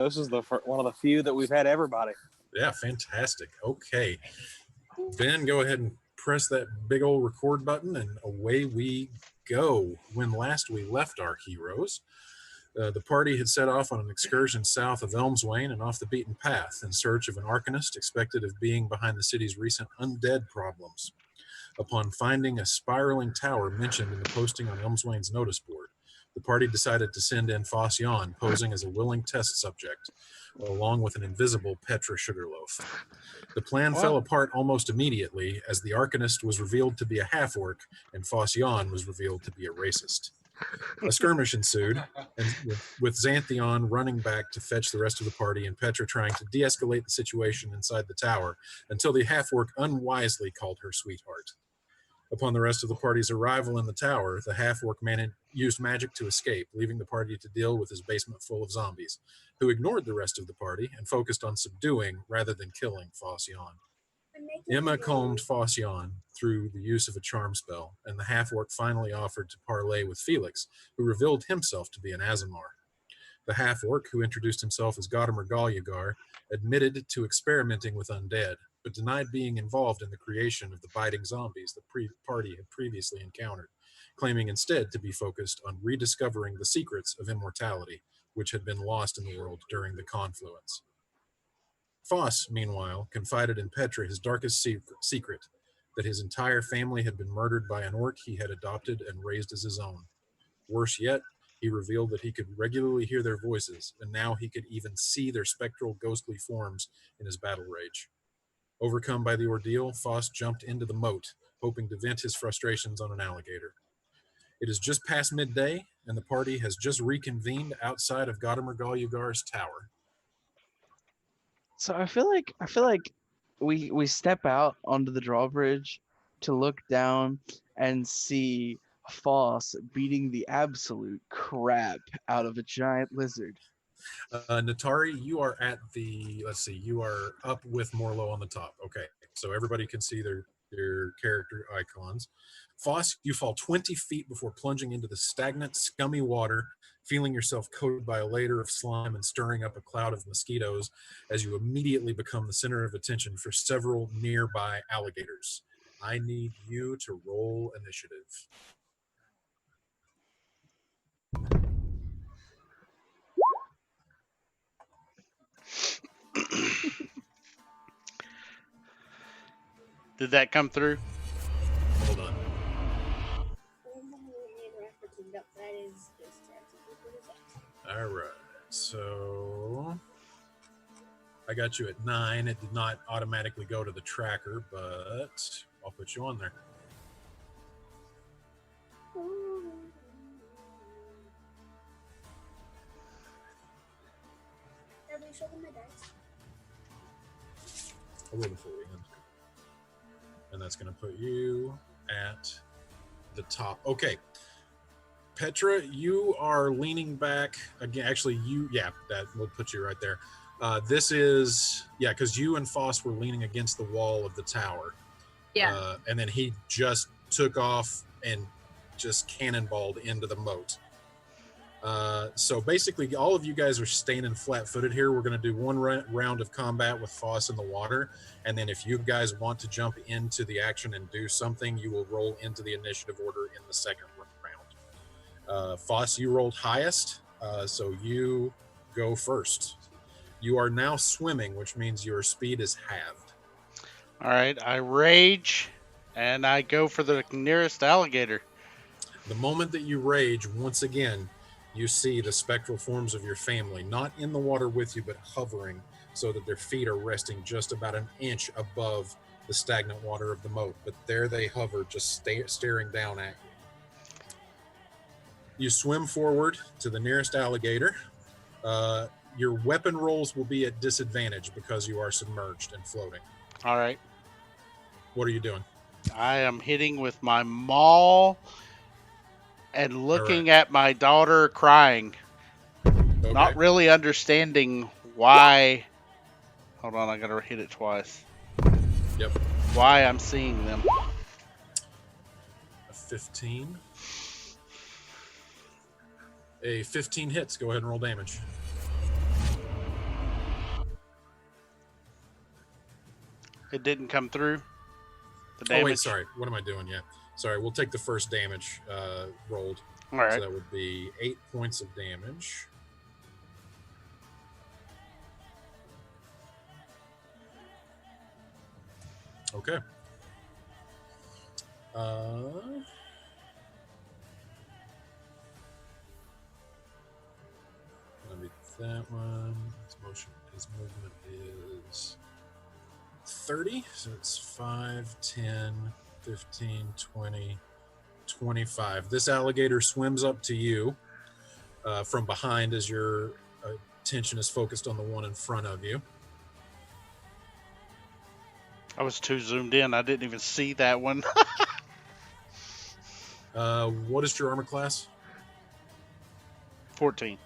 This is one of the few that we've had everybody. Yeah, fantastic. Okay. Ben, go ahead and press that big old record button, and away we go. When last we left our heroes, the party had set off on an excursion south of Elmswain and off the beaten path in search of an arcanist expected of being behind the city's recent undead problems. Upon finding a spiraling tower mentioned in the posting on Elmswain's notice board, the party decided to send in Fossion, posing as a willing test subject, along with an invisible Petra Sugarloaf. The plan fell apart almost immediately as the Arcanist was revealed to be a half-orc and Fossion was revealed to be a racist. A skirmish ensued, and with Xanthion running back to fetch the rest of the party and Petra trying to de-escalate the situation inside the tower until the half-orc unwisely called her sweetheart. Upon the rest of the party's arrival in the tower, the half-orc used magic to escape, leaving the party to deal with his basement full of zombies, who ignored the rest of the party and focused on subduing rather than killing Fossion. Emma combed Fossion through the use of a charm spell, and the half-orc finally offered to parley with Felix, who revealed himself to be an Azamar. The half-orc, who introduced himself as Godimer Galyagar, admitted to experimenting with undead, but denied being involved in the creation of the biting zombies the party had previously encountered, claiming instead to be focused on rediscovering the secrets of immortality, which had been lost in the world during the confluence. Foss, meanwhile, confided in Petra his darkest secret, that his entire family had been murdered by an orc he had adopted and raised as his own. Worse yet, he revealed that he could regularly hear their voices, and now he could even see their spectral, ghostly forms in his battle rage. Overcome by the ordeal, Foss jumped into the moat, hoping to vent his frustrations on an alligator. It is just past midday, and the party has just reconvened outside of Godimer Galyagar's tower. So I feel like we step out onto the drawbridge to look down and see Foss beating the absolute crap out of a giant lizard. Natari, you are at you are up with Morlo on the top. Okay, so everybody can see their character icons. Foss, you fall 20 feet before plunging into the stagnant, scummy water, feeling yourself coated by a layer of slime and stirring up a cloud of mosquitoes as you immediately become the center of attention for several nearby alligators. I need you to roll initiative. Did that come through? Hold on. All right. So I got you at 9. It did not automatically go to the tracker, but I'll put you on there. I'll roll the full end. And that's going to put you at the top. Okay. Petra, you are leaning back again. Actually, that will put you right there. This is, because you and Foss were leaning against the wall of the tower. Yeah. And then he just took off and just cannonballed into the moat. So basically, all of you guys are standing flat-footed here. We're going to do one round of combat with Foss in the water, and then if you guys want to jump into the action and do something, you will roll into the initiative order in the second round. Foss, you rolled highest, so you go first. You are now swimming, which means your speed is halved. All right, I rage, and I go for the nearest alligator. The moment that you rage, once again, you see the spectral forms of your family, not in the water with you, but hovering so that their feet are resting just about an inch above the stagnant water of the moat. But there they hover, just staring down at you. You swim forward to the nearest alligator. Your weapon rolls will be at disadvantage because you are submerged and floating. All right. What are you doing? I am hitting with my maul and looking at my daughter crying. Okay. Not really understanding why. Hold on, I gotta hit it twice. Yep. Why I'm seeing them. A 15. A 15 hits. Go ahead and roll damage. It didn't come through. The Oh damage. wait, sorry. What am I doing? Yeah, sorry. We'll take the first damage rolled. All right. So that would be 8 points of damage. Okay. Let me that one. His movement is 30. So it's 5, 10, 15, 20, 25. This alligator swims up to you from behind as your attention is focused on the one in front of you. I was too zoomed in. I didn't even see that one. What is your armor class? 14.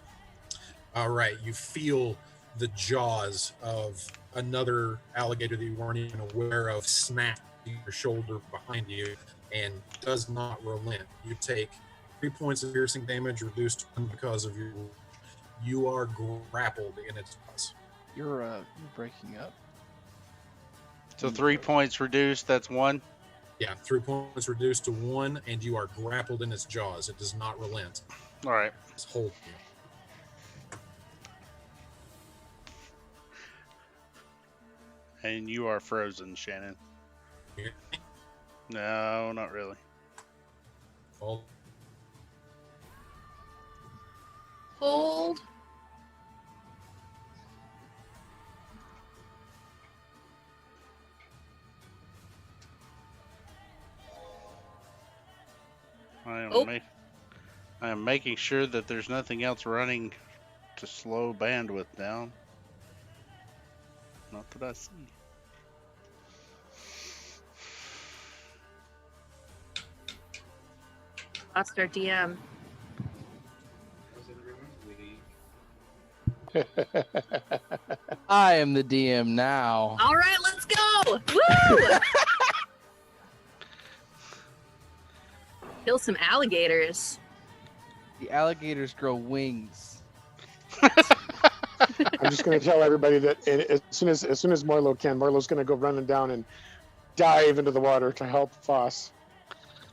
All right, you feel the jaws of another alligator that you weren't even aware of snap to your shoulder behind you and does not relent. You take 3 points of piercing damage, reduced to 1 because of you are grappled in its jaws. You're breaking up. So 3 points reduced. That's 1. Yeah, 3 points reduced to 1, and you are grappled in its jaws. It does not relent. All right. It's holding you. And you are frozen, Shannon. Yeah. No, not really. Hold. Hold. I am making sure that there's nothing else running to slow bandwidth down. Not that I see. Lost our DM. I am the DM now. All right, let's go. Woo! Kill some alligators. The alligators grow wings. I'm just going to tell everybody that as soon as Marlo can, Marlo's going to go running down and dive into the water to help Foss.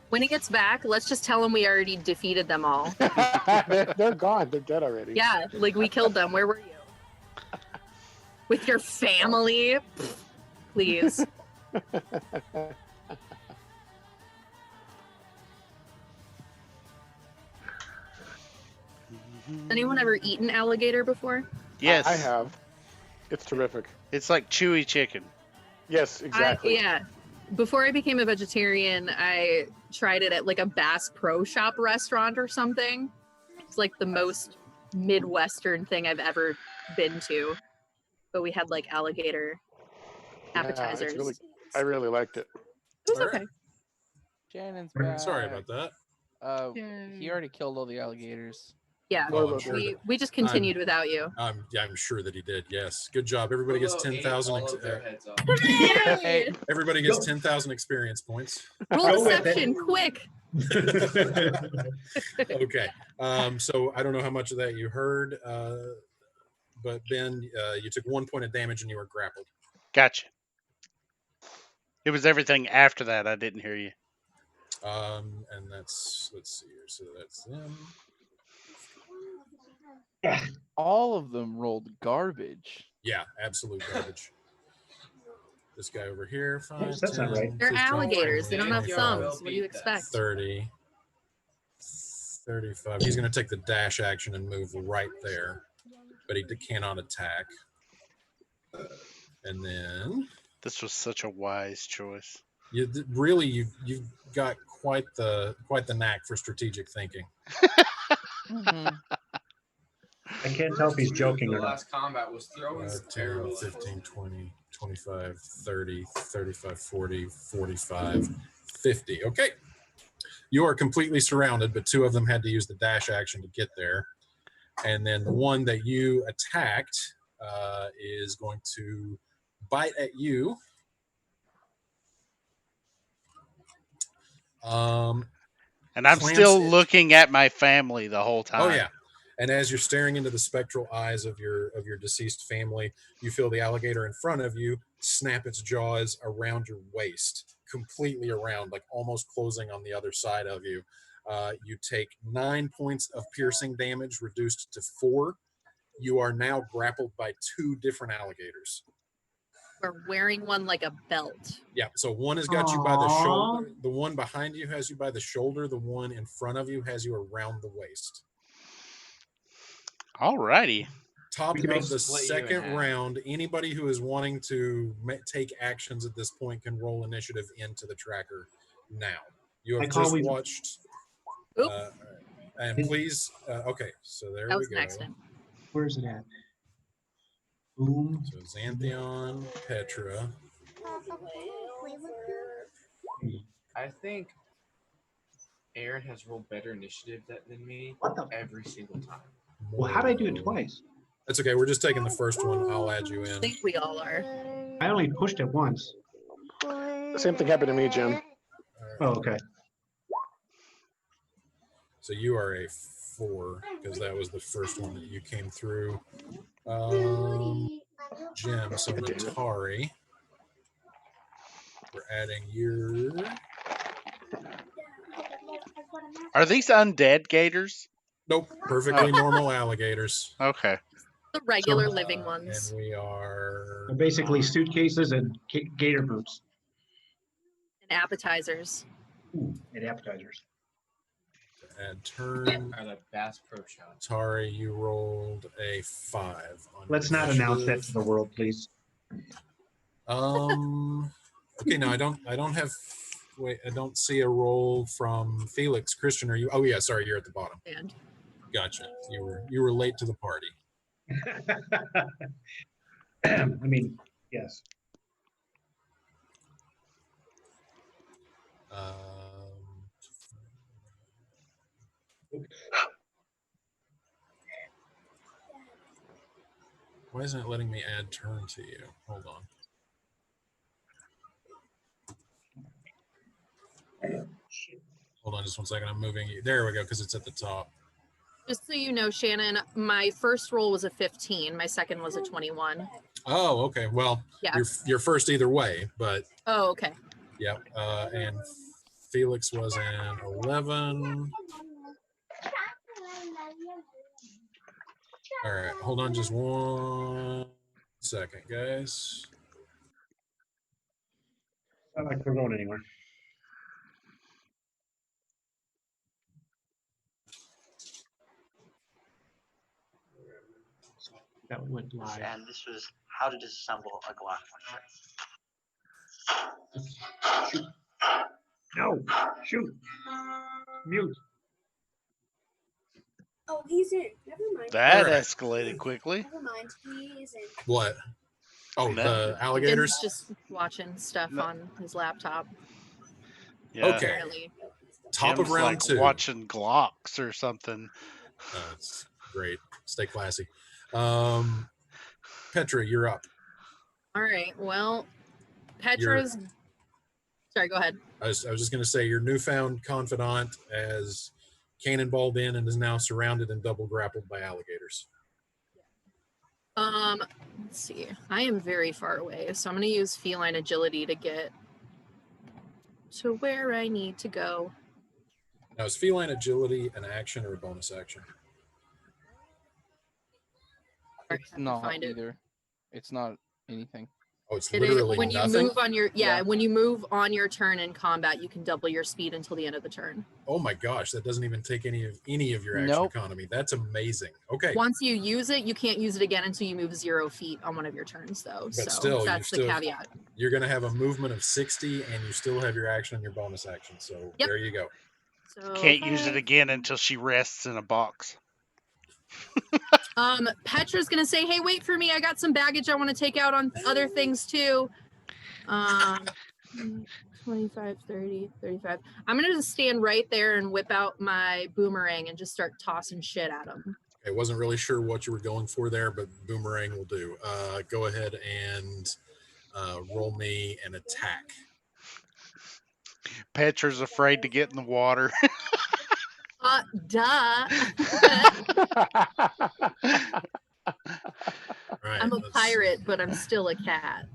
When he gets back, let's just tell him we already defeated them all. They're gone. They're dead already. Yeah, like we killed them. Where were you? With your family? Please. Anyone ever eaten alligator before? Yes. I have. It's terrific. It's like chewy chicken. Yes, exactly. Yeah. Before I became a vegetarian, I tried it at like a Bass Pro Shop restaurant or something. It's like the most Midwestern thing I've ever been to. But we had like alligator Yeah, appetizers. I really liked it. It was All right. okay. Shannon's back. Sorry about that. He already killed all the alligators. Yeah. Oh, I'm sure We just continued without you. I'm sure that he did. Yes, good job. Everybody gets 10,000. Hey, Everybody gets 10,000 experience points. Roll deception, quick. Okay. So I don't know how much of that you heard, but Ben, you took 1 point of damage and you were grappled. Gotcha. It was everything after that. I didn't hear you. And let's see here. So that's them. all of them rolled garbage. Yeah, absolute garbage. This guy over here, 5, That's not 10, right. They're 15, alligators. They don't have 25, thumbs. What do you expect? 30, 35. He's going to take the dash action and move right there, but he cannot attack. And then This was such a wise choice. you've got quite the knack for strategic thinking. Mhm. I can't tell if he's joking The or not. last combat was throwing 10, arrows. 15, 20, 25, 30, 35, 40, 45, 50. Okay. You are completely surrounded, but two of them had to use the dash action to get there. And then the one that you attacked is going to bite at you. And I'm Clamps still it. looking at my family the whole time. Oh, yeah. And as you're staring into the spectral eyes of your deceased family, you feel the alligator in front of you snap its jaws around your waist, completely around, like almost closing on the other side of you. You take 9 points of piercing damage, reduced to 4. You are now grappled by 2 different alligators. We're wearing one like a belt. Yeah, so one has got you by the shoulder. The one behind you has you by the shoulder. The one in front of you has you around the waist. Alrighty. Top We can of the split you in second half. round, anybody who is wanting to take actions at this point can roll initiative into the tracker now. You I have call just we- watched. Oop. And please, okay, so there That we was an go. accident. Where's it at? Boom. So Xanthion, Petra. I think Aaron has rolled better initiative than me What the? every single time. Well, how'd I do it twice? That's okay. We're just taking the first one. I'll add you I in. think we all are. I only pushed it once. The same thing happened to me, Jim. Oh, okay. So you are a 4 because that was the first one that you came through. Jim, so Natari. We're adding your. Are these undead gators? Nope, perfectly normal alligators. Okay. The regular So, living And ones. we are. They're basically suitcases and gator boots And appetizers. and appetizers. Add turn. Or the Bass Pro Shop. Tari, you rolled a 5. On Let's not announce that to initiative. the world, please. Okay, no, I don't have. Wait, I don't see a roll from Felix. Christian, are you? Oh yeah, sorry, you're at the bottom. And Gotcha. You were late to the party. I mean, yes. Why isn't it letting me add turn to you? Hold on. Hold on just one second. I'm moving you. There we go, because it's at the top. just so you know, Shannon, my first roll was a 15. My second was a 21. Oh, okay. Well, Yeah. you're first either way, but Oh, okay. yeah. And Felix was an 11. All right, hold on just 1 second, guys. Not like we're going anywhere. That went live. And this was how to disassemble a Glock 26. No, shoot. Mute. Oh, he's in. Never mind. That Alright. escalated quickly. Never mind. He is in. What? Oh, No. the alligators? Jim's just watching stuff No. on his laptop. Yeah. Okay. Apparently. Top Jim's of round like 2. watching Glocks or something. That's great. Stay classy. Petra, you're up. All right. Well, Petra's. Sorry, go ahead. I was just going to say your newfound confidant has cannonballed in and is now surrounded and double grappled by alligators. Let's see. I am very far away, so I'm going to use feline agility to get to where I need to go. Now, is feline agility an action or a bonus action? Sorry, I It's have to not find it. either. It's not anything. Oh, it's It is literally when you nothing? move on your Yeah. when you move on your turn in combat, you can double your speed until the end of the turn. Oh my gosh, that doesn't even take any of your action Nope. economy. That's amazing. Okay. Once you use it, you can't use it again until you move 0 feet on one of your turns, though. But So still, you that's the still- caveat. You're going to have a movement of 60 and you still have your action and your bonus action. So Yep. there you go. So Can't use it 5. again until she rests in a box. Petra's gonna say, "Hey, wait for me. I got some baggage I want to take out on other things too." 25, 30, 35. I'm gonna just stand right there and whip out my boomerang and just start tossing shit at him. I wasn't really sure what you were going for there, but boomerang will do. Go ahead and roll me an attack. Petra's afraid to get in the water. Duh. All right, I'm a let's- pirate, but I'm still a cat.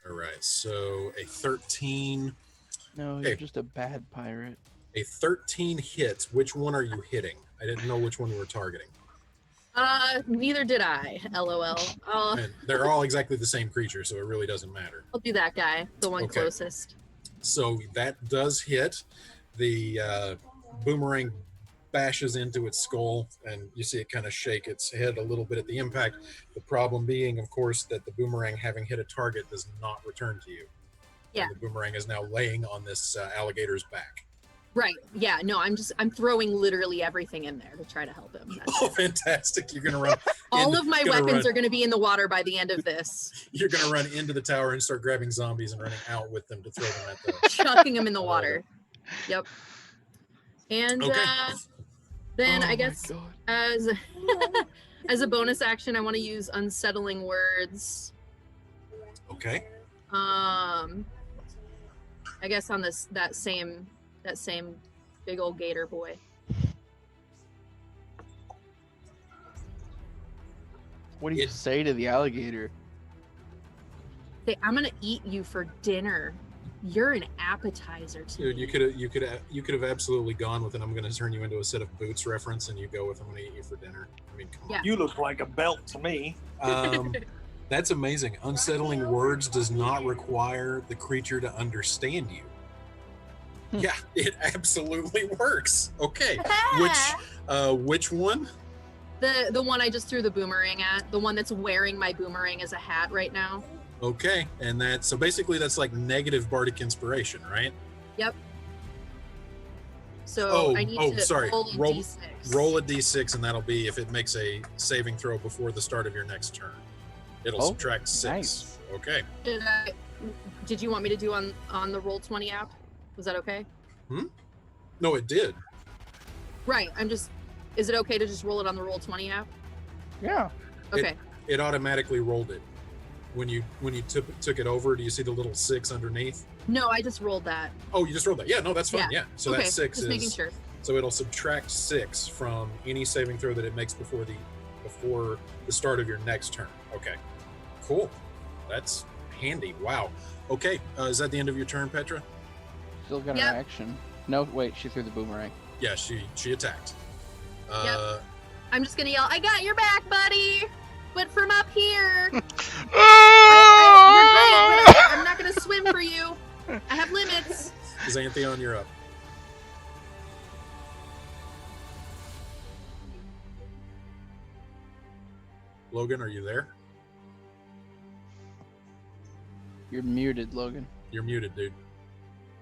All right, so a 13. No, you're just a bad pirate. A 13 hits. Which one are you hitting? I didn't know which one you were targeting. Neither did I. LOL. And they're all exactly the same creature, so it really doesn't matter. I'll do that guy, the one Okay. closest. So that does hit. The boomerang bashes into its skull, and you see it kind of shake its head a little bit at the impact. The problem being, of course, that the boomerang, having hit a target, does not return to you. Yeah. And the boomerang is now laying on this alligator's back. Right. Yeah. No, I'm throwing literally everything in there to try to help him. That's Oh, it. fantastic! You're gonna run. All of my weapons run, are going to be in the water by the end of this. You're gonna run into the tower and start grabbing zombies and running out with them to throw them at the. Chucking them in the I love water. Yep. And Okay. then Oh I my guess God. as as a bonus action, I want to use unsettling words. Okay. I guess on that same big old gator boy. What do you say to the alligator? Say, I'm gonna eat you for dinner. You're an appetizer to Dude, me. you could have absolutely gone with it. I'm going to turn you into a set of boots reference, and you go with I'm going to eat you for dinner. I mean, come Yeah. You look like a belt to me. on. That's amazing. Unsettling words does not require the creature to understand you. Yeah, it absolutely works. Okay, which one? The one I just threw the boomerang at, the one that's wearing my boomerang as a hat right now. Okay, and that's so basically that's like negative bardic inspiration, right? Yep. So I need to sorry. roll a Roll d6. roll a d6, and that'll be if it makes a saving throw before the start of your next turn. It'll Oh, subtract 6. nice. Okay. Did you want me to do on the Roll20 app? Was that okay? No, it did. Right. Is it okay to just roll it on the Roll20 app? Yeah. Okay. It automatically rolled it. When you took it over, do you see the little 6 underneath? No, I just rolled that. Oh, you just rolled that. Yeah, no, that's fine. Yeah. So okay. that 6 just is making sure. So it'll subtract 6 from any saving throw that it makes before the start of your next turn. Okay. Cool. That's handy. Wow. Okay. Is that the end of your turn, Petra? Still got Yep. an action. No, wait, she threw the boomerang. Yeah, she attacked. Yep. I'm just gonna yell, "I got your back, buddy!" But from up here. You're great, but I'm not gonna swim for you. I have limits. Xanthion, you're up. Logan, are you there? You're muted, Logan. You're muted, dude.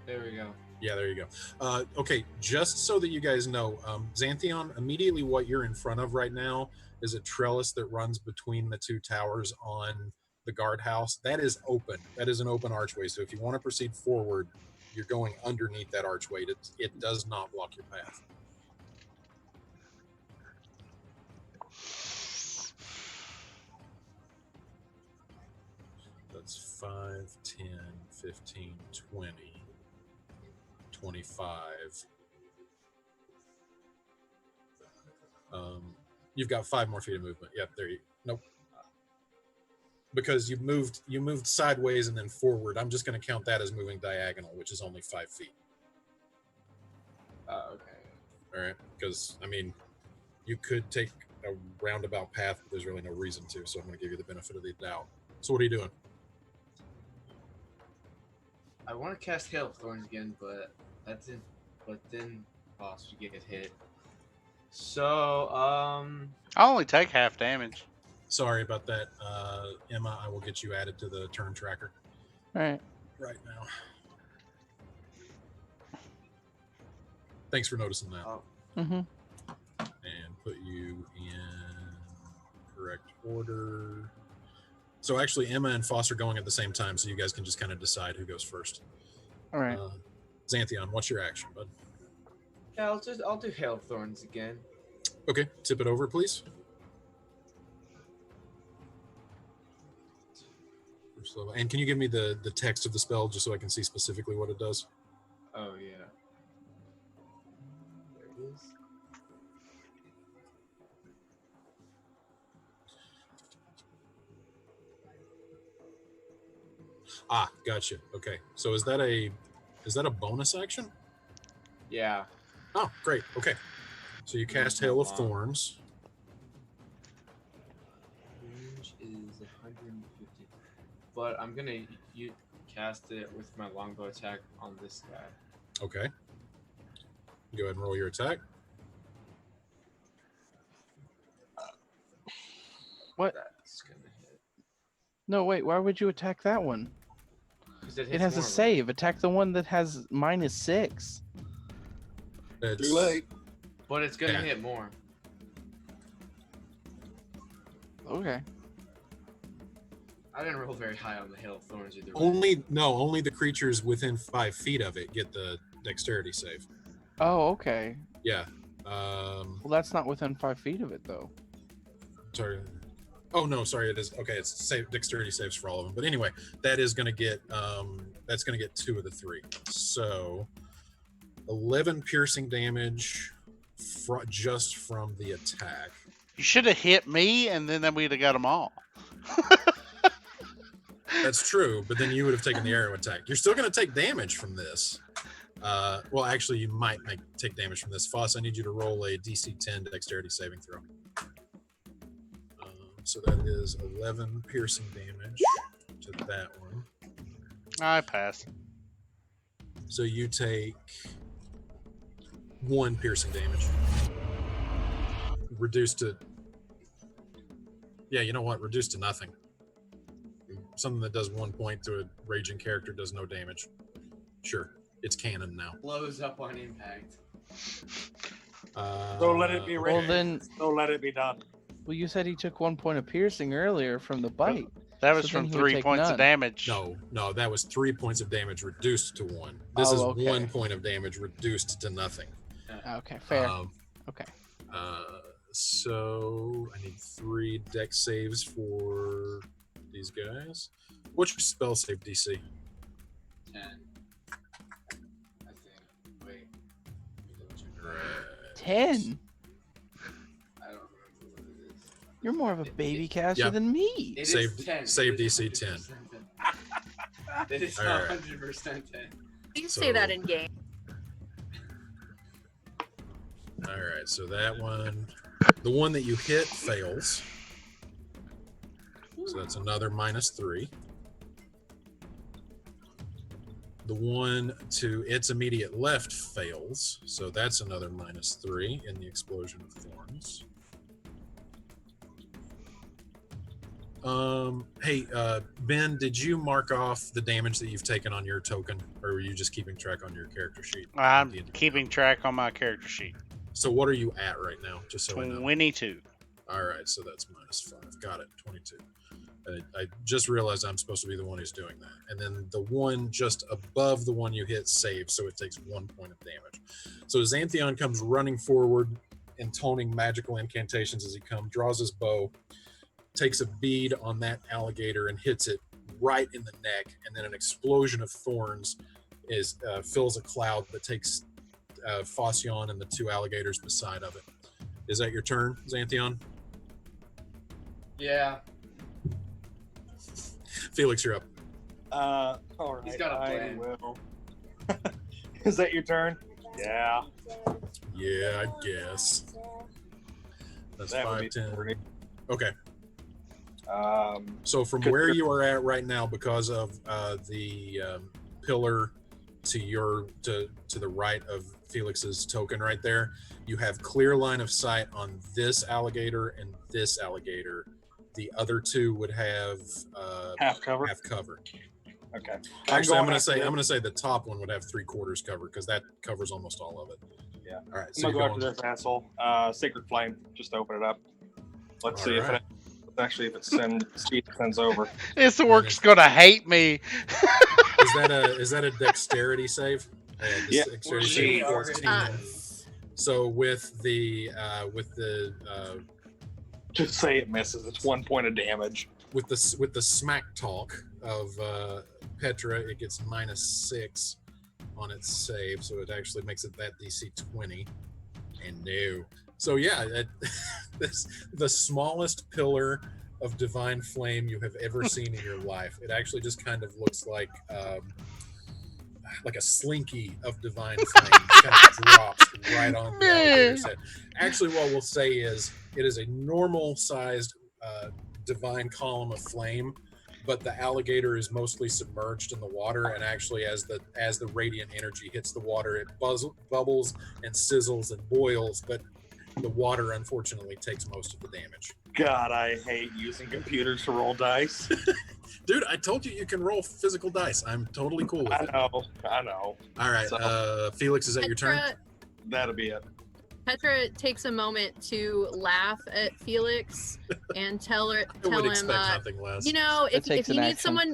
There we go. Yeah, there you go. Okay, just so that you guys know, Xanthion, immediately what you're in front of right now is a trellis that runs between the two towers on the guardhouse. That is open. That is an open archway. So if you want to proceed forward, you're going underneath that archway. It does not block your path. That's 5, 10, 15, 20, 25. You've got 5 more feet of movement. Yep, there you. Nope. Because you moved sideways and then forward. I'm just going to count that as moving diagonal, which is only 5 feet. Okay. All right, because I mean, you could take a roundabout path, but there's really no reason to. So I'm going to give you the benefit of the doubt. So what are you doing? I want to cast Hail of Thorns again, but then boss would get hit. So I only take half damage. Sorry about that, Emma. I will get you added to the turn tracker All right. right now. Thanks for noticing that. Mm-hmm. And put you in correct order. So actually, Emma and Foster going at the same time, so you guys can just kind of decide who goes first. All right. Xanthion, what's your action, bud? yeah, I'll do Hail of Thorns again. Okay, tip it over, please. First level. And can you give me the text of the spell just so I can see specifically what it does? Oh yeah. Ah, gotcha. Okay. So is that a bonus action? Yeah. Oh, great. Okay. So you cast Hail of Thorns. Range is 150. But I'm gonna cast it with my longbow attack on this guy. Okay. Go ahead and roll your attack. What? That's gonna hit. No, wait. Why would you attack that one? 'Cause It hits has a more of them. save. Attack the one that has -6. It's, Too late. But it's gonna Yeah. hit more. Okay. I didn't roll very high on the Hail of Thorns either. Only the creatures within 5 feet of it get the dexterity save. Oh, okay. Yeah. Well, that's not within 5 feet of it, though. Sorry. Oh no, sorry. It is okay. It's dexterity saves for all of them. But anyway, that is going to get 2 of the 3. So 11 piercing damage just from the attack. You should have hit me, and then we'd have got them all. That's true, but then you would have taken the arrow attack. You're still going to take damage from this. Well, actually, you might take damage from this. Foss, I need you to roll a DC 10 dexterity saving throw. So that is 11 piercing damage to that one. I pass. So you take 1 piercing damage. Reduced to... Yeah, you know what? Reduced to nothing. Something that does 1 point to a raging character does no damage. Sure, it's canon now. Blows up on impact. So let it be Well, written. then, So let it be done. well, you said he took 1 point of piercing earlier from the bite. That was So from then he would 3 take points none. of damage. No, that was 3 points of damage reduced to 1. This is okay. 1 point of damage reduced to nothing. Okay, fair. Okay. So I need 3 dex saves for these guys. What's your spell save DC? 10. I think. Wait. Let me double check. 10? I don't remember what it is. You're more of a baby caster Yeah. than me. It Save- is 10. save It is DC 10. 100% 10. It is All right. 100% 10. You say that in game. All right, so that one, the one that you hit fails. So that's another -3. The one to its immediate left fails, so that's another -3 in the explosion of thorns. Hey, Ben, did you mark off the damage that you've taken on your token, or were you just keeping track on your character sheet? I'm At the end of the keeping round? track on my character sheet. So what are you at right now? Just so I know. 22. All right, so that's -5. Got it, 22. I just realized I'm supposed to be the one who's doing that. And then the one just above the one you hit saves, so it takes 1 point of damage. So Xanthion comes running forward, intoning magical incantations as he comes, draws his bow, takes a bead on that alligator and hits it right in the neck, and then an explosion of thorns fills a cloud that takes Phocion and the 2 alligators beside of it. Is that your turn, Xanthion? Yeah. Felix, you're up. All right. He's got a plan. I will. Is that your turn? Yeah. Yeah, I guess. That's That would 5, be 10. 30. Okay. So from where you are at right now, because of the pillar to the right of Felix's token right there, you have clear line of sight on this alligator and this alligator. The other 2 would have half cover. half cover. Okay. Actually, I'm going gonna say the top one would have 3/4 cover because that covers almost all of it. Yeah. All right. I'm So gonna you're go going, after this asshole. Sacred Flame. Just open it up. Let's see All right. if it sends over. This orc's gonna hate me. is that a dexterity save? Yeah. Dexterity She save already 14. does. So with the Just say it misses. It's 1 point of damage. with the smack talk of Petra, it gets -6 on its save, so it actually makes it that DC 20. And no, so yeah, the smallest pillar of divine flame you have ever seen in your life. It actually just kind of looks like a slinky of divine flame kind of drops right on the alligator's head. Actually, what we'll say is it is a normal sized divine column of flame, but the alligator is mostly submerged in the water, and actually as the radiant energy hits the water, it bubbles and sizzles and boils, but the water unfortunately takes most of the damage. God, I hate using computers to roll dice. Dude, I told you can roll physical dice. I'm totally cool with it. I know. All right, So- Felix, is that your turn? Petra, That'll be it. Petra takes a moment to laugh at Felix and tell I would him, expect nothing less. you know, if takes you an need action.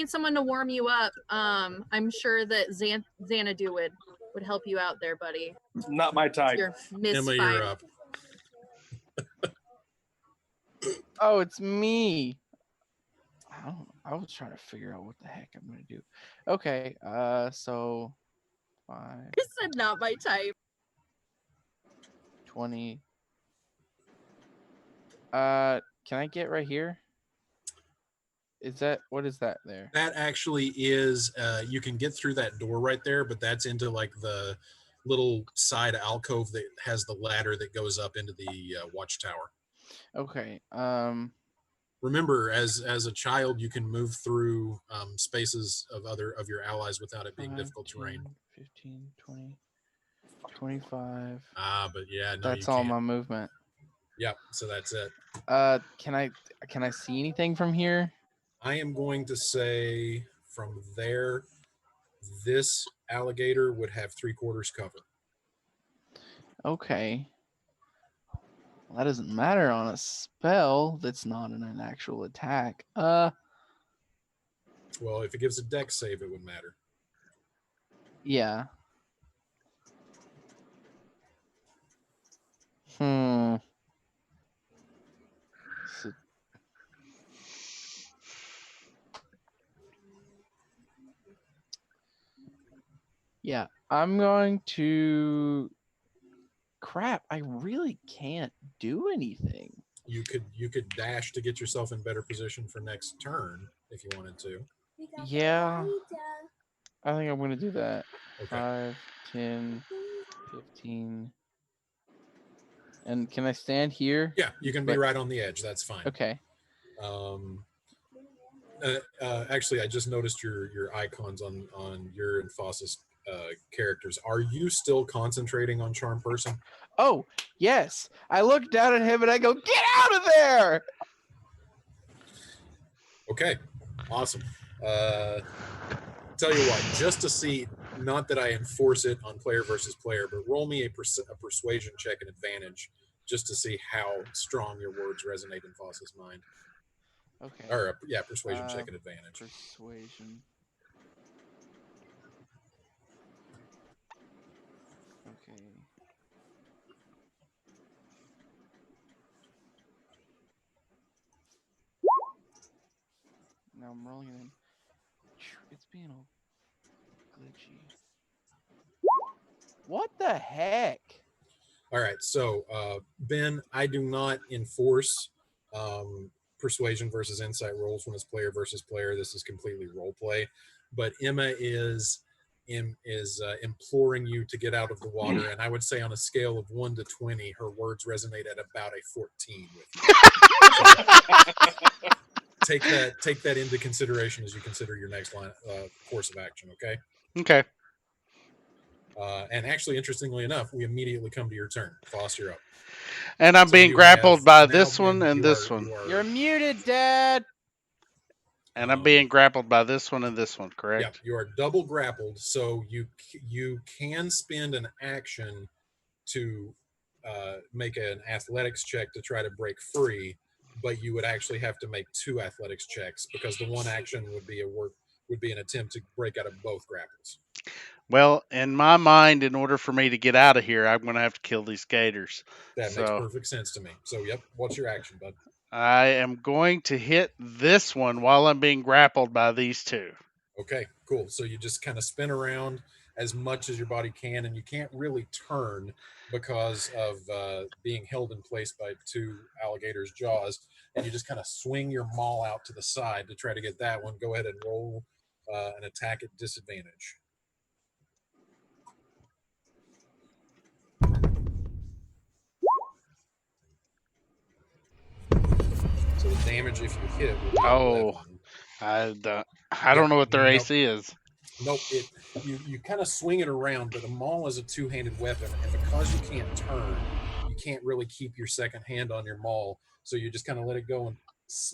someone to warm you up, I'm sure that Xanadu would help you out there, buddy. Not my type. You're Emma, misfired. you're up. Oh, it's me. I was trying to figure out what the heck I'm gonna do. Okay, so 5, I said not my type. 20. Can I get right here? What is that there? That actually is, you can get through that door right there, but that's into like the little side alcove that has the ladder that goes up into the watchtower. Okay. Remember, as a child, you can move through spaces of your allies without it being 5, difficult terrain. 10, 15, 20, 25. But yeah, no, That's you all can't. my movement. Yep, so that's it. Can I see anything from here? I am going to say from there, this alligator would have 3/4 cover. Okay. Well, that doesn't matter on a spell that's not an actual attack. Well, if it gives a dex save, it would matter. Yeah. So, yeah, I'm going to. Crap! I really can't do anything. You could dash to get yourself in better position for next turn if you wanted to. Yeah. I think I'm going to do that. Okay. 5, 10, 15. And can I stand here? Yeah, you can be But- right on the edge. That's fine. Okay. Actually, I just noticed your icons on your and Foss's characters. Are you still concentrating on Charm Person? Oh, yes. I look down at him and I go, "Get out of there!" Okay, awesome. Tell you what, just to see, not that I enforce it on player versus player, but roll me a persuasion check and advantage just to see how strong your words resonate in Foss's mind. Okay. Or persuasion check and advantage. Persuasion. Okay. Now I'm rolling it in. It's being all glitchy. What the heck? All right, so Ben, I do not enforce persuasion versus insight rolls when it's player versus player. This is completely role play. But Emma is imploring you to get out of the water, and I would say on a scale of 1 to 20, her words resonate at about a 14 with you. So take that into consideration as you consider your next course of action. Okay. Okay. And actually, interestingly enough, we immediately come to your turn. Foss, you're up. And I'm So being you grappled have- by now, this Ben, one and you this are- one. you are- You're muted, Dad. And I'm being grappled by this one and this one, correct? Yeah, you are double grappled, so you can spend an action to make an athletics check to try to break free, but you would actually have to make 2 athletics checks because the one action would be an attempt to break out of both grapples. Well, in my mind, in order for me to get out of here, I'm going to have to kill these gators. That So- makes perfect sense to me. So, yep, what's your action, bud? I am going to hit this one while I'm being grappled by these two. Okay, cool. So you just kind of spin around as much as your body can, and you can't really turn because of being held in place by 2 alligators' jaws. and you just kind of swing your maul out to the side to try to get that one. Go ahead and roll an attack at disadvantage. So the damage if you hit will be 11. I don't know what their AC is. Nope. You kind of swing it around, but a maul is a two-handed weapon, and because you can't turn, you can't really keep your second hand on your maul. So you just kind of let it go,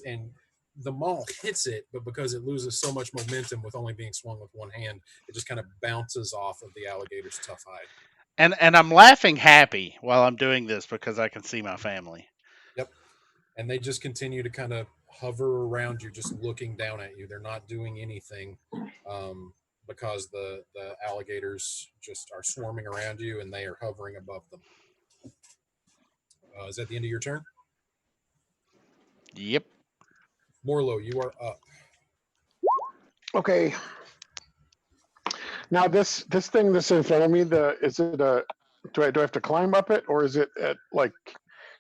and the maul hits it, but because it loses so much momentum with only being swung with one hand, it just kind of bounces off of the alligator's tough hide. And I'm laughing happy while I'm doing this because I can see my family. Yep. And they just continue to kind of hover around you, just looking down at you. They're not doing anything because the alligators just are swarming around you and they are hovering above them. Is that the end of your turn? Yep. Morlo, you are up. Okay. Now this thing that's in front of me, do I have to climb up it, or is it at like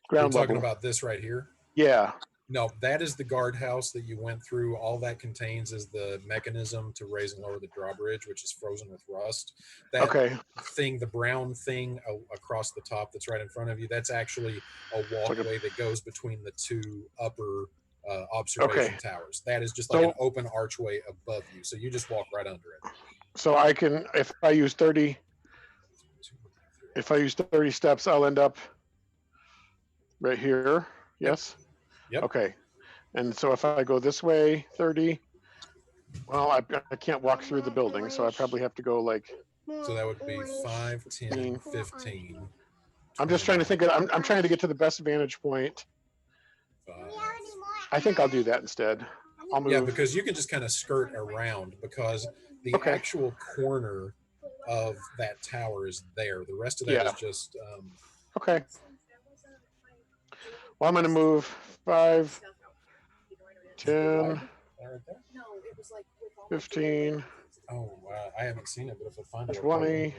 ground You're talking level? about this right here? Yeah. No, that is the guardhouse that you went through. All that contains is the mechanism to raise and lower the drawbridge, which is frozen with rust. That thing, the brown thing across the top that's right in front of you, that's actually a walkway that goes between the two upper observation towers. That is just like an open archway above you. So you just walk right under it. So I can, if I use 30 steps, I'll end up right here. Yes? Yep. Okay. And so if I go this way, 30, well, I can't walk through the building, so I probably have to go like... So that would be 5, 10, 15. I'm just trying to think of, I'm trying to get to the best vantage point. I think I'll do that instead. I'll move. Yeah, because you can just kind of skirt around because the actual corner of that tower is there. The rest of that is just... Okay. Well, I'm going to move 5, 10, 15. Oh, wow. I haven't seen it, but if I find it... 20.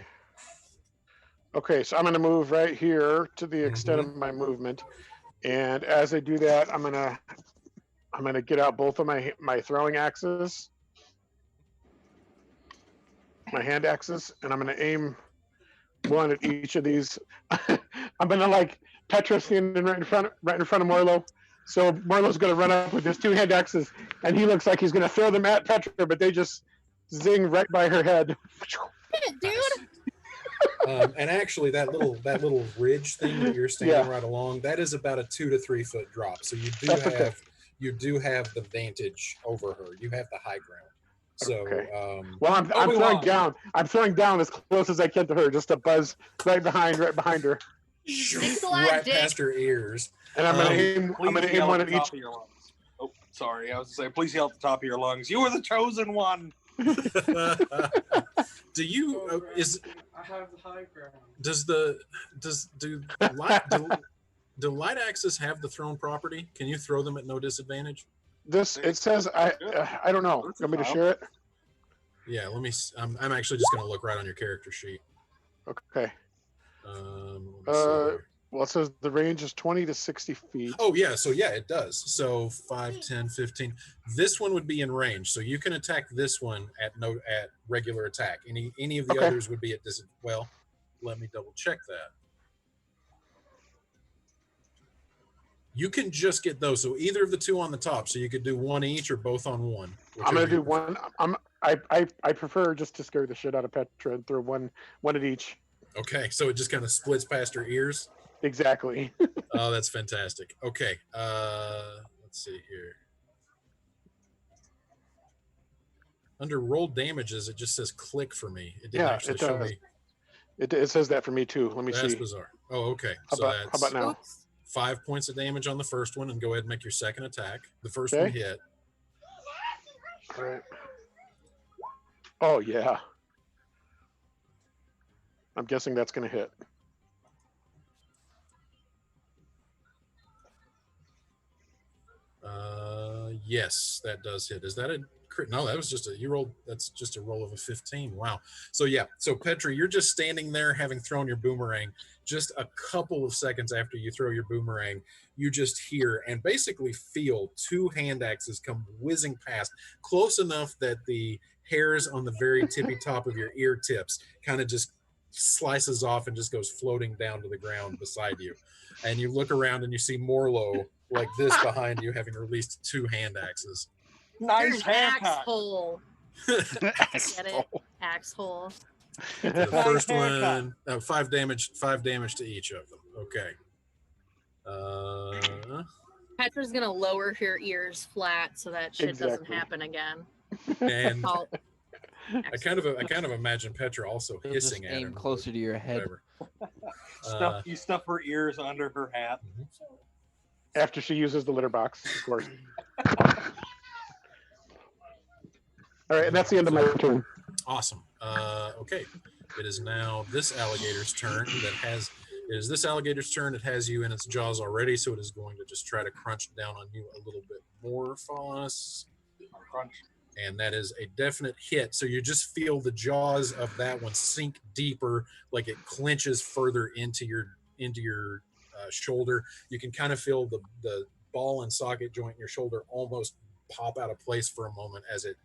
Okay, so I'm going to move right here to the extent of my movement. And as I do that, I'm going to get out both of my throwing axes, my hand axes, and I'm going to aim one at each of these. I'm going to like Petra standing right in front of Morlo. So Morlo's going to run up with his 2 hand axes, and he looks like he's going to throw them at Petra, but they just zing right by her head. Dude. And actually, that little ridge thing that you're standing right along, that is about a 2 to 3 foot drop. So you do have the vantage over her. You have the high ground. So, well, I'm throwing down. I'm throwing down as close as I can to her, just to buzz right behind her. Right past her ears. And I'm gonna aim one at each. Oh, sorry. I was going to say, please yell at the top of your lungs. You are the chosen one. Do you I have the high ground. Do light axes have the thrown property? Can you throw them at no disadvantage? It says I don't know. You want me to share it? Yeah, let me. I'm actually just going to look right on your character sheet. Okay. Well, it says the range is 20 to 60 feet. Oh, yeah. So, yeah, it does. So, 5, 10, 15. This one would be in range. So, you can attack this one at regular attack. Any of the others would be at disadvantage. Well, let me double check that. You can just get those. So, either of the 2 on the top. So, you could do one each or both on one. I'm going to do one. I prefer just to scare the shit out of Petra and throw one at each. Okay. So, it just kind of splits past her ears. Exactly. Oh, that's fantastic. Okay. Let's see here. Under roll damages, it just says click for me. It didn't actually show me. It says that for me too. Let me see. That's bizarre. Oh, okay. How about now? 5 points of damage on the first one, and go ahead and make your second attack. The first one hit. All right. Oh, yeah. I'm guessing that's going to hit. Yes, that does hit. Is that No, that was just you rolled. That's just a roll of a 15. Wow. So yeah. So Petra, you're just standing there having thrown your boomerang. Just a couple of seconds after you throw your boomerang, you just hear and basically feel two hand axes come whizzing past, close enough that the hairs on the very tippy top of your ear tips kind of just slices off and just goes floating down to the ground beside you. And you look around and you see Morlo like this behind you, having released two hand axes. Nice hand axe cock. hole. Get it? Axe hole. So the first one, 5 damage to each of them. Okay. Petra's gonna lower her ears flat so that shit doesn't Exactly. happen again. And Oh, I kind of imagine Petra also You'll just hissing at aim him. closer to your head. Whatever. You stuff her ears under her hat. After she uses the litter box, of course. All right, and that's the end of my turn. Awesome. Okay. It is now this alligator's turn that has. It is this alligator's turn. It has you in its jaws already, so it is going to just try to crunch down on you a little bit more, Foss. Crunch. And that is a definite hit. So you just feel the jaws of that one sink deeper, like it clenches further into your shoulder. You can kind of feel the ball and socket joint in your shoulder almost pop out of place for a moment as it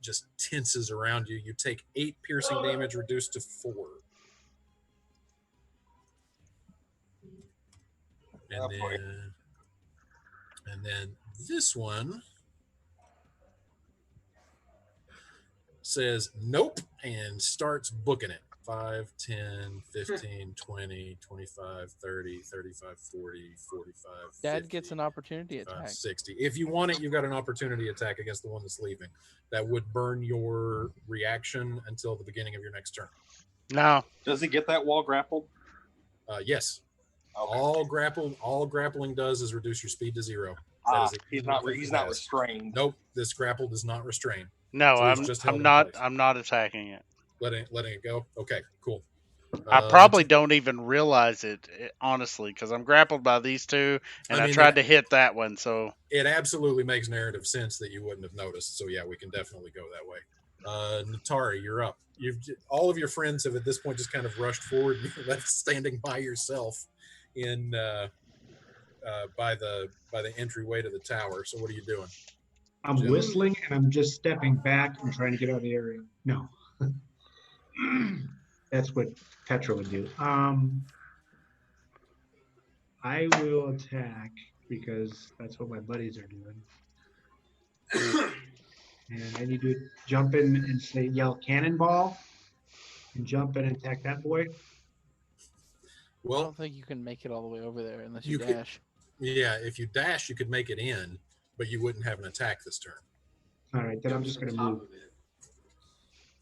just tenses around you. You take 8 piercing damage, reduced to 4. And then this one says nope and starts booking it. 5, 10, 15, 20, 25, 30, 35, 40, 45, Dad 50, gets an opportunity 55, attack. 60. If you want it, you've got an opportunity attack against the one that's leaving. That would burn your reaction until the beginning of your next turn. No. Does he get that wall grappled? Yes. Okay. All grappling does is reduce your speed to 0. He's not restrained. Nope, this grapple does not restrain. No, So he's just held I'm in not. place. I'm not attacking it. Letting it go. Okay, cool. I probably don't even realize it, honestly, because I'm grappled by these two, and I tried to hit that one. So it absolutely makes narrative sense that you wouldn't have noticed. So yeah, we can definitely go that way. Natari, you're up. All of your friends have at this point just kind of rushed forward. You're left standing by yourself in by the entryway to the tower. So what are you doing? I'm Jim? whistling and I'm just stepping back and trying to get out of the area. No. That's what Petra would do. I will attack because that's what my buddies are doing. And I need to jump in and yell cannonball and jump in and attack that boy. I Well, don't think you can make it all the way over there unless you You could- dash. yeah, if you dash, you could make it in, but you wouldn't have an attack this turn. All right, then I'm just going to move.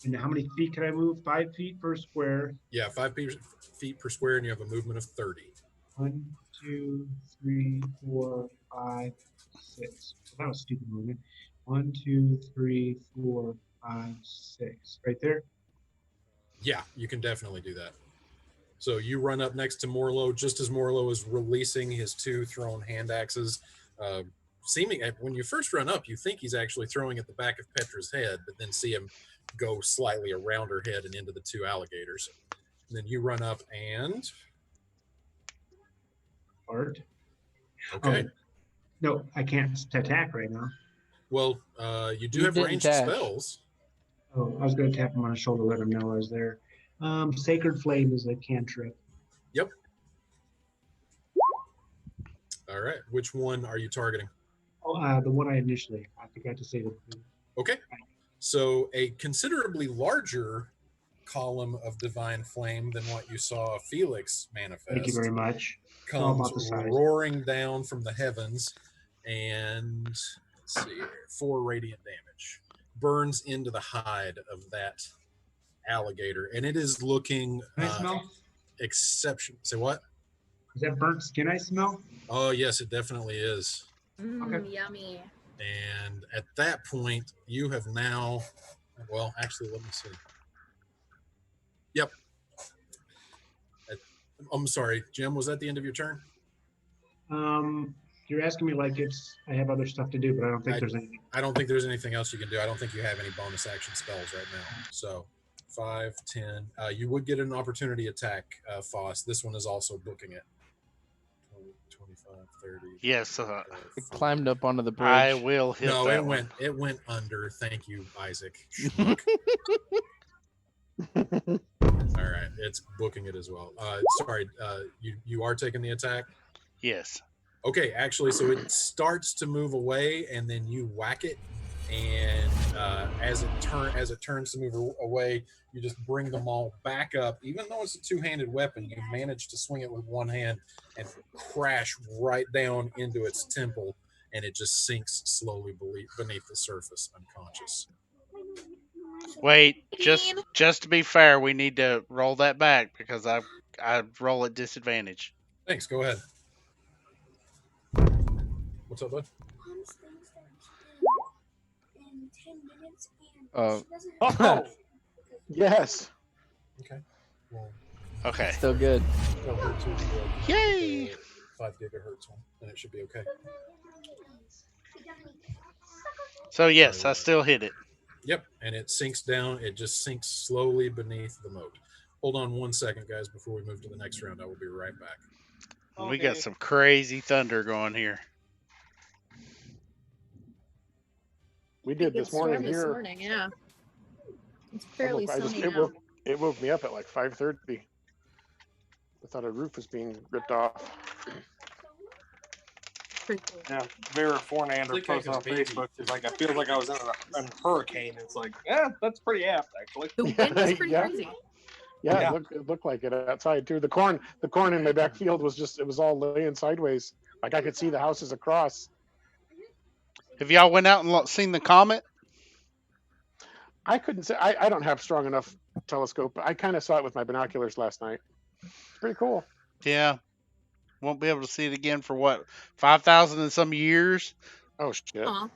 And how many feet can I move? 5 feet per square. Yeah, 5 feet per square, and you have a movement of 30. 1, 2, 3, 4, 5, 6. That was a stupid movement. 1, 2, 3, 4, 5, 6. Right there. Yeah, you can definitely do that. So you run up next to Morlo just as Morlo is releasing his 2 thrown hand axes. When you first run up, you think he's actually throwing at the back of Petra's head, but then see him go slightly around her head and into the 2 alligators. And then you run up and Art. okay. No, I can't attack right now. Well, you do You have didn't ranged dash. spells. Oh, I was going to tap him on the shoulder, let him know I was there. Sacred Flame is a cantrip. Yep. All right. Which one are you targeting? Oh, the one I forgot to say. Okay. So a considerably larger column of divine flame than what you saw Felix manifest. Thank you very much. All Comes about the size. roaring down from the heavens, and let's see here, 4 radiant damage. Burns into the hide of that alligator, and it is looking Can I smell? exceptional. Say what? Is that burnt skin I smell? Oh yes, it definitely is. Okay. Yummy. And at that point, you have now, well, actually, let me see. Yep. I'm sorry, Jim, was that the end of your turn? You're asking me like I have other stuff to do, but I don't think there's anything. I don't think there's anything else you can do. I don't think you have any bonus action spells right now. So 5, 10. You would get an opportunity attack, Foss. This one is also booking it. 20, 25, 30. Yes, It climbed up onto the bridge. I will hit No, that it one. went under. Thank you, Isaac. All right, it's booking it as well. Sorry, you are taking the attack. Yes. Okay, actually, so it starts to move away, and then you whack it, and as it turns to move away, you just bring them all back up. Even though it's a two-handed weapon, you manage to swing it with one hand and crash right down into its temple, and it just sinks slowly beneath the surface, unconscious. Wait, just to be fair, we need to roll that back because I roll at disadvantage. Thanks. Go ahead. What's up, bud? Mom's things that in 10 minutes and Oh. she doesn't Oh, Yes. Okay. Well, Okay. Still good. tell her to Yay! the 5 gigahertz one, and it should be okay. So yes, I still hit it. Yep, and it sinks down. It just sinks slowly beneath the moat. Hold on 1 second, guys, before we move to the next round. I will be right back. We got some crazy thunder going here. We did Good this morning storm this here. morning, yeah. It's fairly I just, sunny it, now. it woke me up at like 5:30. I thought a roof was being ripped off. Pretty cool. yeah. Vera Fornander Look like posted a on baby. Facebook. She's like, I feel like I was in a hurricane. It's like, yeah, that's pretty apt, actually. The wind was pretty Yeah. crazy. Yeah, Yeah. it looked like it outside too. The corn in my back field it was all laying sideways. Like I could see the houses across. Have y'all went out and seen the comet? I couldn't say I don't have strong enough telescope, but I kind of saw it with my binoculars last night. It's pretty cool. Yeah. Won't be able to see it again for what, 5,000 and some years? Oh shit. Aw.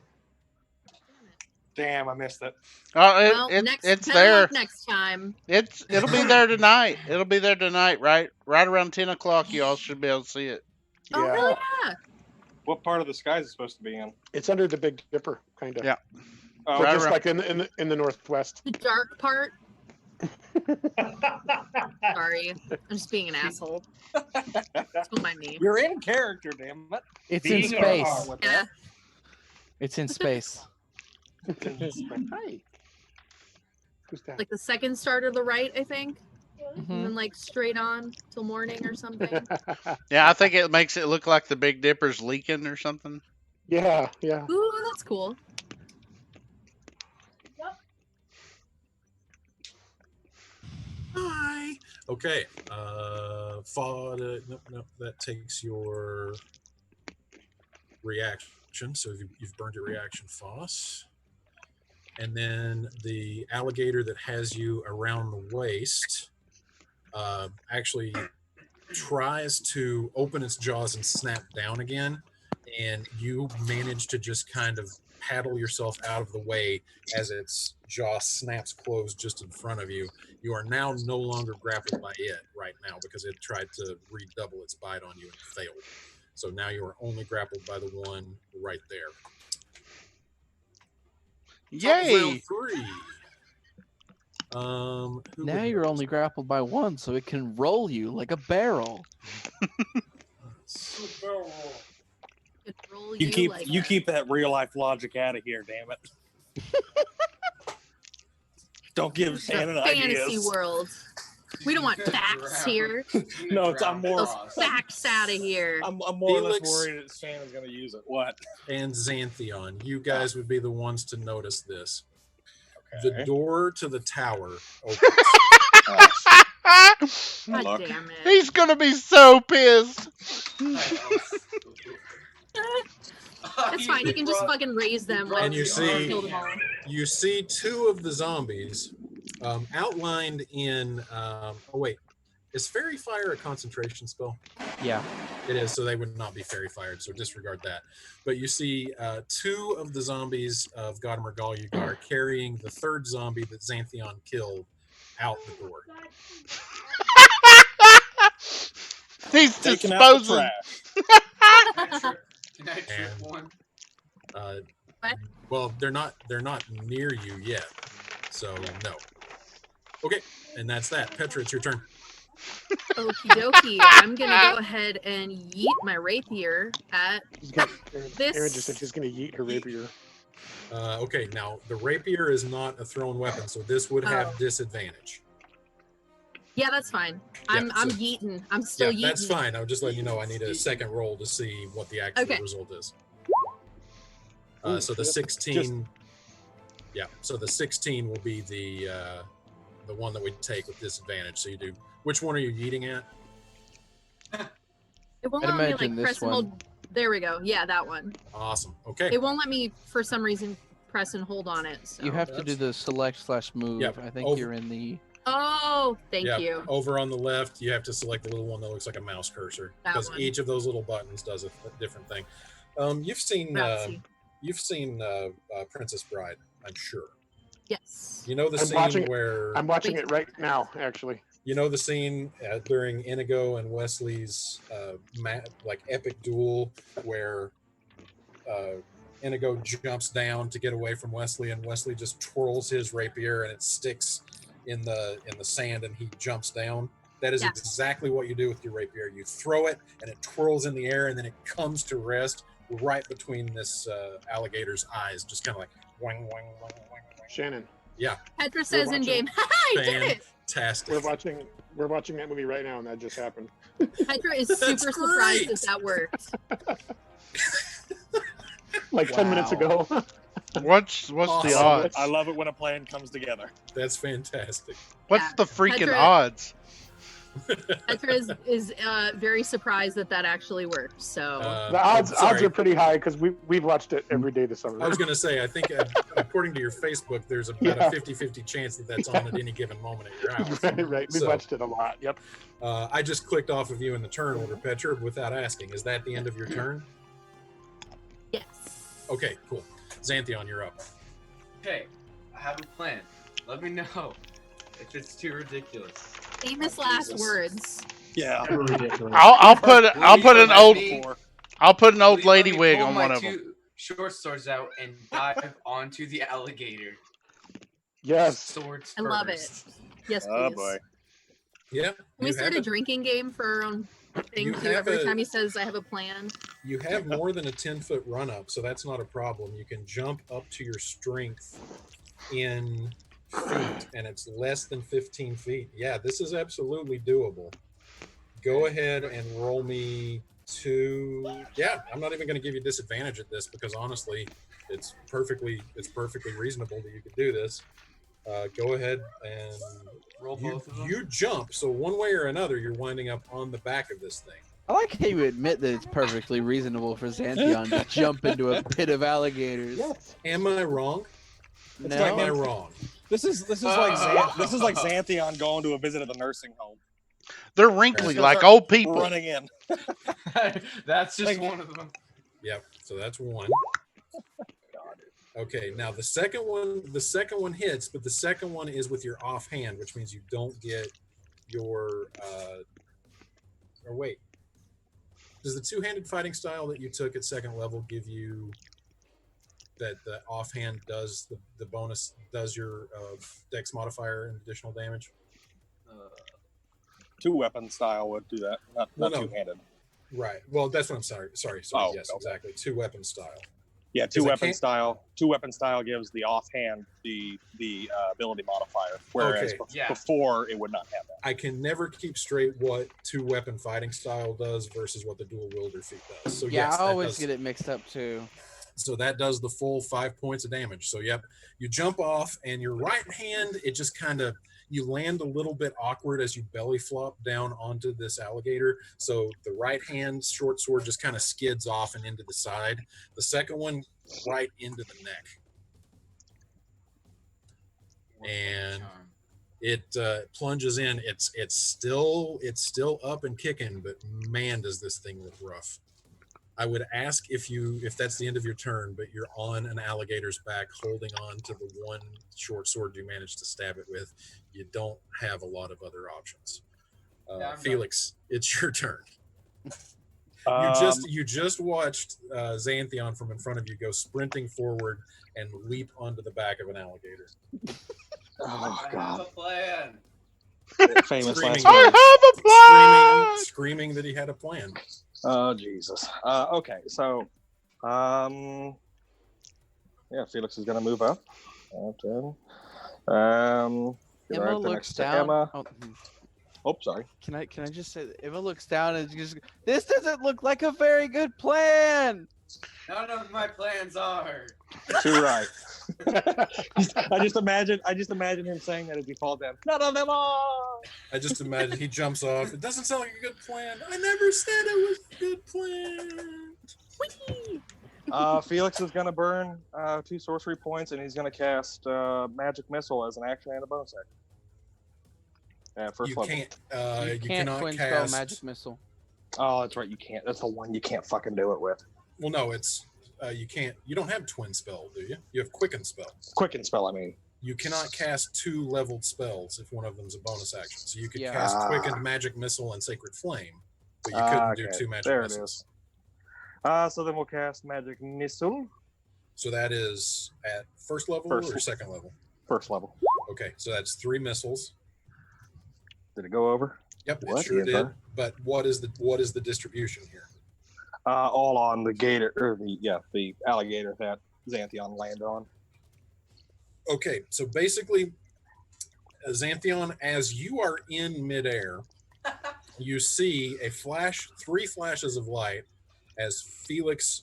Damn, I missed it. Well, It's better there. luck next time. It'll be there tonight. It'll be there tonight, right around 10 o'clock. You all should be able to see it. Oh, Yeah. really? Yeah. What part of the sky is it supposed to be in? It's under the Big Dipper, kind of. Yeah. Oh, But Right just around- like in the northwest. The dark part. Sorry. I'm just being an asshole. Don't mind me. you're in character, damn it. It's in Being space. wrong with Yeah. It's in space. Hi. Who's that? Like the second star to the right, I think. And Mhm. then like straight on till morning or something. Yeah, I think it makes it look like the Big Dipper's leaking or something. yeah. Ooh, that's cool. Hi. Okay. Nope, that takes your reaction. So you've burned your reaction, Foss. And then the alligator that has you around the waist actually tries to open its jaws and snap down again. And you manage to just kind of paddle yourself out of the way as its jaw snaps closed just in front of you. You are now no longer grappled by it right now because it tried to redouble its bite on you and failed. So now you are only grappled by the one right there. Yay! Round 3. Who Now would you're next? only grappled by one, so it can roll you like a barrel. Could roll You keep like you a- keep that real life logic out of here, damn it. Don't give It's a Shannon fantasy ideas. world. We don't want facts here. No, I'm more Those facts out of here. I'm more or less Felix- worried that Shannon's gonna use it. What? And Xanthion, you guys would be the ones to notice this. The Okay. door to the tower opens. God Look. damn it. He's gonna be so pissed. It's fine. You can just fucking raise them. And you see- kill them all. You see two of the zombies outlined in. Oh wait, is fairy fire a concentration spell? Yeah. It is, so they would not be fairy fired. So disregard that. But you see two of the zombies of Godimer Galugar carrying the third zombie that Xanthion killed out the door. He's Taking out the disposing. trash. Can I trip And- one? What? Well, they're not near you yet, so no. Okay, and that's that. Petra, it's your turn. Okie dokie. I'm gonna go ahead and yeet my rapier at Aaron just said she's going to yeet her rapier. Okay, now the rapier is not a thrown weapon, so this would have disadvantage. Yeah, that's fine. Yeah, I'm so- yeeting. I'm still yeeting. That's fine. I'm just letting you know I need a second roll to see what the actual Okay. result is. Ooh, So the just- 16. Yeah, so the 16 will be the one that we take with disadvantage. So you do. Which one are you yeeting at? It won't I'd let me imagine like this press and hold. There we go. Yeah, that one. Awesome. Okay. It won't let me for some reason press and hold on it. So. You have to do the select/move. Yep, I think over- you're in the. Oh, thank Yeah, you. over on the left, you have to select the little one that looks like a mouse cursor That because one. each of those little buttons does a different thing. You've seen Grazie. Princess Bride, I'm sure. Yes. You know the I'm scene watching- where I'm watching it right now, actually. you know the scene during Inigo and Wesley's like epic duel where Inigo jumps down to get away from Wesley, and Wesley just twirls his rapier and it sticks in the sand, and he jumps down. That is Yeah. exactly what you do with your rapier. You throw it, and it twirls in the air, and then it comes to rest right between this alligator's eyes, just kind of like wang, wang, wang, wang, wang. Shannon, Yeah, Petra says in watching- game, I did it. fantastic. we're watching that movie right now, and that just happened. Petra is super That's surprised great. that worked. Like 10 minutes ago. What's the Awesome. odds? I love it when a plan comes together. That's fantastic. What's Yeah. the freaking Petra- odds? Petra is very surprised that that actually worked. So The odds sorry. are pretty high because we've watched it every day this summer. I was going to say, I think according to your Facebook, there's about Yeah. a 50-50 chance that that's on at any given moment at your house. right. We've So- watched it a lot. Yep. I just clicked off of you in the turn order, Petra, without asking. Is that the end of your turn? yes. Okay, cool. Xanthion, you're up. Okay, I have a plan. Let me know if it's too ridiculous. Famous last Jesus. words. Yeah. Never ridiculous. I'll put an old Before. old Will you let lady me wig pull on my one of them. two short swords out and dive onto the alligator. Yes. Swords I love it. first. Yes, please. Oh boy. Yeah. Can we start a drinking game for our own thing You too? have Every a- time he says I have a plan. You have more than a 10-foot run up, so that's not a problem. You can jump up to your strength in feet, and it's less than 15 feet. Yeah, this is absolutely doable. Go ahead and roll me two. Yeah, I'm not even going to give you disadvantage at this because honestly, it's perfectly reasonable that you could do this. Go ahead and Roll both of them. you jump. So one way or another, you're winding up on the back of this thing. I like how you admit that it's perfectly reasonable for Xanthion to jump into a pit of alligators. Yes. Am I wrong? No, Am I wrong? This is like this is like Xanthion going to a visit at the nursing home, They're wrinkly Just like start old people. running in. That's just Like- one of them. Yep. So that's one. Okay. Now the second one hits, but the second one is with your offhand, which means you don't get your. Or wait. Does the two-handed fighting style that you took at second level give you that the offhand does the bonus does your dex modifier and additional damage? Two weapon style would do that, not Well, no. two-handed. Right. Well, that's what I'm sorry. Oh, yes, okay. exactly. Two weapon style. Yeah, Because I two-weapon can't- style. Two-weapon style gives the offhand the ability modifier, whereas Okay. Yeah. before it would not have that. I can never keep straight what two weapon fighting style does versus what the dual wielder feat does. So Yeah, yes, I that always does, get it mixed up too. so that does the full 5 points of damage. So yep, you jump off and your right hand, it just kind of you land a little bit awkward as you belly flop down onto this alligator. So the right hand short sword just kind of skids off and into the side. The second one right into the neck. And it plunges in. It's still up and kicking, but man, does this thing look rough. I would ask if that's the end of your turn, but you're on an alligator's back, holding on to the one short sword you managed to stab it with. You don't have a lot of other options. Yeah, I'm done. Felix, it's your turn. You just watched Xanthion from in front of you go sprinting forward and leap onto the back of an alligator. Oh I have god. a plan. Famous Screaming. last words. I have a plan. Screaming that he had a plan. Oh Jesus. Okay, so yeah, Felix is gonna move up. Okay. Emma right looks next to down. Emma. Oh, Oh, sorry. can I just say that Emma looks down and just this doesn't look like a very good plan. None of my plans are. Too right. I just imagine him saying that as he falls down. None of them are. I just imagine he jumps off. It doesn't sound like a good plan. I never said it was a good plan. Felix is gonna burn 2 sorcery points, and he's gonna cast magic missile as an action and a bonus action. First You level. can't. You You can't cannot twin cast. spell magic missile. Oh, that's right. You can't. That's the one you can't fucking do it with. Well, no, it's you can't. You don't have twin spell, do you? You have quicken spell. Quicken spell. I mean. You cannot cast 2 leveled spells if one of them's a bonus action. So you could Yeah. cast quickened magic missile and sacred flame, but you couldn't do Okay, 2 magic there it missiles. is. So then we'll cast magic missile. So that is at first level First. or second level? First level. Okay, so that's 3 missiles. Did it go over? Yep, What it sure is did. that? But what is the distribution here? All on the gator, or the alligator that Xanthion landed on. Okay, so basically, Xanthion, as you are in midair, you see a flash, 3 flashes of light as Felix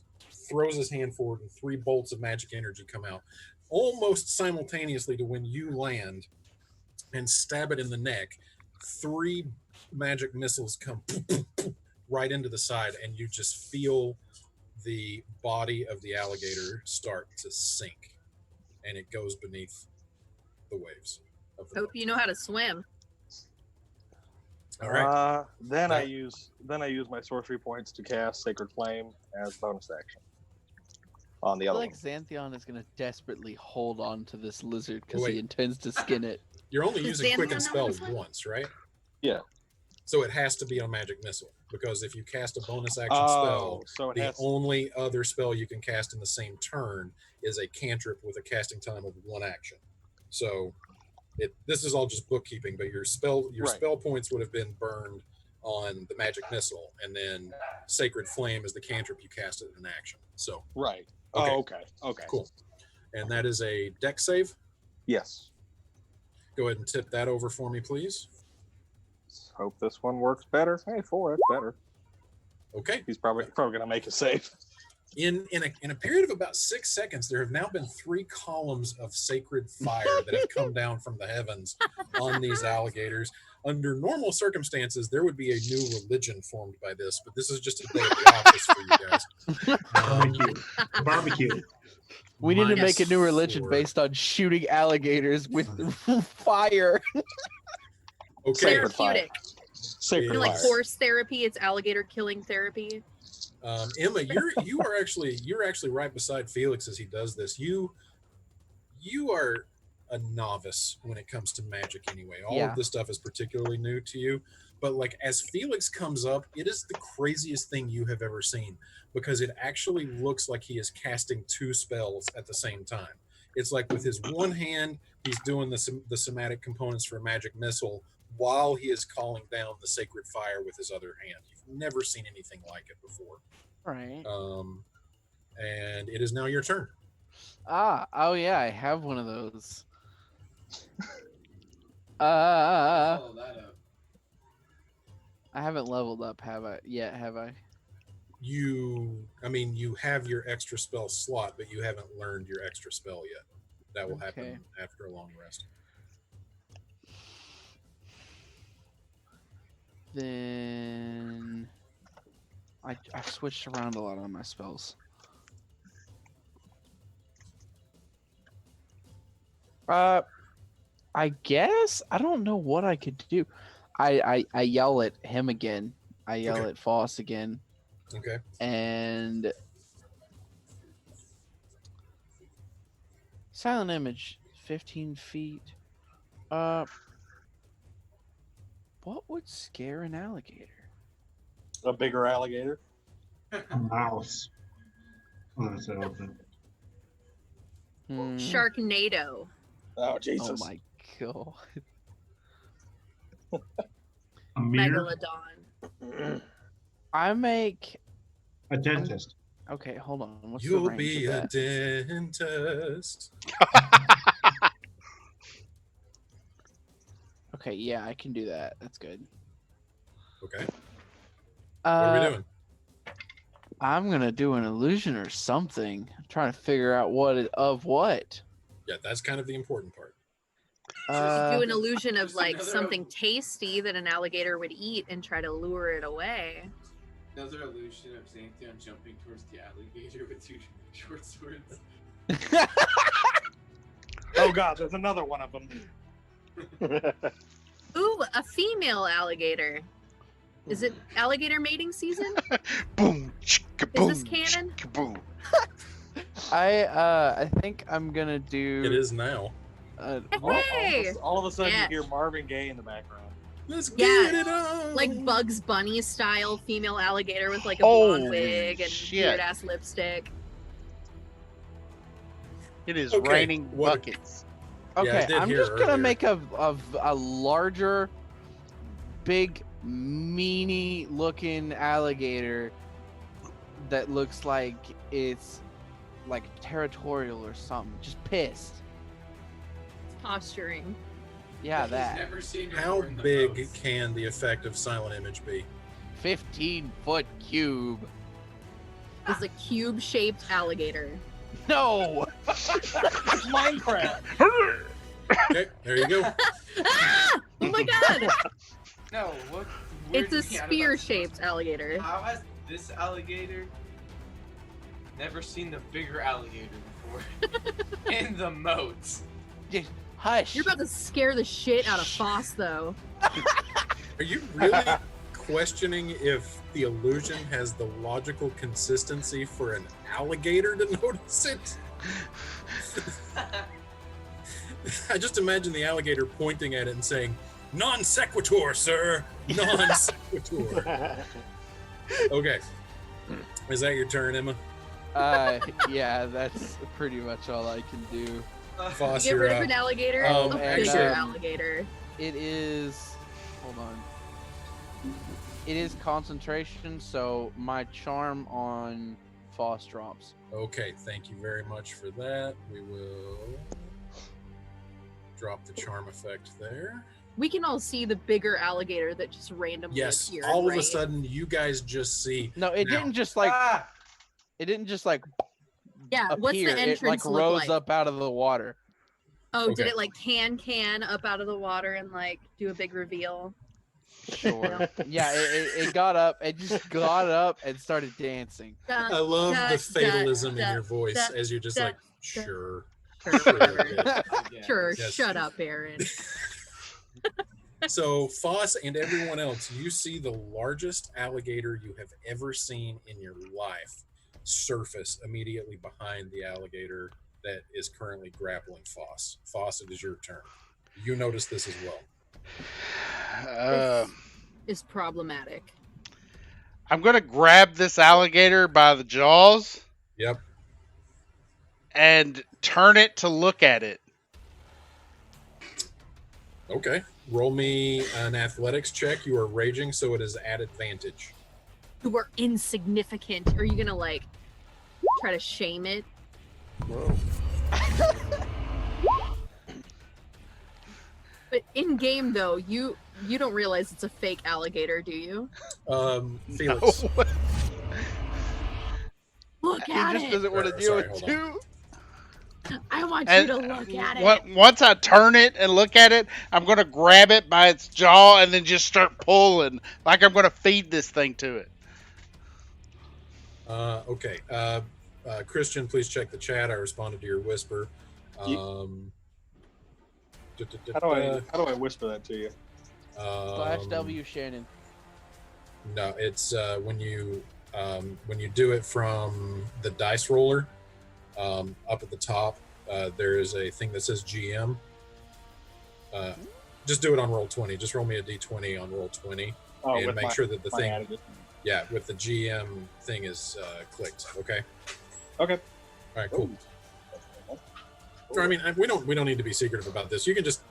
throws his hand forward and 3 bolts of magic energy come out, almost simultaneously to when you land and stab it in the neck. 3 magic missiles come right into the side, and you just feel the body of the alligator start to sink, and it goes beneath the waves of the Hope you know how to swim. All right. Then Yeah. I use my sorcery points to cast Sacred Flame as bonus action on the I other feel like Xanthion is gonna desperately hold on to this lizard because Wait. he intends to skin it. You're only Does using Xanthion quicken know spell this one? once, right? Yeah. So it has to be on magic missile, because if you cast a bonus action Oh, spell, so it the has. only other spell you can cast in the same turn is a cantrip with a casting time of 1 action. So this is all just bookkeeping, but your Right. spell points would have been burned on the magic missile, and then Sacred Flame is the cantrip you cast it in action. So Right. Okay. Oh, okay. Okay. cool. And that is a deck save. Yes. Go ahead and tip that over for me, please. Hope this one works better. Hey, 4. That's better. Okay. He's probably gonna make a save. In a period of about 6 seconds, there have now been 3 columns of sacred fire that have come down from the heavens on these alligators. Under normal circumstances, there would be a new religion formed by this, but this is just a day at the office for you guys. Barbecue. Barbecue. We need to make a new religion -4. based on shooting alligators with fire. Okay. Sacred fire. Therapeutic. Sacred You know, like fire. horse therapy, it's alligator killing therapy. Emma, you're actually right beside Felix as he does this. You are a novice when it comes to magic anyway. All Yeah. of this stuff is particularly new to you. But like as Felix comes up, it is the craziest thing you have ever seen, because it actually looks like he is casting 2 spells at the same time. It's like with his one hand, he's doing the somatic components for a magic missile while he is calling down the sacred fire with his other hand. You've never seen anything like it before. Right. And it is now your turn. Oh yeah, I have one of those. Follow that up. I haven't leveled up, have I? Yet, have I? You have your extra spell slot, but you haven't learned your extra spell yet. That will Okay. happen after a long rest. Then I've switched around a lot on my spells. I guess I don't know what I could do. I yell at him again. I yell Okay. at Foss again, Okay. and silent image, 15 feet. What would scare an alligator? A bigger alligator. A mouse. Oh, that's an elephant. Hmm. Sharknado. Oh Jesus! Oh my god. A mirror. Megalodon. I make. A dentist. Okay, hold on. What's the You'll range be of a that? dentist. Okay, yeah, I can do that. That's good. Okay. What are we Uh, doing? I'm gonna do an illusion or something. I'm trying to figure out what. Yeah, that's kind of the important part. Do an illusion of Just like another- something tasty that an alligator would eat and try to lure it away. Another illusion of Xanthion jumping towards the alligator with two short swords. Oh God, there's another one of them. Ooh, a female alligator. Is it alligator mating season? Boom, chicka, boom, Is this canon? chicka, boom. I think I'm gonna do. It is now. Hey! All of a sudden, Yes. you hear Marvin Gaye in the background. Let's Yeah, get it on. Like Bugs Bunny style female alligator with like a Holy blonde wig and shit. weird ass lipstick. It is Okay, raining what- buckets. Yeah, I Okay, did I'm hear just gonna earlier. make a larger, big, meanie looking alligator that looks like it's like territorial or something. Just pissed. Posturing. Yeah, He's that. never seen How before in the big boats. can the effect of silent image be? 15-foot cube. Is a cube shaped alligator. No. It's Minecraft. Okay, there you go. Ah! Oh my god! No, what? It's a weirded me out spear about- shaped alligator. How has this alligator never seen the bigger alligator before in the moats? Hush. You're about to scare the shit out of Foss though. Are you really questioning if the illusion has the logical consistency for an alligator to notice it? I just imagine the alligator pointing at it and saying, "Non sequitur, sir. Non sequitur." Okay. Is that your turn, Emma? Yeah, that's pretty much all I can do. Foss, Get you're rid of up. an alligator. Um, A and, bigger um, alligator. It is. Hold on. It is concentration, so my charm on Foss drops. Okay, thank you very much for that. We will drop the charm effect there. We can all see the bigger alligator that just randomly Yes, appeared. all of right? a sudden you guys just see. No, it Now- didn't just like. Ah! It didn't just like Yeah, what's the appear. It entrance like look rose like? up out of the water. Oh, did Okay. it like can up out of the water and like do a big reveal? Sure. Yeah, it got up. It just got up and started dancing. I love the fatalism in your voice da, as you're just da, like, sure. Sure, whatever. Yeah. Sure, Yes. shut up, Aaron. So Foss and everyone else, you see the largest alligator you have ever seen in your life surface immediately behind the alligator that is currently grappling Foss. Foss, it is your turn. You notice this as well. Is problematic. I'm gonna grab this alligator by the jaws Yep. and turn it to look at it. Okay. Roll me an athletics check. You are raging, so it is at advantage. You are insignificant. Are you gonna like try to shame it? But in game though, you don't realize it's a fake alligator, do you? Felix. No. Look He at just it. doesn't want to deal Sorry, with hold on. two. I want And you to look at it. once I turn it and look at it, I'm gonna grab it by its jaw and then just start pulling like I'm gonna feed this thing to it. Okay. Christian, please check the chat. I responded to your whisper. How do I whisper that to you? Slash W Shannon. No, it's when you do it from the dice roller up at the top. There is a thing that says GM. Just do it on roll 20. Just roll me a d20 on roll 20, Oh, and with make my- sure that the my thing. attitude. Yeah, with the GM thing is clicked. Okay. Okay. All right. Cool. Or, I mean, we don't need to be secretive about this. You can just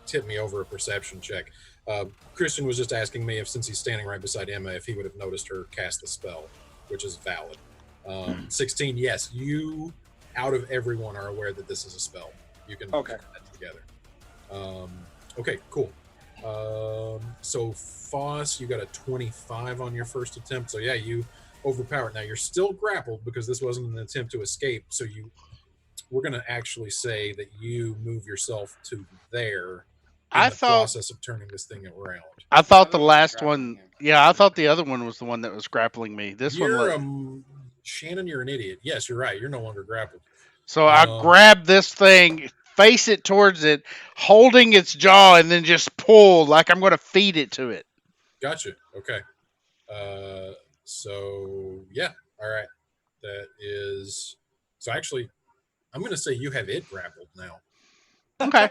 tip me over a perception check. Christian was just asking me if, since he's standing right beside Emma, if he would have noticed her cast the spell, which is valid. 16. Yes, you out of everyone are aware that this is a spell. You can put that together. Okay. Cool. So Foss, you got a 25 on your first attempt. So yeah, you overpowered. Now you're still grappled because this wasn't an attempt to escape. So we're going to actually say that you move yourself to there in the process of turning this thing around. I thought the last one. Yeah, I thought the other one was the one that was grappling me. This one. Shannon, you're an idiot. Yes, you're right. You're no longer grappled. So I grab this thing, face it towards it, holding its jaw, and then just pull like I'm going to feed it to it. Gotcha. Okay. So yeah. All right. That is. So actually, I'm going to say you have it grappled now. Okay.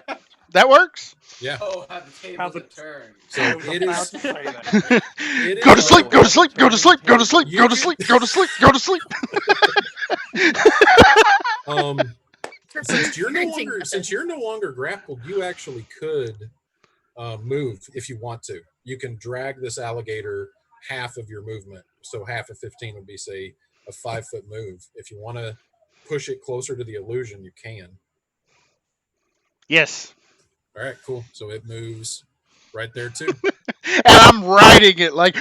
That works. Yeah. Oh, how the tables have turned. So it is. Go to sleep. Go to sleep. Go to sleep. Go to sleep. Go to sleep. Go to sleep. Go to sleep. Since you're no longer grappled, you actually could move if you want to. You can drag this alligator half of your movement. So half of 15 would be, say, a 5-foot move. If you want to push it closer to the illusion, you can. Yes. All right, cool. So it moves right there too. And I'm riding it like,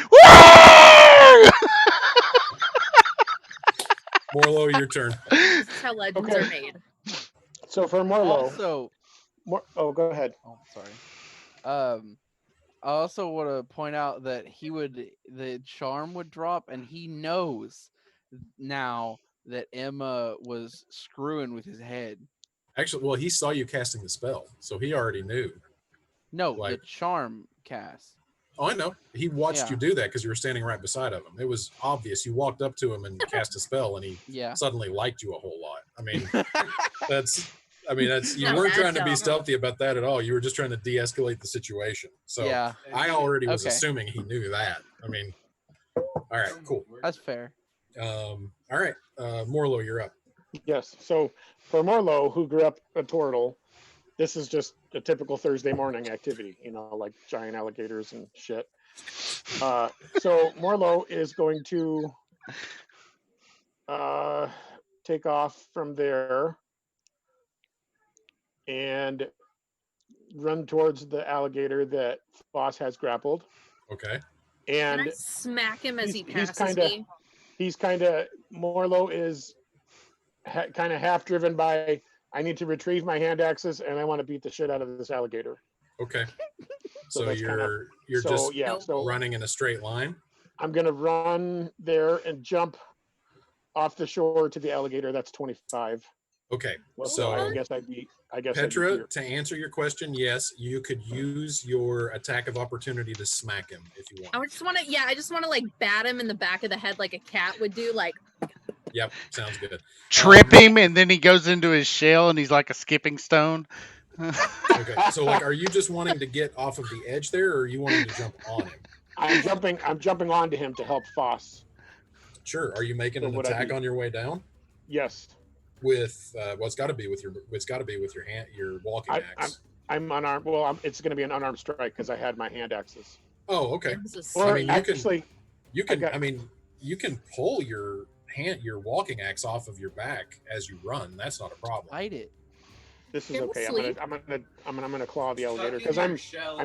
Morlo, your turn. That's how legends are made. So for Morlo, Also, go ahead. Oh, sorry. I also want to point out that the charm would drop, and he knows now that Emma was screwing with his head. Actually, well, he saw you casting the spell, so he already knew. No, the charm cast. Oh, I know. He watched you do that because you were standing right beside of him. It was obvious. You walked up to him and cast a spell, and he suddenly liked you a whole lot. I mean, that's you weren't trying to be stealthy about that at all. You were just trying to de-escalate the situation. So I already was assuming he knew that. I mean, all right, cool. That's fair. All right, Morlo, you're up. Yes. So for Morlo, who grew up a turtle, this is just a typical Thursday morning activity, like giant alligators and shit. So Morlo is going to take off from there and run towards the alligator that Foss has grappled. Okay. And Can I smack him as he passes me? Morlo is kind of half driven by, I need to retrieve my hand axes and I want to beat the shit out of this alligator. Okay. So you're just running in a straight line? I'm going to run there and jump off the shore to the alligator. That's 25. Okay. Well, so I guess I'd be Petra, to answer your question, yes, you could use your attack of opportunity to smack him if you want. I just want to like bat him in the back of the head like a cat would do, like. Yep, sounds good. Trip him, and then he goes into his shell, and he's like a skipping stone. Okay, so are you just wanting to get off of the edge there, or are you wanting to jump on him? I'm jumping onto him to help Foss. Sure. Are you making an attack on your way down? Yes. With it's got to be with your hand, your walking axe. I'm unarmed. Well, it's going to be an unarmed strike because I had my hand axes. Oh, okay. Or I mean, you can pull your walking axe off of your back as you run. That's not a problem. Fight it. This is okay. I'm gonna claw the alligator because I'm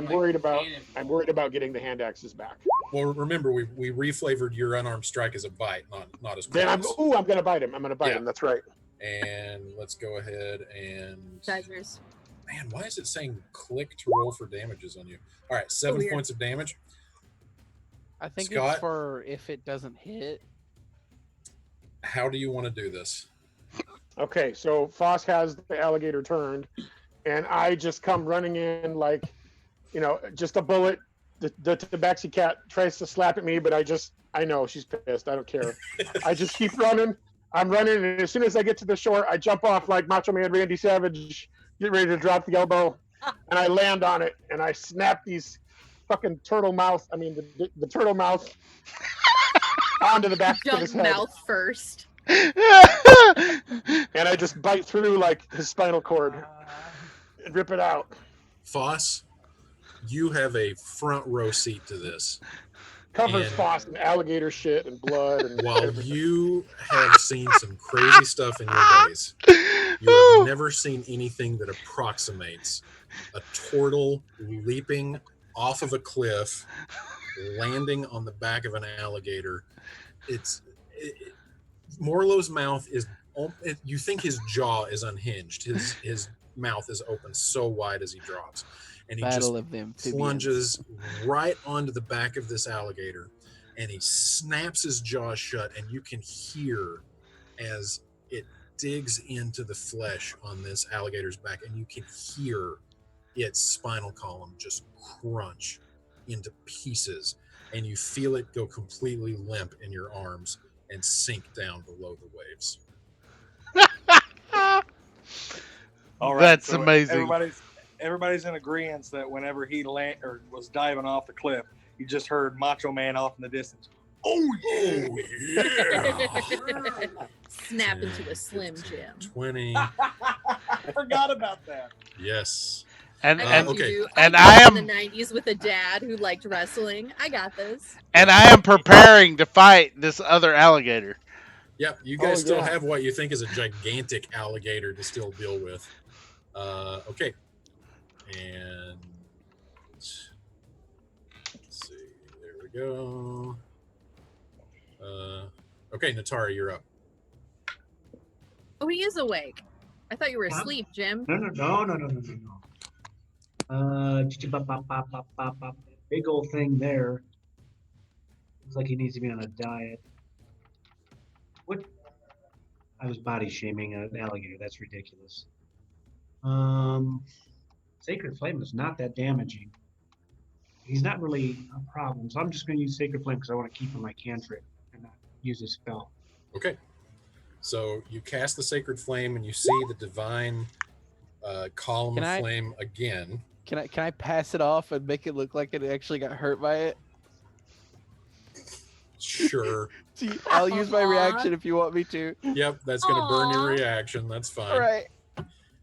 worried about getting the hand axes back. Well, remember we reflavored your unarmed strike as a bite, not as claws. Then I'm gonna bite him. I'm gonna bite him. That's right. And let's go ahead and. Tigers. Man, why is it saying click to roll for damages on you? All right, 7 points of damage. I think Scott, it's for if it doesn't hit. How do you want to do this? Okay, so Foss has the alligator turned, and I just come running in like, just a bullet. The tabaxi cat tries to slap at me, but I know she's pissed. I don't care. I just keep running. I'm running, and as soon as I get to the shore, I jump off like Macho Man Randy Savage, get ready to drop the elbow, and I land on it, and I snap these fucking turtle mouth. I mean, the turtle mouth onto the back of Jump his head, mouth first. and I just bite through like his spinal cord and rip it out. Foss, you have a front row seat to this. Covers And- Foss in alligator shit and blood and While everything. you have seen some crazy stuff in your days, you have never seen anything that approximates a turtle leaping off of a cliff, landing on the back of an alligator. Morlow's mouth is, you think his jaw is unhinged. His mouth is open so wide as he drops. And he Battle just of the Amphibians. plunges right onto the back of this alligator, and he snaps his jaw shut, and you can hear as it digs into the flesh on this alligator's back, and you can hear its spinal column just crunch into pieces, and you feel it go completely limp in your arms and sink down below the waves. All right, That's so amazing. Everybody's in agreement that whenever he was diving off the cliff, you just heard Macho Man off in the distance. Oh yeah! Snap into a Slim Jim. 20. I forgot about that. Yes. And I Uh, got and okay. you. and grew I up am- in the '90s with a dad who liked wrestling. I got this. and I am preparing to fight this other alligator. Yep, you guys Oh, still yeah. have what you think is a gigantic alligator to still deal with. Okay. And let's see. There we go. Okay, Natara, you're up. Oh, he is awake. I thought you were Huh? asleep, Jim. No. Big old thing there. Looks like he needs to be on a diet. What? I was body shaming an alligator. That's ridiculous. Sacred Flame is not that damaging. He's not really a problem, so I'm just going to use Sacred Flame because I want to keep him my cantrip and not use his spell. Okay. So you cast the Sacred Flame and you see the divine column Can of I- flame again. Can I pass it off and make it look like it actually got hurt by it? Sure. See, I'll use my Aw. reaction if you want me to. Yep, that's going to burn your Aw. reaction. That's fine. All right.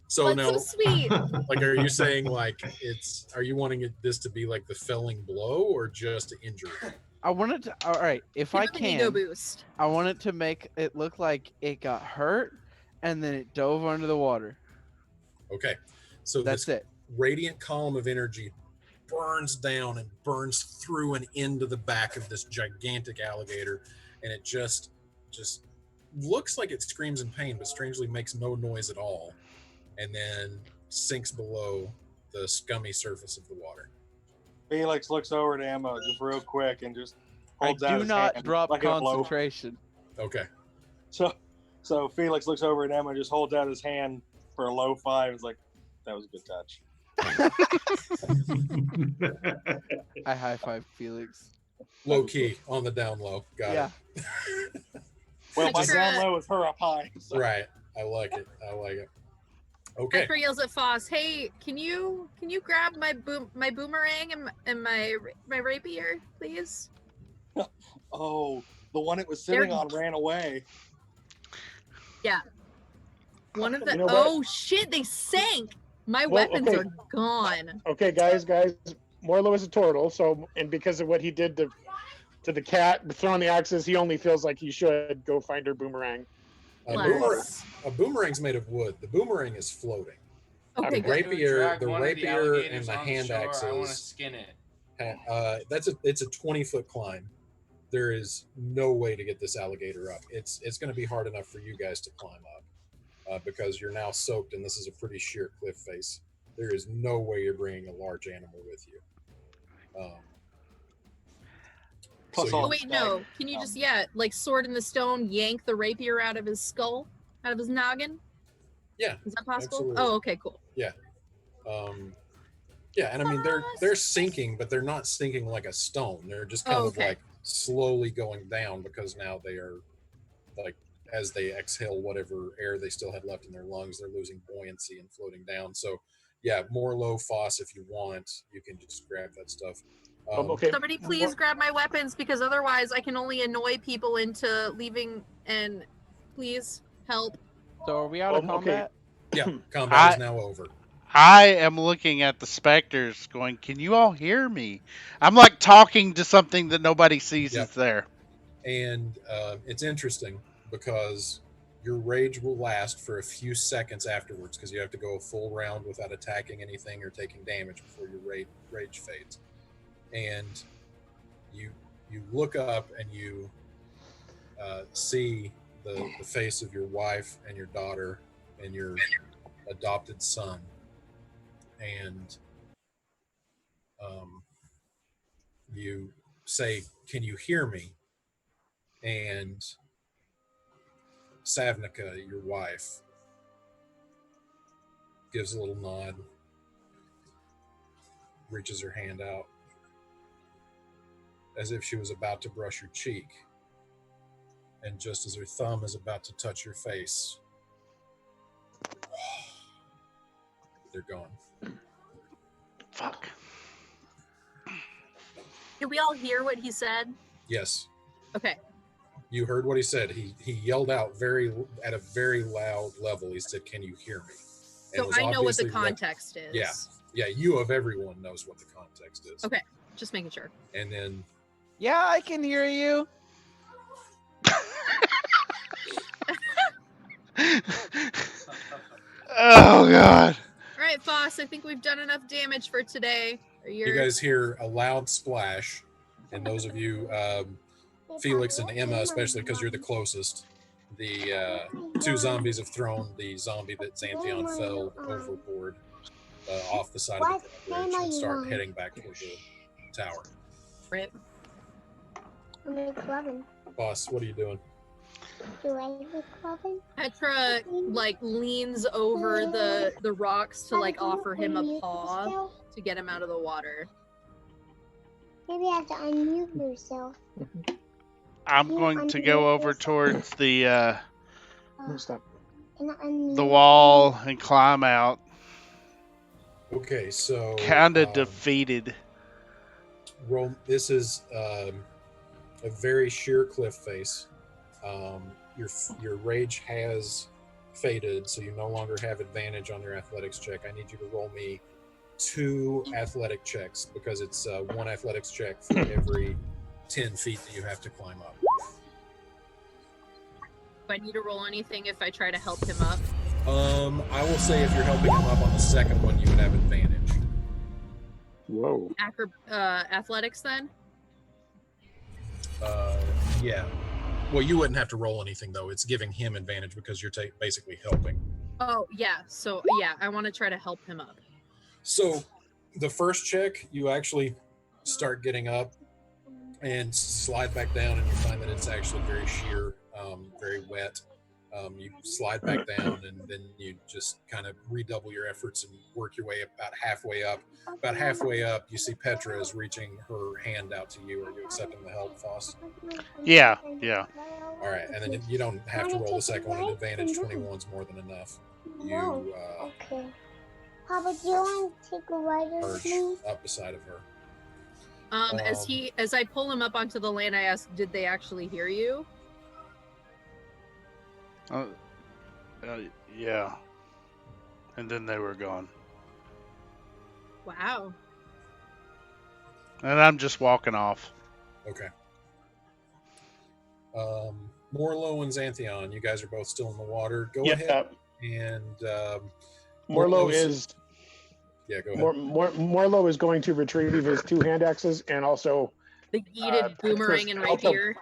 So That's now, so sweet. like, are you saying like are you wanting this to be like the felling blow or just injury? I want it to. All right. If Give I him an ego can, boost. I want it to make it look like it got hurt and then it dove under the water. Okay. So That's this it. radiant column of energy burns down and burns through and into the back of this gigantic alligator, and it just looks like it screams in pain, but strangely makes no noise at all, and then sinks below the scummy surface of the water. Felix looks over to Emma just real quick and just I holds out do his not hand drop like a blow. concentration. Okay. So Felix looks over at Emma and just holds out his hand for a low five. It's like, that was a good touch. I high five Felix. Low key on the down low. Got Yeah. it. Well, my Extra- down low is her up high. So. Right. I like it. Okay. Pepper yells at Foss, "Hey, can you grab my boomerang and my rapier, please?" Oh, the one it was sitting They're- on ran away. One of the You know what? oh shit, they sank. My Well, weapons okay. are gone. Okay, guys, Morlo is a turtle, so and because of what he did to the cat, throwing the axes, he only feels like he should go find her boomerang. Plus. A boomerang's made of wood. The boomerang is floating. Okay, The good. rapier, Drag the one of rapier alligators and the on hand shore. I want to axes. skin it. It's a 20-foot climb. There is no way to get this alligator up. It's going to be hard enough for you guys to climb up because you're now soaked and this is a pretty sheer cliff face. There is no way you're bringing a large animal with you. Plus so all Oh wait, no. Can you just like sword in the stone, yank the rapier out of his skull, out of his noggin? Yeah, Is that possible? absolutely. Oh, okay, cool. Yeah, and I mean they're sinking, but they're not sinking like a stone. They're just kind Oh, of okay. like slowly going down because now they are like as they exhale whatever air they still had left in their lungs, they're losing buoyancy and floating down. So yeah, more low Foss if you want, you can just grab that stuff. Okay. Somebody please grab my weapons because otherwise I can only annoy people into leaving and please help. So are we out of Okay. combat? Yeah, combat is now over. I am looking at the specters going, can you all hear me? I'm like talking to something that nobody sees is there. And it's interesting because your rage will last for a few seconds afterwards because you have to go a full round without attacking anything or taking damage before your rage fades. And you look up and you see the face of your wife and your daughter and your adopted son. And you say, "Can you hear me?" And Savnica, your wife, gives a little nod, reaches her hand out as if she was about to brush your cheek. And just as her thumb is about to touch your face, they're gone. Fuck. Did we all hear what he said? Yes. Okay. You heard what he said. He yelled out at a very loud level. He said, "Can you hear me?" And So I know what the context is. Yeah. You of everyone knows what the context is. Okay. Just making sure. And then Yeah, I can hear you. Oh god. All right, Foss, I think we've done enough damage for today. you guys hear a loud splash, and those of you, Felix and Emma, especially because you're the closest, the two zombies have thrown the zombie that Xanthion fell overboard off the side of the bridge and start heading back toward the tower. Rip. Boss, what are you doing? Do I look loving? Petra like leans over the rocks to like offer him a paw to get him out of the water. Maybe I have to unmute yourself. I'm going to go over towards the Stop. the wall and climb out. Okay, so Kinda defeated. Roll. This is a very sheer cliff face. Your rage has faded, so you no longer have advantage on your athletics check. I need you to roll me 2 athletic checks because it's 1 athletics check for every 10 feet that you have to climb up. Do I need to roll anything if I try to help him up? I will say if you're helping him up on the second one, you would have advantage. Whoa. Athletics then? Yeah. Well, you wouldn't have to roll anything though. It's giving him advantage because you're basically helping. Oh yeah. So yeah, I want to try to help him up. So the first check, you actually start getting up and slide back down, and you find that it's actually very sheer, very wet. You slide back down, and then you just kind of redouble your efforts and work your way about halfway up. About halfway up, you see Petra is reaching her hand out to you. Are you accepting the help, Foss? Yeah. All right, and then you don't have to roll the second one at advantage. 21's more than enough. You Okay. Papa, do you want to take a ride with merge me? up beside of her. As I pull him up onto the land, I ask, did they actually hear you? Yeah. And then they were gone. Wow. And I'm just walking off. Okay. Morlo and Xanthion, you guys are both still in the water. Go ahead and Morlo is. Yeah, go ahead. Morlo is going to retrieve his 2 hand axes and also the yeeted boomerang and rapier.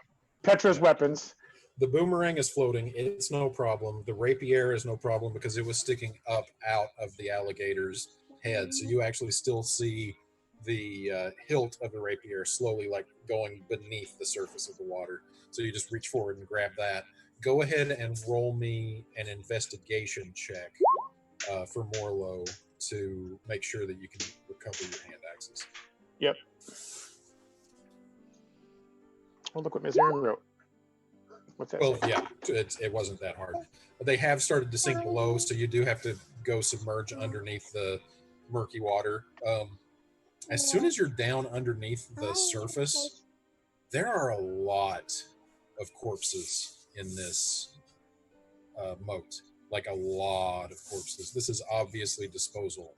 Petra's weapons. The boomerang is floating. It's no problem. The rapier is no problem because it was sticking up out of the alligator's head. So you actually still see the hilt of the rapier slowly like going beneath the surface of the water. So you just reach forward and grab that. Go ahead and roll me an investigation check for Morlo to make sure that you can recover your hand axes. Yep. Oh, look what Ms. Aaron wrote. What's that? Well, yeah, it wasn't that hard. They have started to sink below, so you do have to go submerge underneath the murky water. as soon as you're down underneath the surface, there are a lot of corpses in this moat. Like a lot of corpses. This is obviously disposal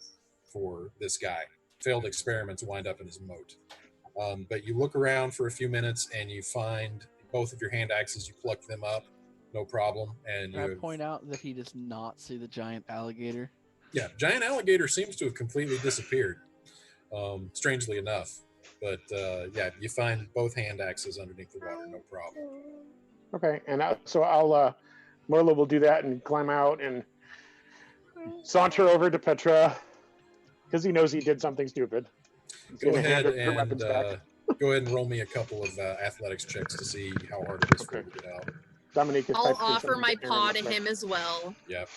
for this guy. Failed experiments wind up in his moat. But you look around for a few minutes and you find both of your hand axes. You pluck them up, no problem. And Can I you point out that he does not see the giant alligator? yeah, giant alligator seems to have completely disappeared. Strangely enough, but yeah, you find both hand axes underneath the water, no problem. Okay, and I'll Morlo will do that and climb out and saunter over to Petra because he knows he did something stupid. He's Go gonna hand ahead her weapons back. and go ahead and roll me a couple of athletics checks to see how hard it is for you to get out. Dominique is I'll typing offer something my to Aaron paw real to quick. him as well. Yep.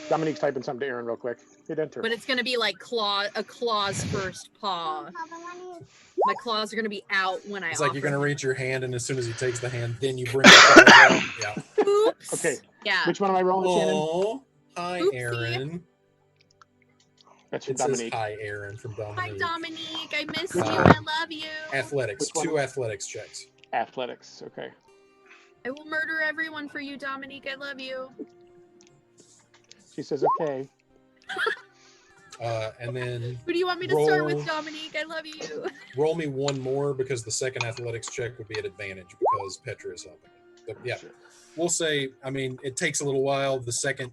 Dominique's typing something to Aaron real quick. Hit enter. But it's gonna be like a claw's first paw. My claws are gonna be out when I It's like offer. you're gonna reach your hand, and as soon as he takes the hand, then you bring the claws out. Yeah. Oops. Okay. Yeah. Which one am I rolling, Shannon? Oh, hi, Oopsie. Aaron. That's from It says Dominique. hi, Aaron, from Dominique. Hi, Dominique. I miss Uh, you. I love you. Athletics. Which one? 2 athletics checks. Athletics. Okay. I will murder everyone for you, Dominique. I love you. She says okay. And then Who do you want me to start Roll. with, Dominique? I love you. roll me one more because the second athletics check would be at advantage because Petra is helping. But yeah, Sure. we'll say. I mean, it takes a little while. The second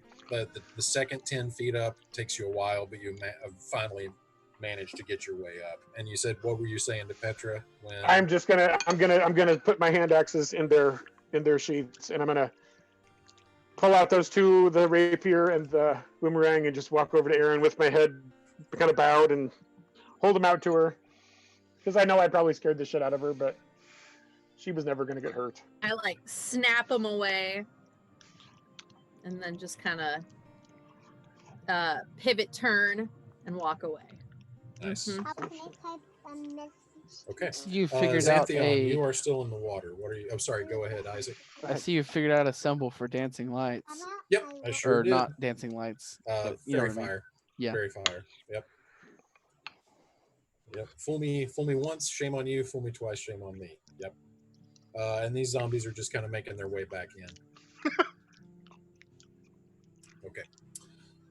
10 feet up takes you a while, but you finally managed to get your way up. And you said, what were you saying to Petra when? I'm gonna put my hand axes in their sheaths, and I'm gonna pull out those two, the rapier and the boomerang, and just walk over to Aaron with my head kind of bowed and hold them out to her, because I know I probably scared the shit out of her, but she was never gonna get hurt. I like snap them away. And then just kind of pivot turn and walk away. Nice. Mhm. Okay. So you figured out Xanthion, you a. are still in the water. What are you? Oh, sorry. Go ahead, Isaac. I see you figured out a symbol for dancing lights, Yep, I sure or did. not dancing lights. But you know Fairy what I mean. fire. Yeah. Fairy fire. Yep. Yep. Fool me once, shame on you. Fool me twice, shame on me. Yep. And these zombies are just kind of making their way back in. Okay.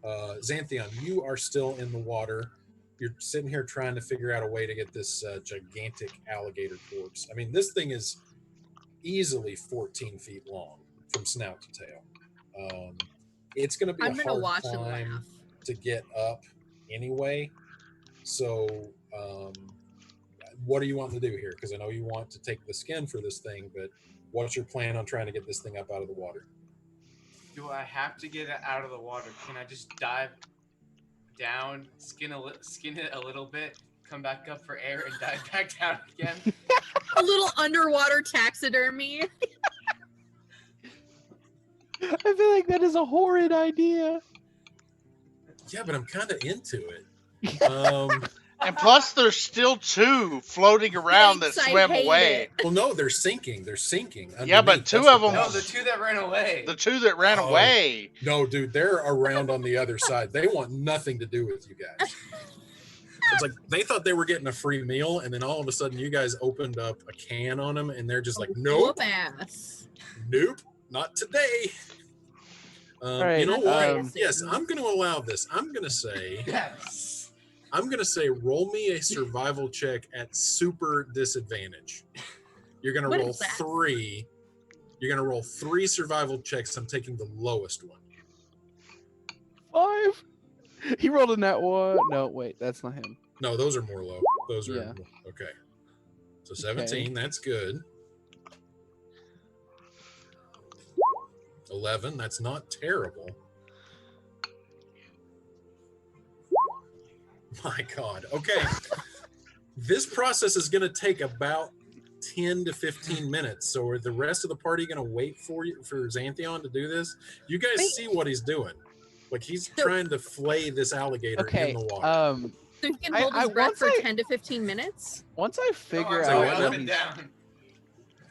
Xanthion, you are still in the water. You're sitting here trying to figure out a way to get this gigantic alligator corpse. I mean, this thing is easily 14 feet long from snout to tail. It's going to be I'm a gonna hard watch and climb laugh. to get up anyway. So, what do you want to do here? Because I know you want to take the skin for this thing, but what's your plan on trying to get this thing up out of the water? Do I have to get it out of the water? Can I just dive down, skin it a little bit, come back up for air, and dive back down again? A little underwater taxidermy. I feel like that is a horrid idea. Yeah, but I'm kind of into it. And plus, there's still 2 floating around that Thanks, I swim hate away. it. Well, no, they're sinking. They're sinking. Yeah, but underneath. 2 That's the of 'em- No, problem. the 2 that ran away. The 2 that ran Oh. away. No, dude, they're around on the other side. They want nothing to do with you guys. It's like they thought they were getting a free meal, and then all of a sudden you guys opened up a can on them, and they're just like, nope, Whoop ass. nope, not today. You Alright, know what? um, Yes, I'm going to allow this. I'm going to say, Yes. roll me a survival check at super disadvantage. You're going to What roll is that? 3. You're going to roll 3 survival checks. I'm taking the lowest one. 5. He rolled a net one. No, wait, that's not him. No, those are more low. Those are Yeah. okay. So 17, that's good. 11, that's not terrible. My God. Okay. This process is going to take about 10 to 15 minutes. So are the rest of the party going to wait for Xanthion to do this? You guys Wait. see what he's doing. Like he's So- trying to flay this alligator Okay. in the water. So he can I- hold his I- breath once for I- 10 to 15 minutes? Once I figure No, So I'm out what going what up and he's, down.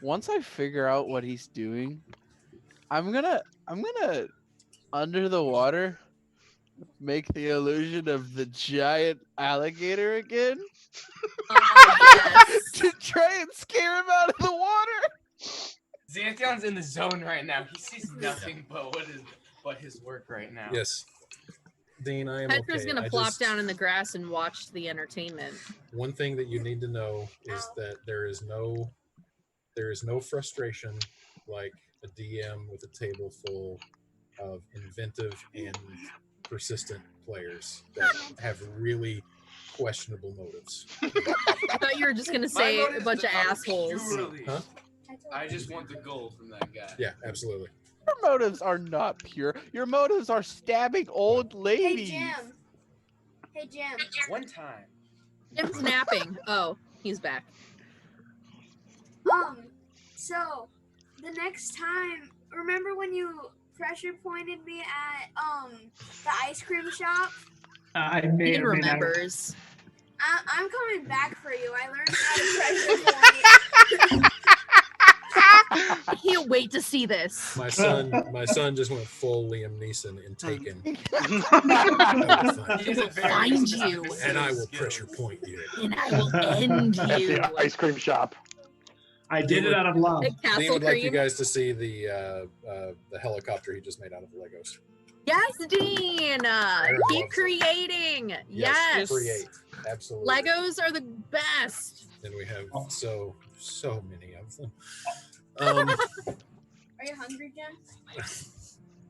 once I figure out what he's doing, I'm gonna under the water make the illusion of the giant alligator again Yes. to try and scare him out of the water. Xanthion's in the zone right now. He sees nothing but his work right now. Yes. Dean, I am Petra's okay. gonna I plop just- down in the grass and watch the entertainment. One thing that you need to know is that there is no frustration like a DM with a table full of inventive and persistent players that have really questionable motives. I thought you were just gonna My say a motives bunch of are assholes. purely- Huh? I just want the gold from that guy. Yeah, absolutely. Your motives are not pure. Your motives are stabbing old Hey ladies. Jim. Hey Jim. One time. Jim's napping. Oh, he's back. So the next time, remember when you pressure pointed me at the ice cream shop? I He may or may not. remembers. I'm coming back for you. I learned how to pressure point. I can't wait to see this. My son just went full Liam Neeson in Taken. He's a very Find specific you. set And I of will skills. pressure point you. And I will end At you. the ice cream shop. I did it out of love. At Dean Castle would like you Cream. guys to see the helicopter he just made out of Legos. Yes, Dean. Aaron Keep loves it. creating. Yes. Create. Absolutely. Legos are the best. And we have so many of them. Are you hungry, Jim?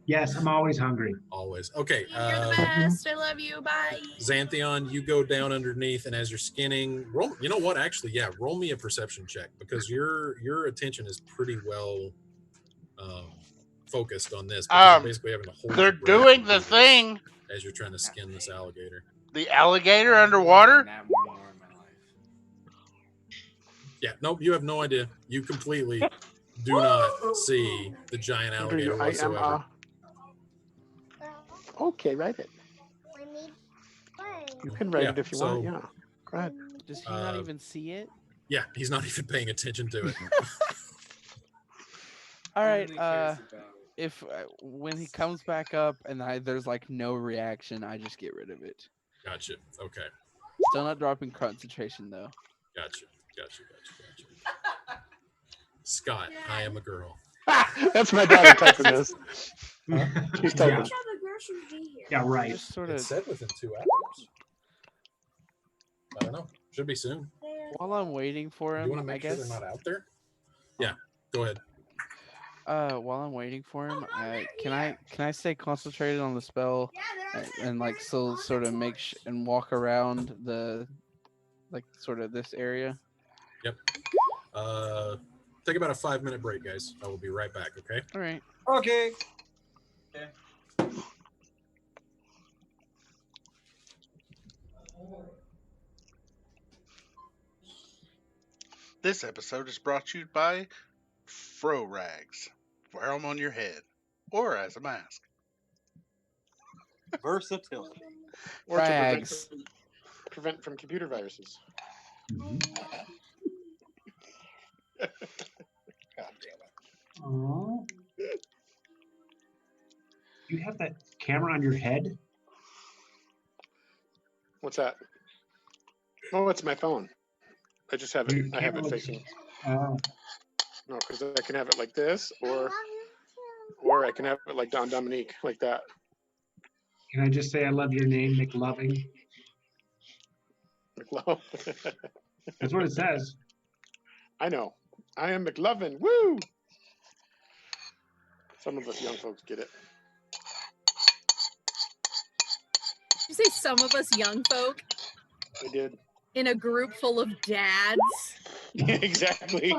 Yes, I'm always hungry. Always. Okay. You're the best. I love you. Bye. Xanthion, you go down underneath, and as you're skinning, roll. You know what? Actually, yeah, roll me a perception check because your attention is pretty well focused on this. Because you're basically having to hold. They're your breath doing and the do this thing. as you're trying to skin this alligator. The alligator underwater? Nap more in my life. Yeah. Nope. You have no idea. You completely do not see the giant alligator I am whatsoever. okay, write it. You can write Yeah, it if you so- want. Yeah. Go ahead. Does he not Uh, even see it? Yeah, he's not even paying attention to it. All right. Only cares about- If when he comes back up and there's like no reaction, I just get rid of it. Gotcha. Okay. Still not dropping concentration though. Gotcha. Scott, I am a girl. That's my daughter typing this. She's typing. Which other girl should be here? Yeah, right. Just sort It of said within 2 hours. I don't know. Should be soon. while I'm waiting for You him, want to I make sure guess. they're not out there? Yeah. Go ahead. While I'm waiting for him, can I stay concentrated on the spell and like still sort of and walk around the like sort of this area? Yep. Take about a 5-minute break, guys. I will be right back. Okay. All right. Okay. This episode is brought to you by Fro Rags. Wear them on your head or as a mask. Versatility. Or to Rags. prevent from computer viruses. God damn it. Aw. You have that camera on your head? What's that? Oh, it's my phone. I just have Your it. I have it camera facing. Oh, No, because I can have it like this, or I can have it like Don Dominique, like that. can I just say I love your name, McLoving? McLovin. That's what it says. I know. I am McLovin. Woo! Some of us young folks get it. Did you say some of us young folk I did. in a group full of dads? Exactly.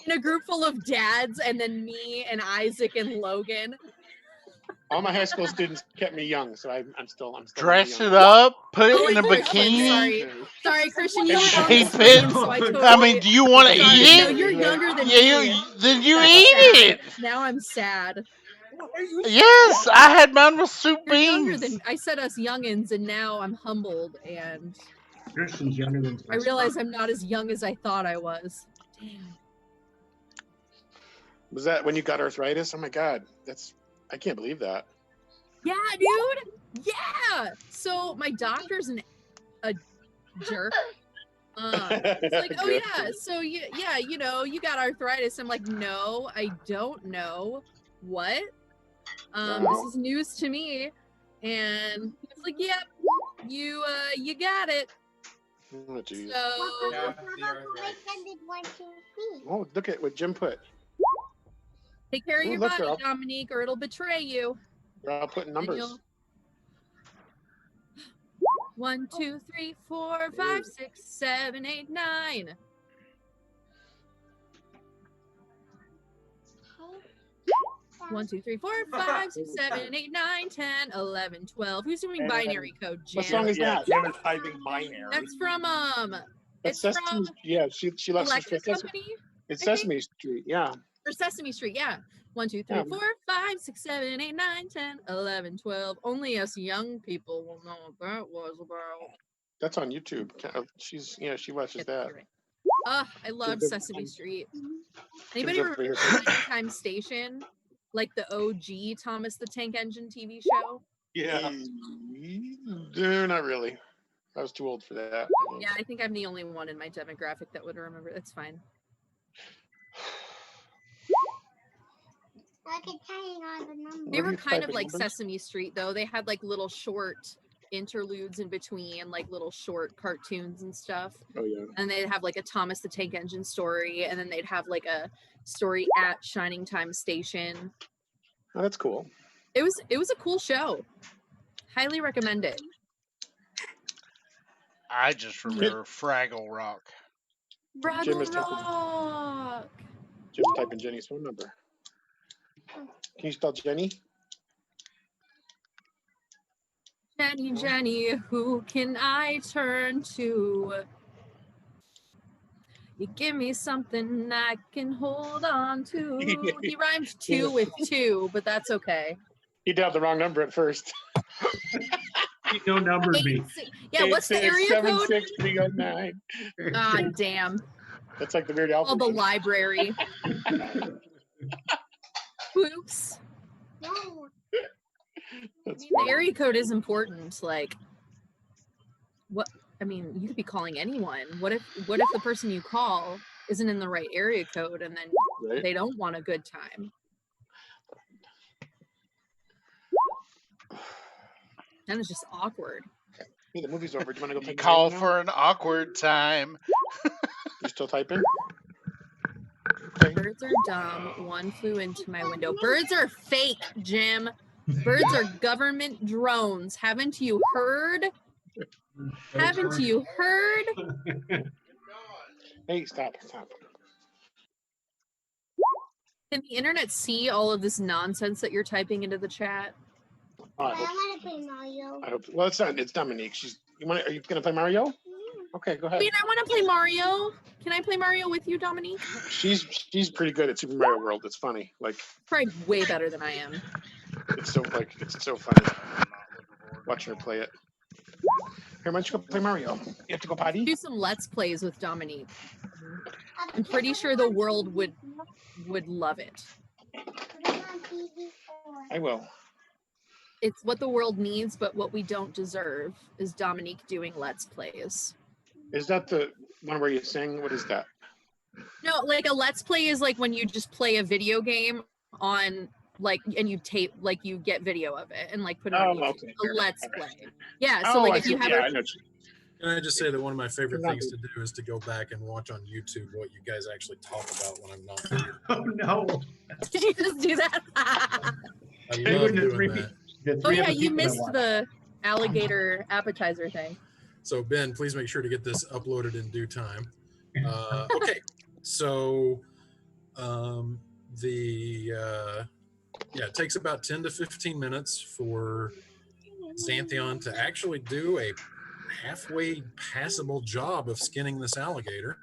In a group full of dads, and then me and Isaac and Logan. All my high school students kept me young, so I'm still Dress young. it up, put it Oh, in a wait, bikini. Sorry, Christian, you were on the Shape screen, it. so I totally. I mean, do you want to Sorry, eat no, it? you're younger than Yeah, me. then you That's eat sad. it. Now I'm sad. Yes, I had mine with soup You're younger beans. than I said us youngins, and now I'm humbled, and Christian's younger than I realize I'm not as young as I thought I was. Damn. Was that when you got arthritis? Oh my God, that's I can't believe that. Yeah, dude. Yeah. So my doctor's a jerk. It's like, oh Good. yeah, so you you got arthritis. I'm like, no, I don't know. What? This is news to me. And he's like, yep, you got it. Oh, geez. So Yeah, the arthritis. Oh, look at what Jim put. take care of Ooh, your look, body, girl. Dominique, or it'll betray you. They're all putting And numbers. you'll- 1, 2, 3, 4, 5, 6, 7, 8, 9. One, 2, 3, 4, 5, 6, 7, 8, 9, 10, 11, 12. Who's doing And binary code, Jim? What song is that? Jim is typing binary. That's from That's it's Sesame. from Yeah, she left Electric Sesame. Company It's I think. Sesame Street. Yeah. or Sesame Street. Yeah. 1, 2, 3, Yeah. 4, 5, 6, 7, 8, 9, 10, 11, 12. Only us young people will know what that was about. That's on YouTube. She watches that. You're right. I love Jim's Sesame over- Street. Anybody over remember here. Shining Time Station? Like the OG Thomas the Tank Engine TV show? Yeah. No, not really. I was too old for that. Yeah, I think I'm the only one in my demographic that would remember. That's fine. They What are were you kind of typing, like numbers? Sesame Street, though. They had like little short interludes in between, like little short cartoons and stuff. Oh yeah. And they'd have like a Thomas the Tank Engine story, and then they'd have like a story at Shining Time Station. Oh, that's cool. It was a cool show. Highly recommend it. I just remember Fraggle Rock. Jim is Fraggle typing. Rock. Jim's typing Jenny's phone number. Can you spell Jenny? Jenny, Jenny, who can I turn to? You give me something I can hold on to. He rhymed two with two, but that's okay. He dialed the wrong number at first. You don't number me. Yeah, what's the area code? 867-6309. Ah, damn. That's like the Weird Al All the version. library. Oops. That's The area code is important. Like, what? I mean, you could be calling anyone. What if the person you call isn't in the right area code, and then right? they don't want a good time? Then it's just awkward. Hey, the movie's over. Do you want to go You take a call break now? for an awkward time. You still typing? Birds are dumb. One flew into my window. Birds are fake, Jim. Birds are government drones. Haven't you heard? Haven't you heard? Hey, stop. Can the internet see all of this nonsense that you're typing into the chat? Oh, I hope. Well, it's Dominique. Are you gonna play Mario? Okay, go I ahead. mean, I want to play Mario. Can I play Mario with you, Dominique? She's pretty good at Super Mario World. It's funny. Like Probably way better than I am. it's so funny watching her play it. Here, why don't you go play Mario? You have to go potty? Do some Let's Plays with Dominique. I'm pretty sure the world would love it. I will. It's what the world needs, but what we don't deserve is Dominique doing Let's Plays. Is that the one where you sing? What is that? No, like a Let's Play is like when you just play a video game on like, and you tape, like you get video of it and like put it on YouTube. Okay. A Let's Play. Yeah, so Oh, like I if you see. have Yeah, I a, know. Can I just say that one of my favorite Not things to do is to go back and watch on YouTube what you guys actually talk about when I'm not here. Oh no. did you just do that? I Hey, love wouldn't it doing three that. The Oh three yeah, other you people that missed watch. the alligator appetizer thing. So Ben, please make sure to get this uploaded in due time. Okay, so it takes about 10 to 15 minutes for Xanthion to actually do a halfway passable job of skinning this alligator.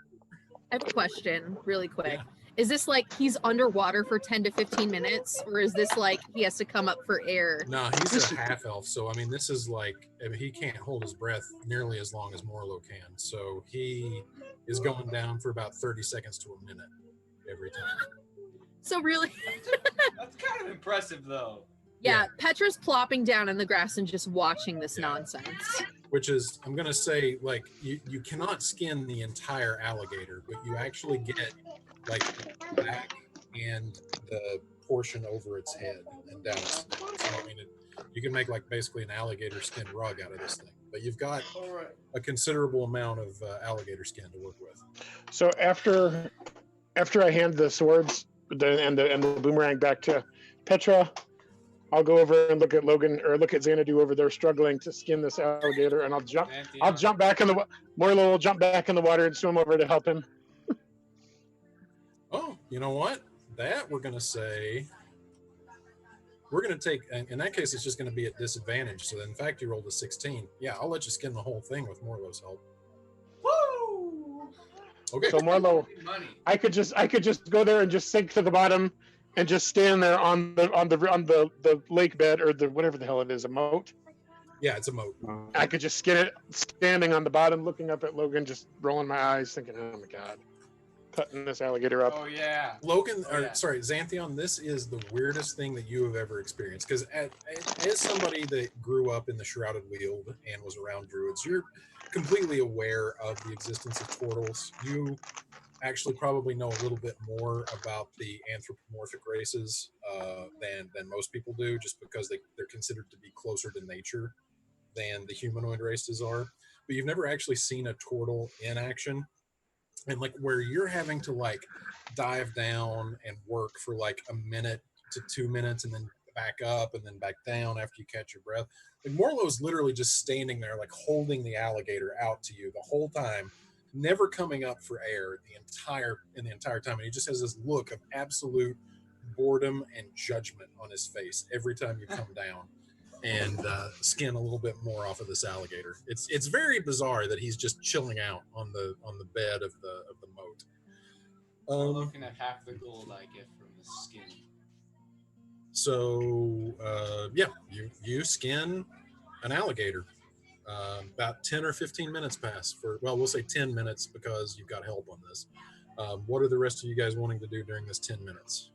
I have a question really quick. Is this like he's underwater for 10 to 15 minutes, or is this like he has to come up for air? No, he's a half elf, so I mean, this is like, I mean, he can't hold his breath nearly as long as Morlo can. So he is going down for about 30 seconds to a minute every time. So really, That's kind of impressive, though. Yeah, Petra's plopping down in the grass and just watching this Yeah. nonsense. Which is, I'm gonna say, like you cannot skin the entire alligator, but you actually get like the back and the portion over its head and down its neck. So I mean, you can make like basically an alligator skin rug out of this thing. But you've got All right. a considerable amount of alligator skin to work with. So after I hand the swords and the boomerang back to Petra, I'll go over and look at Logan or look at Xanadu over there struggling to skin this alligator, and I'll jump back in the Morlo will jump back in the water and swim over to help him. Oh, you know what? That we're gonna say. We're gonna take. In that case, it's just gonna be at disadvantage. So in fact, you rolled a 16. Yeah, I'll let you skin the whole thing with Morlo's help. Woo! Okay. So Morlo, Money. I could just go there and just sink to the bottom and just stand there on the lake bed or the whatever the hell it is, a moat. Yeah, it's a moat. I could just skin it standing on the bottom, looking up at Logan, just rolling my eyes, thinking, "Oh my god, cutting this alligator up." Oh yeah. Logan, Oh, or yeah. sorry, Xanthion, this is the weirdest thing that you have ever experienced. Because as somebody that grew up in the Shrouded Weald and was around druids, you're completely aware of the existence of portals. You actually probably know a little bit more about the anthropomorphic races than most people do, just because they're considered to be closer to nature than the humanoid races are. But you've never actually seen a turtle in action. And like where you're having to like dive down and work for like a minute to 2 minutes and then back up and then back down after you catch your breath. Like Morlo's literally just standing there like holding the alligator out to you the whole time, never coming up for air the entire time. And he just has this look of absolute boredom and judgment on his face every time you come down and skin a little bit more off of this alligator. It's very bizarre that he's just chilling out on the bed of the moat. I'm looking at half the gold I get from the skin. So yeah, you skin an alligator. About 10 or 15 minutes pass for, well, we'll say 10 minutes because you've got help on this. What are the rest of you guys wanting to do during this 10 minutes?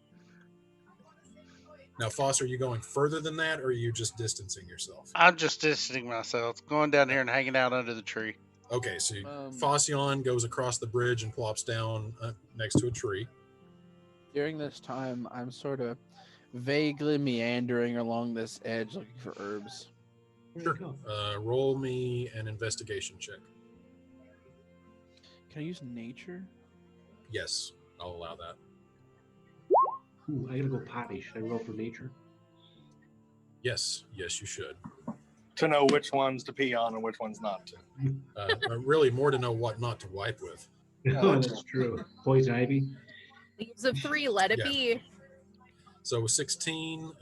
Now, Foss, are you going further than that, or are you just distancing yourself? I'm just distancing myself, going down here and hanging out under the tree. Okay, so Fossion goes across the bridge and plops down next to a tree. During this time, I'm sort of vaguely meandering along this edge looking for herbs. Sure. Roll me an investigation check. Can I use nature? Yes, I'll allow that. Ooh, I gotta go potty. Should I roll for nature? Yes, you should. To know which ones to pee on and which ones not to. Really, more to know what not to wipe with. Oh, that's true. Poison ivy. Leaves of 3, let it Yeah. be. So 16.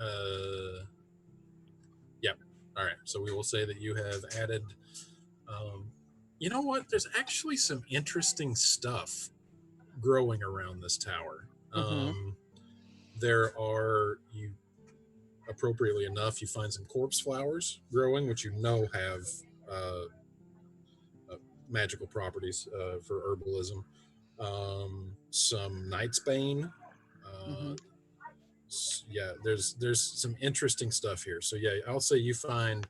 Yep. All right. So we will say that you have added. You know what? There's actually some interesting stuff growing around this tower. There are, you appropriately enough, you find some corpse flowers growing, which you know have magical properties for herbalism. Some Knight's Bane. Yeah, there's some interesting stuff here. So yeah, I'll say you find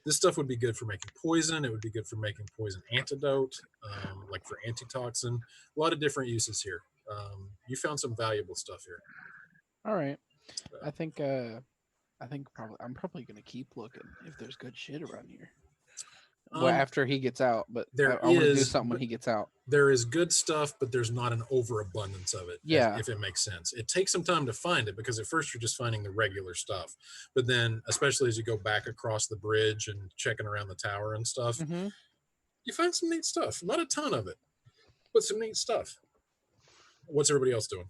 this stuff would be good for making poison. It would be good for making poison antidote, like for antitoxin. A lot of different uses here. You found some valuable stuff here. All right. I think probably I'm probably gonna keep looking if there's good shit around here. Well, after he gets out, but there I want to do is, something when he gets out. There is good stuff, but there's not an overabundance of it. Yeah. If it makes sense. It takes some time to find it because at first you're just finding the regular stuff. But then, especially as you go back across the bridge and checking around the tower and stuff, you find some neat stuff. Not a ton of it, but some neat stuff. What's everybody else doing?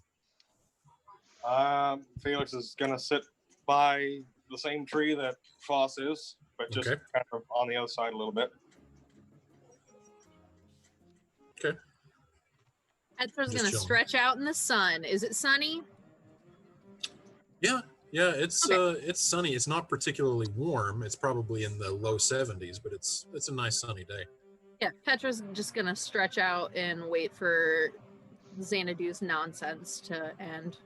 Felix is going to sit by the same tree that Foss is, but just Okay. kind of on the other side a little bit. Okay. Petra's Just gonna chilling. stretch out in the sun. Is it sunny? Yeah, it's sunny. It's not particularly warm. It's probably in the low 70s, but it's a nice sunny day. Yeah, Petra's just gonna stretch out and wait for Xanadu's nonsense to end.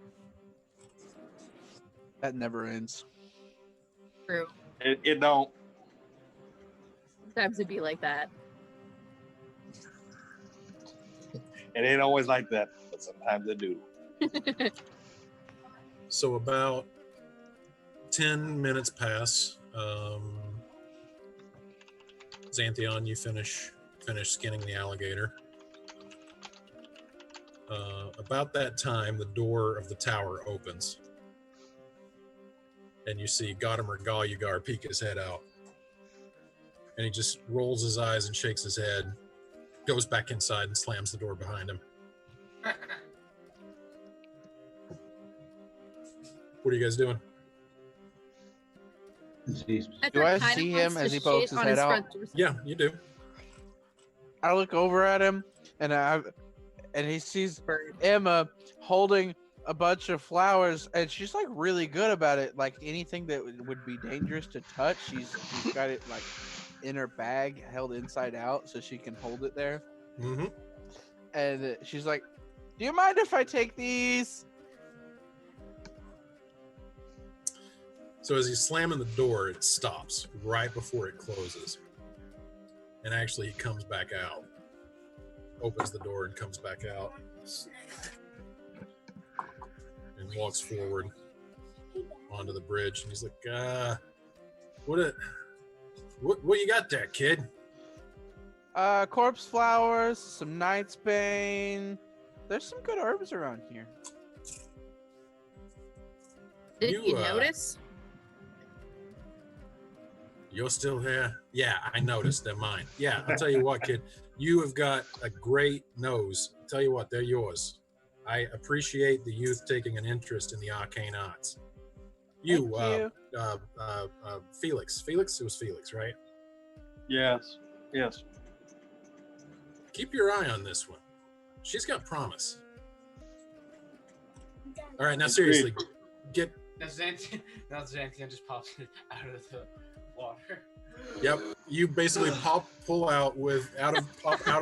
That never ends. True. It don't. Sometimes it'd be like that. It ain't always like that, but sometimes it do. So about 10 minutes pass. Xanthion, you finish skinning the alligator. About that time, the door of the tower opens. And you see Godimer Galyugar peek his head out. And he just rolls his eyes and shakes his head, goes back inside and slams the door behind him. What are you guys doing? Do I see him as he pokes his head out? Yeah, you do. I look over at him, and he sees Emma holding a bunch of flowers, and she's like really good about it. Like anything that would be dangerous to touch, she's got it like in her bag, held inside out, so she can hold it there. Mm-hmm. And she's like, "Do you mind if I take these?" So as he's slamming the door, it stops right before it closes. And actually, he comes back out, opens the door and comes back out, and walks forward onto the bridge. And he's like, what you got there, kid? Corpse flowers, some Knight's Bane. There's some good herbs around here. Did you notice? You're still there? Yeah, I noticed. They're mine. Yeah, I'll tell you what, kid. You have got a great nose. I'll tell you what, they're yours. I appreciate the youth taking an interest in the arcane arts. You, Felix. Felix? It was Felix, right? Yes. Keep your eye on this one. She's got promise. All right, now seriously, get... Now Xanthion just pops out of the water. Yep, you basically pull out out of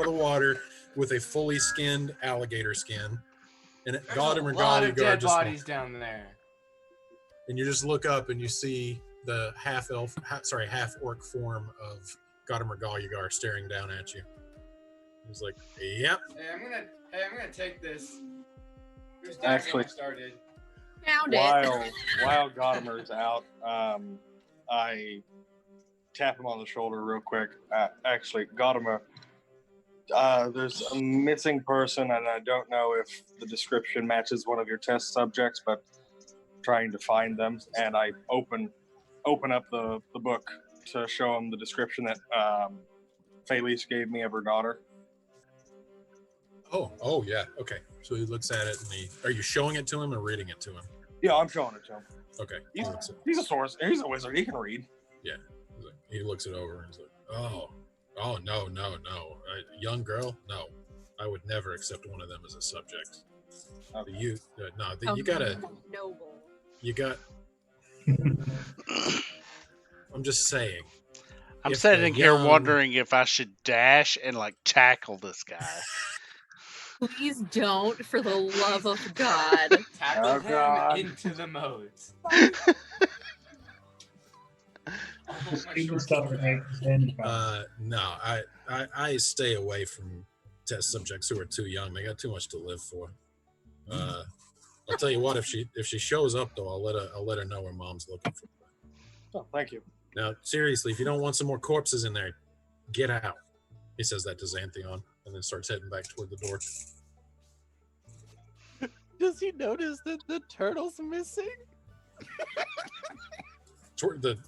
the water with a fully skinned alligator skin, and There's a lot of dead bodies down there. And you just look up and you see the half orc form of Godimer Galyugar staring down at you. He's like, "Yep." Hey, I'm gonna take this. Who's Actually, started? Found it. While Godimer's out, I tap him on the shoulder real quick. Actually, Godimer, there's a missing person, and I don't know if the description matches one of your test subjects, but I'm trying to find them. And I open up the book to show him the description that Felice gave me of her daughter. Oh yeah, okay. So he looks at it, and are you showing it to him or reading it to him? Yeah, I'm showing it to him. Okay. He's a source. He's a wizard. He can read. Yeah. He looks it over and he's like, oh, no. A young girl? No. I would never accept one of them as a subject. Okay. You gotta... Noble. You got... I'm just saying. I'm sitting here wondering if I should dash and like tackle this guy. Please don't, for the love of God. Tackle him into the modes. No, I stay away from test subjects who are too young. They got too much to live for. I'll tell you what, if she shows up though, I'll let her know her mom's looking for her. Oh, thank you. Now, seriously, if you don't want some more corpses in there, get out. He says that to Xanthion and then starts heading back toward the door. Does he notice that the turtle's missing?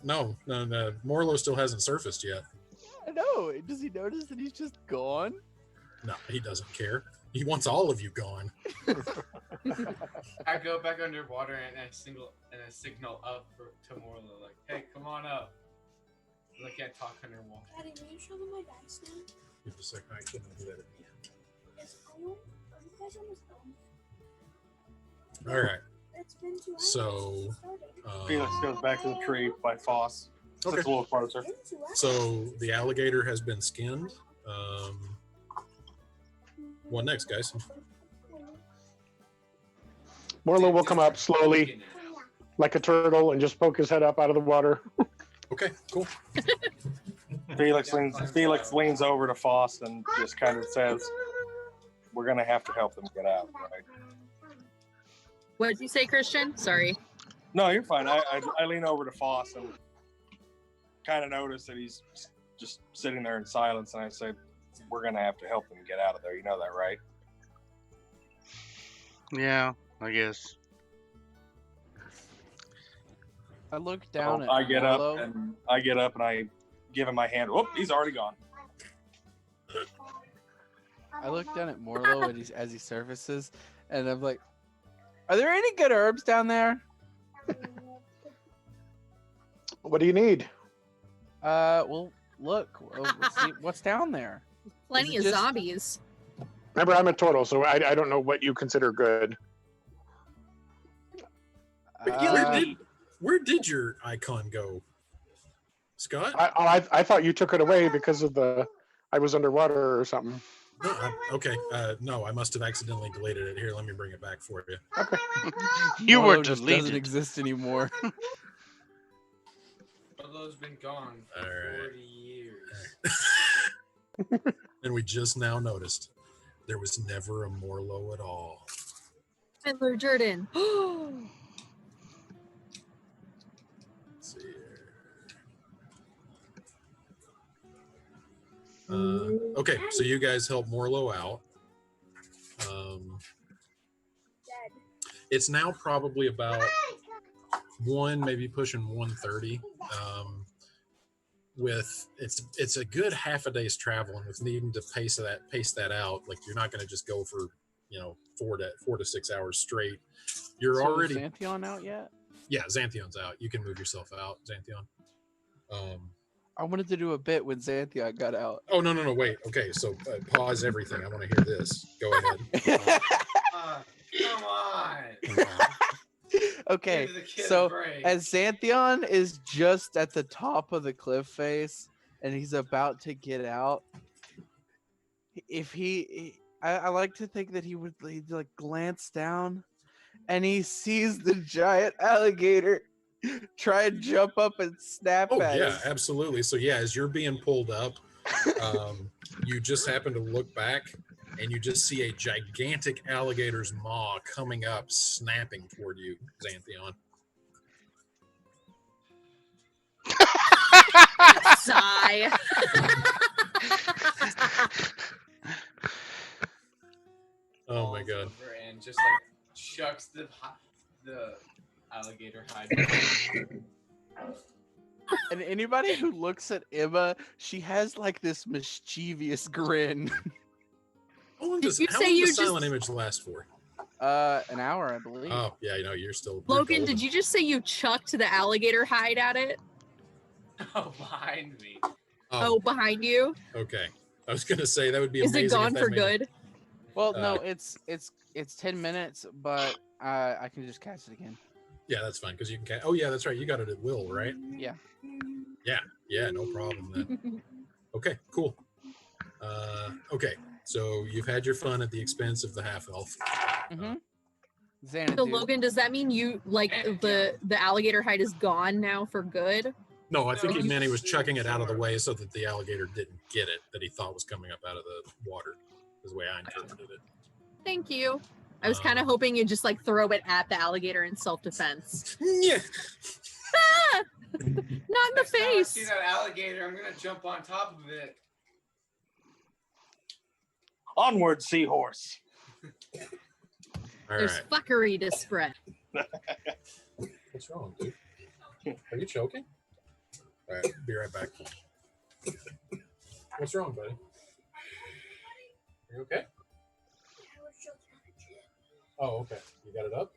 No, Morlo still hasn't surfaced yet. I know. Does he notice that he's just gone? No, he doesn't care. He wants all of you gone. I go back underwater and I signal up to Morlo, like, "Hey, come on up." I can't talk underwater. Daddy, will you show them my dice now? Give a second. I can't do that at the end. Yes, I know. Are you guys almost done? All right. It's been 2 hours. So, Felix goes back to the tree by Foss. Okay. It's a little closer. So the alligator has been skinned. What next, guys? Morlo will come up slowly, like a turtle and just poke his head up out of the water. Okay, cool. Felix leans over to Foss and just kind of says, "We're gonna have to help them get out, right?" What did you say, Christian? Sorry. No, you're fine. I lean over to Foss and kind of notice that he's just sitting there in silence, and I said, "We're gonna have to help them get out of there. You know that, right?" Yeah, I guess. I look down at I get Marlo. up and I give him my hand. Whoop, he's already gone. I look down at Morlo as he surfaces, and I'm like, "Are there any good herbs down there?" What do you need? Well, look, let's see what's down there. Plenty of just- zombies. Remember, I'm a turtle, so I don't know what you consider good. Where did your icon go, Scott? I thought you took it away because of I was underwater or something. No, okay. No, I must have accidentally deleted it. Here, let me bring it back for you. Okay. You were Morlo just doesn't deleted. exist anymore. Morlo's been gone for All right. 40 years. And we just now noticed there was never a Morlo at all. Tyler Jordan. Let's see here. Okay, so you guys help Morlo out. It's now probably about 1, maybe pushing 1:30. With it's a good half a day's travel, and with needing to pace that out, like you're not going to just go for 4 to 6 hours straight. You're So already is Xantheon out yet? Yeah, Xanthion's out. You can move yourself out, Xantheon. I wanted to do a bit when Xantheon got out. Oh no, wait. Okay, so pause everything. I want to hear this. Go ahead. Come on. Okay, Give the kid a so break. as Xantheon is just at the top of the cliff face and he's about to get out, if I like to think that he'd like glance down and he sees the giant alligator try and jump up and snap Oh at yeah, him. absolutely. So yeah, as you're being pulled up, you just happen to look back and you just see a gigantic alligator's maw coming up, snapping toward you, Xantheon. Sigh. Oh my god. Over and just like chucks the alligator hide. And anybody who looks at Emma, she has like this mischievous grin. How long Did does you how say long you does just- silent image last for? An hour, I believe. Oh yeah, you're still. Logan, did you just say you chucked the alligator hide at it? Oh, behind me. Oh, behind you? Okay. I was gonna say that would be Is amazing. it gone if that for made good? Well, no, it's 10 minutes, but I can just catch it again. Yeah, that's fine because you can. Oh yeah, that's right. You got it at will, right? Yeah. Yeah, no problem then. Okay, cool. Okay, so you've had your fun at the expense of the half elf. Mm-hmm. So Xanadu. Logan, does that mean you like the alligator hide is gone now for good? No, I think No, he meant he was he's- chucking it out of the way so that the alligator didn't get it that he thought was coming up out of the water. Is the way I interpreted it. Thank you. I was kind of hoping you'd just like throw it at the alligator in self-defense. Yeah. Ah! Not in the Next time I face. see that alligator, I'm gonna jump on top of it. Onward, seahorse. All There's right. fuckery to spread. What's wrong, dude? Are you choking? All right, be right back. What's wrong, buddy? Are you okay? Oh, okay. You got it up?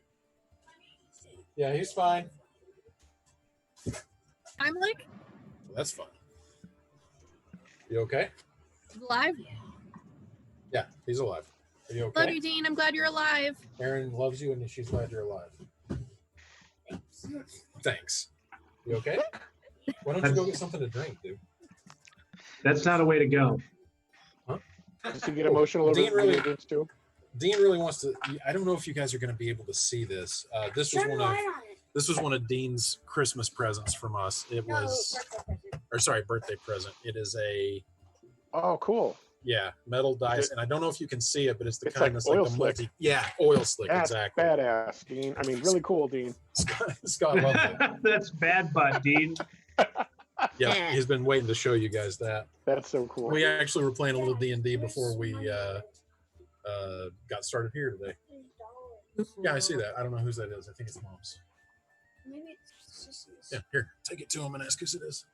Yeah, he's fine. I'm like That's fine. You okay? alive. Yeah, he's alive. Are you Love okay? you, Dean. I'm glad you're alive. Erin loves you and she's glad you're alive. Thanks. You okay? Why don't you go get something to drink, dude? That's not a way to go. Just to get emotional over Dean really- video games too. Dean really wants to. I don't know if you guys are going to be able to see this. This was Turn one the of light on it. This was one of Dean's Christmas presents from us. It was, or sorry, birthday present. It is a Oh, cool. metal dice, and I don't know if you can see it, but it's the It's kind like that's oil like the slick. oil slick, That's exactly. badass, Dean. I mean, really cool, Dean. Scott loves it. That's bad butt, Dean. Yeah, he's been waiting to show you guys that. That's so cool. We actually were playing a little D&D before we got started here today. Yeah, I see that. I don't know whose that is. I think it's Mom's. Maybe it's just Yeah, here, take it to him and ask whose it is.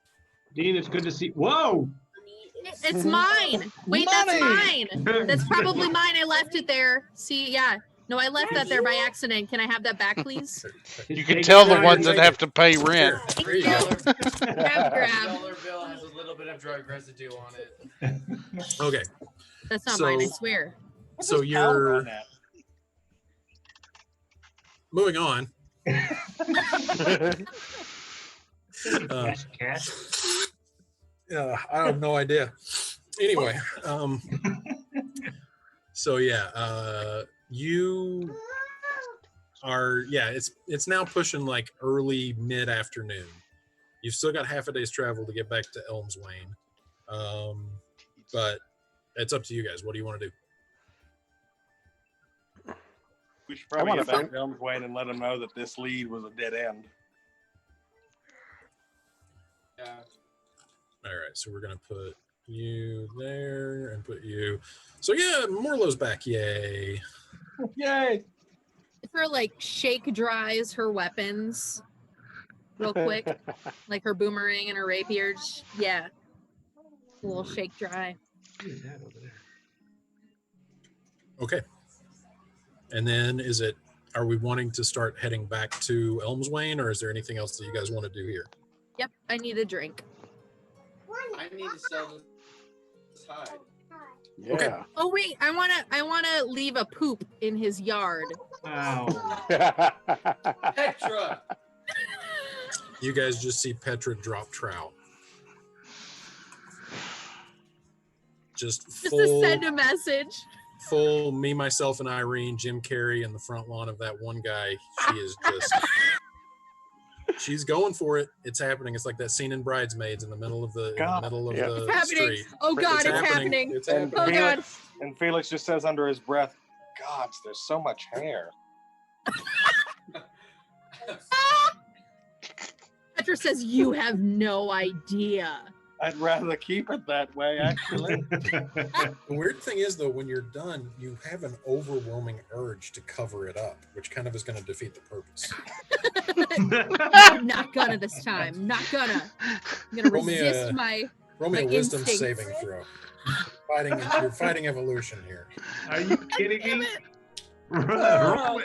Dean, it's good to see. Whoa! It's mine. Wait, that's mine. That's probably mine. I left it there. See, yeah. No, I left that there by accident. Can I have that back, please? You can tell the ones that have to pay rent. There you go. Grab. Dollar bill has a little bit of drug residue on it. Okay, That's not So- mine, I swear. so you're moving on. Cash. I have no idea. Anyway, so yeah, you are it's now pushing like early mid-afternoon. You've still got half a day's travel to get back to Elmswain, but it's up to you guys. What do you want to do? We should probably wanna get back find- to Elmswain and let them know that this lead was a dead end. Yeah. All right, so we're gonna put you there and put you. So yeah, Morlow's back. Yay! Yay! If her like shake dries her weapons real quick, like her boomerang and her rapier. Yeah. A little shake dry. What is that over there? Okay. And then are we wanting to start heading back to Elmswain, or is there anything else that you guys want to do here? Yep, I need a drink. I need to sell this hide. Yeah. Okay. Oh wait, I wanna leave a poop in his yard. Wow. Petra! You guys just see Petra drop trout. Just Just to full, send a message. full me, myself, and Irene, Jim Carrey in the front lawn of that one guy. She is just, she's going for it. It's happening. It's like that scene in Bridesmaids in the middle of the Yeah. It's happening. street. Oh god, it's happening. It's And happening. Oh god. Felix, and Felix just says under his breath, "God, there's so much hair." Petra says you have no idea. I'd rather keep it that way, actually. The weird thing is, though, when you're done, you have an overwhelming urge to cover it up, which kind of is going to defeat the purpose. I'm not gonna this time. Not gonna. I'm gonna Roll me resist a- my Roll me a My wisdom instincts. saving throw. You're fighting evolution here. Are you kidding me? Oh,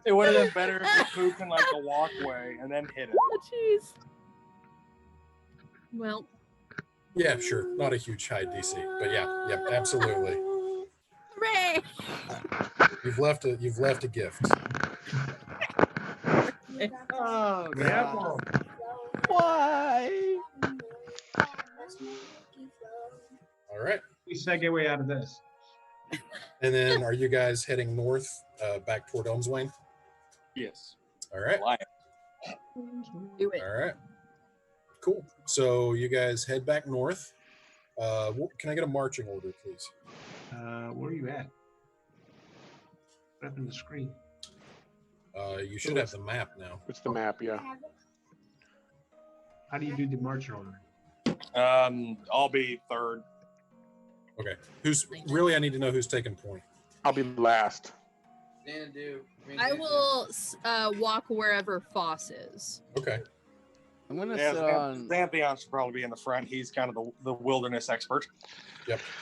it would have been better if you pooped in like a walkway and then hit it. Oh jeez. Well. Yeah, sure. Not a huge high DC, but yeah, yep, absolutely. Hooray! You've left a gift. Oh, Yeah. Why? All right. We segue out of this. And then are you guys heading north back toward Elmswain? Yes. All right. Do it. All right. Cool. So you guys head back north. Can I get a marching order, please? Where are you at? Right up in the screen. You should have the map now. It's the map, yeah. How do you do the marching order? I'll be third. Okay. I need to know who's taking point. I'll be last. Xanadu. I will walk wherever Foss is. Okay. I'm gonna Yeah, sit on. Xanthion should probably be in the front. He's kind of the wilderness expert.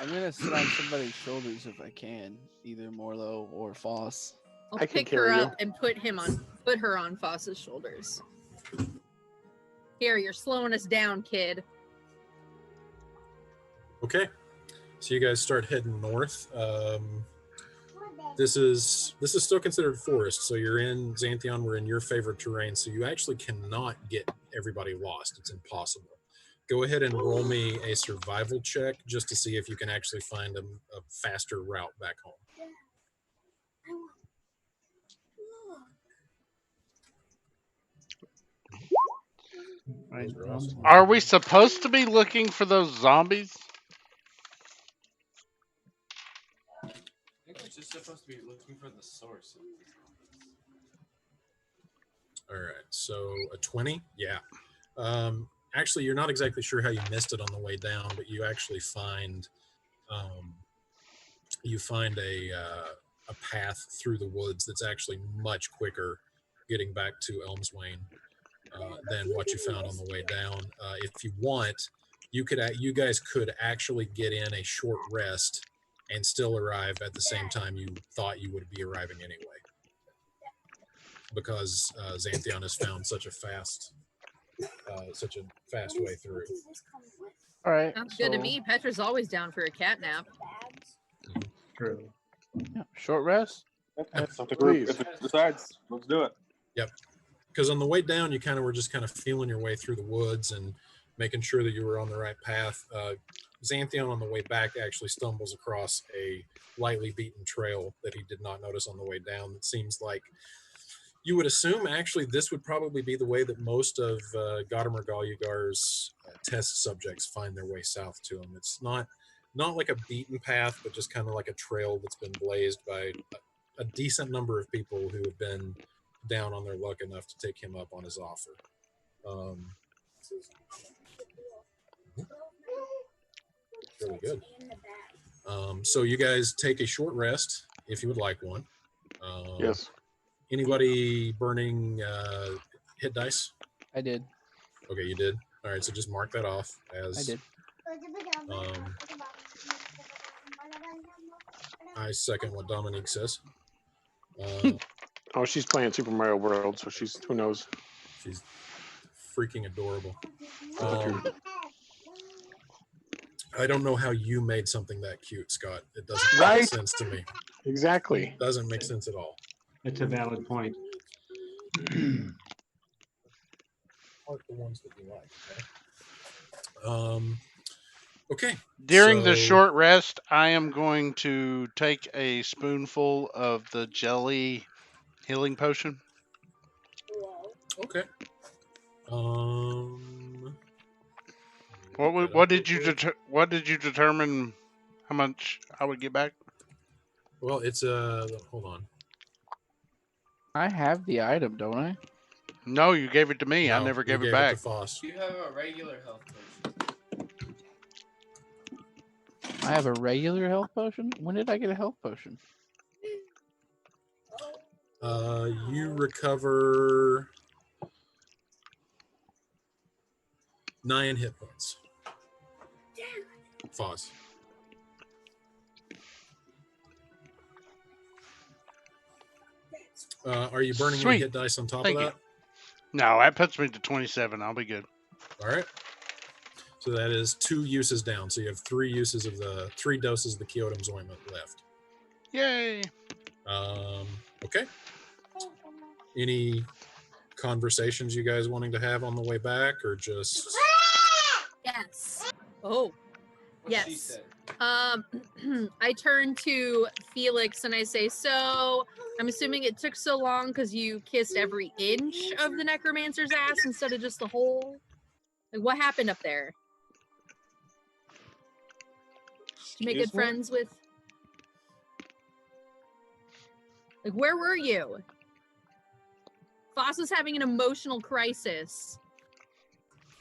I'm gonna sit on somebody's shoulders if I can, either Morlo or Foss. I'll I can pick her carry you. up and put her on Foss's shoulders. Here, you're slowing us down, kid. Okay. So you guys start heading north. This is still considered forest, so you're in Xanthion. We're in your favorite terrain, so you actually cannot get everybody lost. It's impossible. Go ahead and roll me a survival check just to see if you can actually find a faster route back home. Right. Those are awesome. Are we supposed to be looking for those zombies? I think we're just supposed to be looking for the source. All right, so a 20, yeah. Actually, you're not exactly sure how you missed it on the way down, but you actually find a path through the woods that's actually much quicker getting back to Elmswain than what you found on the way down. If you want, you guys could actually get in a short rest and still arrive at the same time you thought you would be arriving anyway, because Xanthion has found such a fast way through. All right. Sounds good to me. Petra's always down for a cat nap. True. Yeah, short rest. If the group decides, let's do it. Yep. Because on the way down, you were just feeling your way through the woods and making sure that you were on the right path. Xanthion on the way back actually stumbles across a lightly beaten trail that he did not notice on the way down. It seems like you would assume actually this would probably be the way that most of Gadamer Galyugar's test subjects find their way south to him. It's not like a beaten path, but just like a trail that's been blazed by a decent number of people who have been down on their luck enough to take him up on his offer. Really good. So you guys take a short rest if you would like one. Yes. Anybody burning hit dice? I did. Okay, you did. All right, so just mark that off as I did. I second what Dominique says. Oh, she's playing Super Mario World, so who knows? She's freaking adorable. I don't know how you made something that cute, Scott. It doesn't make sense to me. Exactly. It doesn't make sense at all. It's a valid point. Mark the ones that you like. Okay. During the so- short rest, I am going to take a spoonful of the jelly healing potion. Okay. What did you determine how much I would get back? Well, it's hold on. I have the item, don't I? No, you gave it to me. I No, never you gave it gave back. to Foss. You have a regular health potion. I have a regular health potion. When did I get a health potion? You recover 9 hit points. Foss. Are you burning any Sweet. hit dice on top Thank of you. that? No, that puts me to 27. I'll be good. All right. So that is 2 uses down. So you have 3 doses of the Kyotom's ointment left. Yay! Okay. Any conversations you guys wanting to have on the way back, or just? Yes. Oh. What she Yes. said. I turn to Felix and I say, so I'm assuming it took so long because you kissed every inch of the necromancer's ass instead of just the whole. Like, what happened up there? Did you make good Excuse me? friends with? Like, where were you? Foss was having an emotional crisis.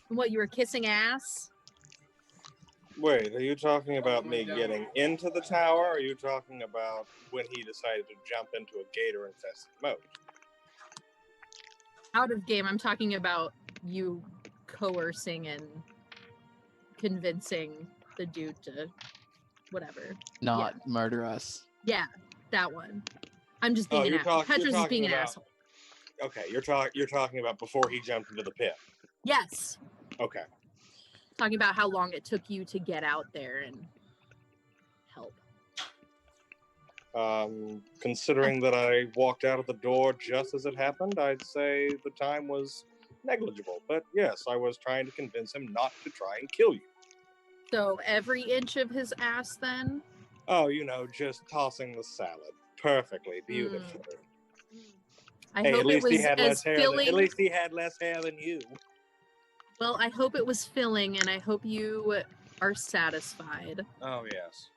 And what, you were kissing ass? Wait, are you talking about me getting into the tower? Or are you talking about when he decided to jump into a gator infested moat? Out of game, I'm talking about you coercing and convincing the dude to whatever. Not murder us. Yeah, that one. I'm just Oh, being an you're asshole. talk- you're Petra's just talking being an about- asshole. Okay, you're talking about before he jumped into the pit. Yes. Okay. Talking about how long it took you to get out there and help. Considering that I walked out of the door just as it happened, I'd say the time was negligible. But yes, I was trying to convince him not to try and kill you. So every inch of his ass then? Oh, just tossing the salad perfectly, beautifully. I Hey, hope at it least he was had as less hair. filling. At least he had less hair than you. Well, I hope it was filling, and I hope you are satisfied. Oh, yes.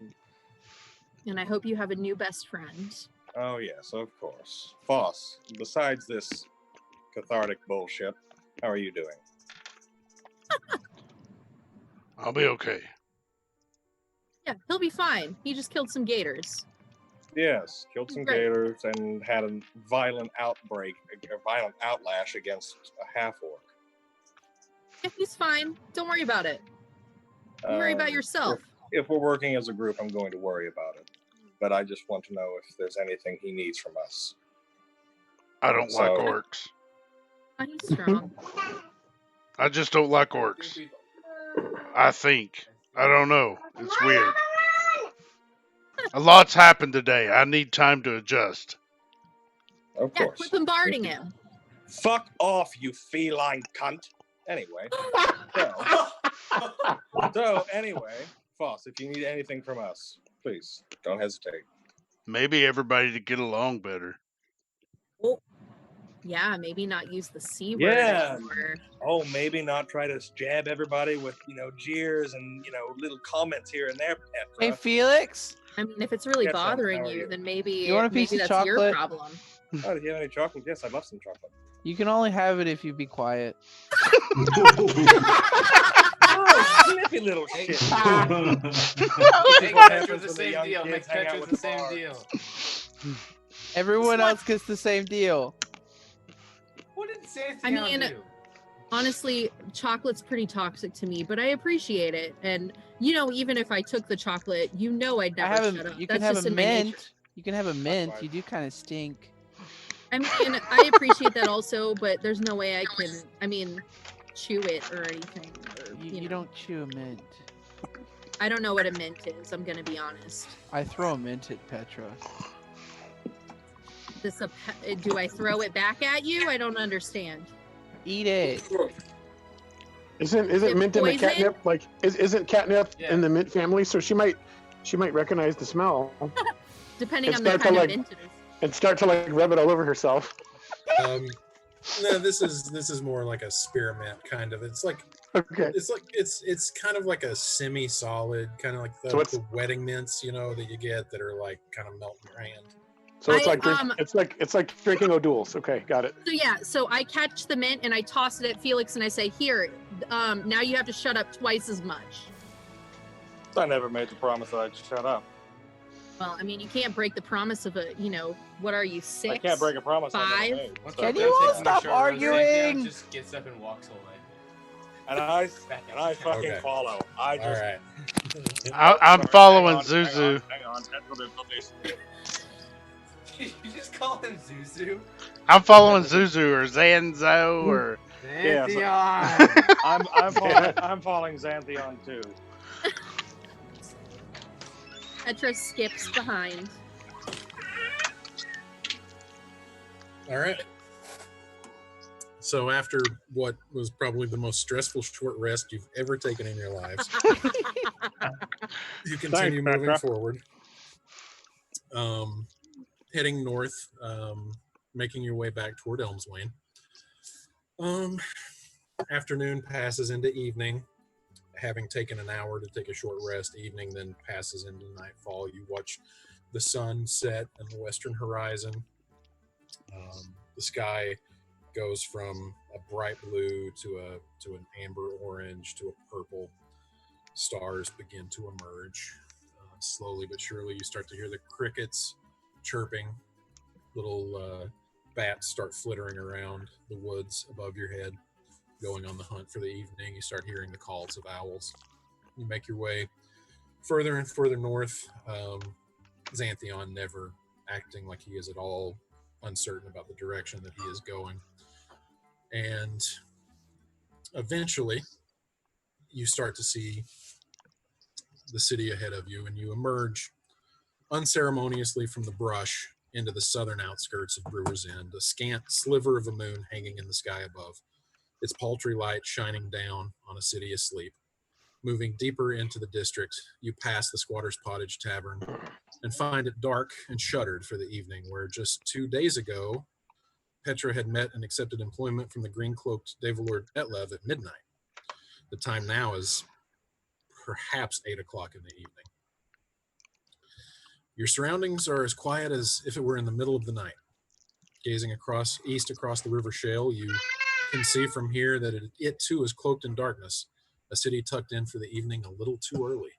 And I hope you have a new best friend. Oh, yes, of course. Foss, besides this cathartic bullshit, how are you doing? I'll be okay. Yeah, he'll be fine. He just killed some gators. Yes, killed some Right. gators and had a violent outbreak, a violent outlash against a half-orc. Yeah, he's fine. Don't worry about it. Don't worry about yourself. If we're working as a group, I'm going to worry about it. But I just want to know if there's anything he needs from us. I don't like So- orcs. Oh, he's strong. I just don't like orcs. I think. I don't know. It's weird. A lot's happened today. I need time to adjust. Of Yeah, course. quit bombarding him. Fuck off, you feline cunt. Anyway. So anyway, Foss, if you need anything from us, please don't hesitate. Maybe everybody to get along better. Yeah, maybe not use the C word Yeah. anymore. Oh, maybe not try to jab everybody with, jeers and, little comments here and there, Petra. Hey, Felix. I mean, if it's really Yes, Sam, bothering how are you, you? then maybe, You want a piece maybe of that's your chocolate? problem. Oh, do you have any chocolate? Yes, I'd love some chocolate. You can only have it if you be quiet. Oh, snippy little shit. Make What Petra happens the when the same young deal. Make kids hang out Petra with the the same bards? deal. Everyone What? else gets the same deal. What did Santheon I mean, do? Honestly, chocolate's pretty toxic to me, but I appreciate it. And even if I took the chocolate, I'd I never have shut up. you That's can have just a in my nature. mint. You can have a mint. fine. You do kind of stink. I mean, I appreciate that also, but there's no way I can, chew it or anything. Or, You know. don't chew a mint. I don't know what a mint is. I'm gonna be honest. I throw a mint at Petra. Do I throw it back at you? I don't understand. Eat it. Isn't it mint in the poison? catnip? Like, isn't catnip Yeah. in the mint family? So she might recognize the smell Depending It's on the not to, kind of like- mint it is. and start to rub it all over herself. No, this is more like a spearmint kind of. It's like Okay. it's kind of like a semi-solid, kind of like the, So it's- the wedding mints, that you get that are like kind of melt in your hand. So it's I, it's like drinking O'Doul's. Okay, got it. So I catch the mint and I toss it at Felix and I say, "Here, now you have to shut up twice as much." I never made the promise that I'd shut up. Well, you can't break the promise of what are you, 6? I can't break a promise I never 5? made. Once So- Can Petra you all takes on the stop shoulders, Santheon arguing? just gets up and walks away. And I Back fucking Okay. follow. I All just. right. I'm Sorry, following hang on, Zuzu. Hang on. That's what it is. You just call him Zuzu? I'm following Zuzu or Zanzo or Yeah, so- Santheon! I'm following Xantheon too. Petra skips behind. All right. So after what was probably the most stressful short rest you've ever taken in your lives, you continue Thanks, moving Petra. forward, heading north, making your way back toward Elmswain. Afternoon passes into evening. Having taken an hour to take a short rest, evening then passes into nightfall. You watch the sun set in the western horizon. The sky goes from a bright blue to an amber orange to a purple. Stars begin to emerge. Slowly but surely, you start to hear the crickets chirping. Little bats start flittering around the woods above your head, going on the hunt for the evening. You start hearing the calls of owls. You make your way further and further north. Xantheon never acting like he is at all uncertain about the direction that he is going. And eventually, you start to see the city ahead of you, and you emerge unceremoniously from the brush into the southern outskirts of Brewer's End, a scant sliver of a moon hanging in the sky above, its paltry light shining down on a city asleep. Moving deeper into the district, you pass the Squatter's Cottage Tavern and find it dark and shuttered for the evening, where just 2 days ago, Petra had met and accepted employment from the green-cloaked Davalord Etlev at midnight. The time now is perhaps 8 o'clock in the evening. Your surroundings are as quiet as if it were in the middle of the night. Gazing east across the River Shale, you can see from here that it too is cloaked in darkness, a city tucked in for the evening a little too early.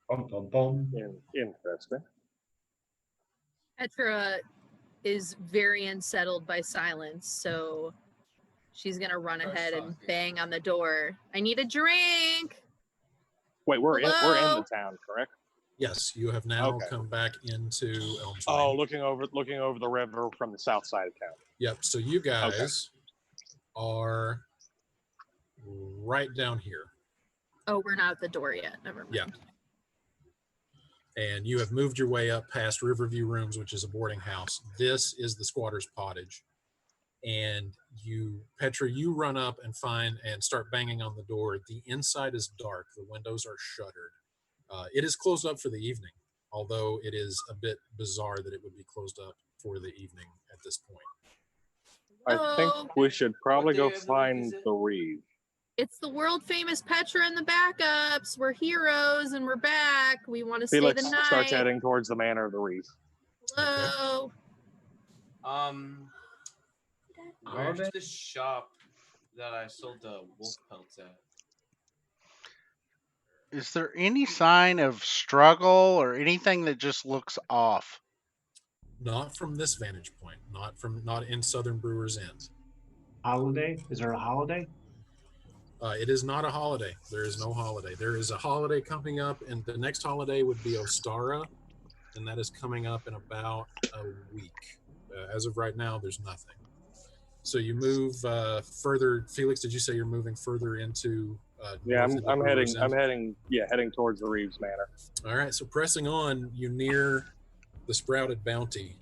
Bum, bum, bum. Interesting. Petra is very unsettled by silence, so she's gonna run ahead and bang on the door. I need a drink. Wait, we're in Hello? the town, correct? Yes, you have now Okay. come back into Elm's Oh, Lane. looking over the river from the south side of town. Yep. So you guys are right down here. Oh, we're not at the door yet. Never mind. Yeah. And you have moved your way up past Riverview Rooms, which is a boarding house. This is the squatter's cottage. And Petra, you run up and start banging on the door. The inside is dark. The windows are shuttered. It is closed up for the evening, although it is a bit bizarre that it would be closed up for the evening at this point. I Oh. think we should probably What go day of the week find is it? the Reeve. It's the world famous Petra and the backups. We're heroes and we're back. We want to stay Felix the night. starts heading towards the Manor of the Reeve. Hello. Where's Holiday? the shop that I sold the wolf pelts at? Is there any sign of struggle or anything that just looks off? Not from this vantage point. Not in Southern Brewers End. Holiday? Is there a holiday? It is not a holiday. There is no holiday. There is a holiday coming up, and the next holiday would be Ostara, and that is coming up in about a week. As of right now, there's nothing. So you move further. Felix, did you say you're moving further into? Yeah, north into I'm Brewers heading. End? Heading towards the Reeves Manor. All right, so pressing on, you near the Sprouted Bounty,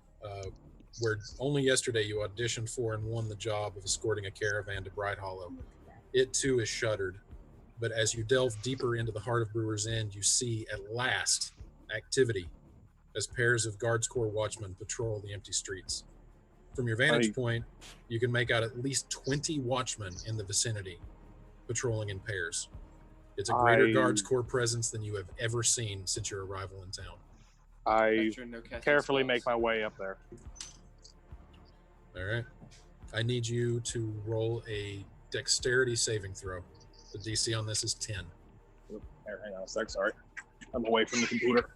where only yesterday you auditioned for and won the job of escorting a caravan to Bright Hollow. It too is shuttered, but as you delve deeper into the heart of Brewer's End, you see at last activity as pairs of Guards Corps watchmen patrol the empty streets. From your vantage point, you can make out at least 20 watchmen in the vicinity patrolling in pairs. It's a greater Guards Corps presence than you have ever seen since your arrival in town. I Petra, no casting carefully spells. make my way up there. All right. I need you to roll a dexterity saving throw. The DC on this is 10. Here, hang on a sec. Sorry, I'm away from the computer.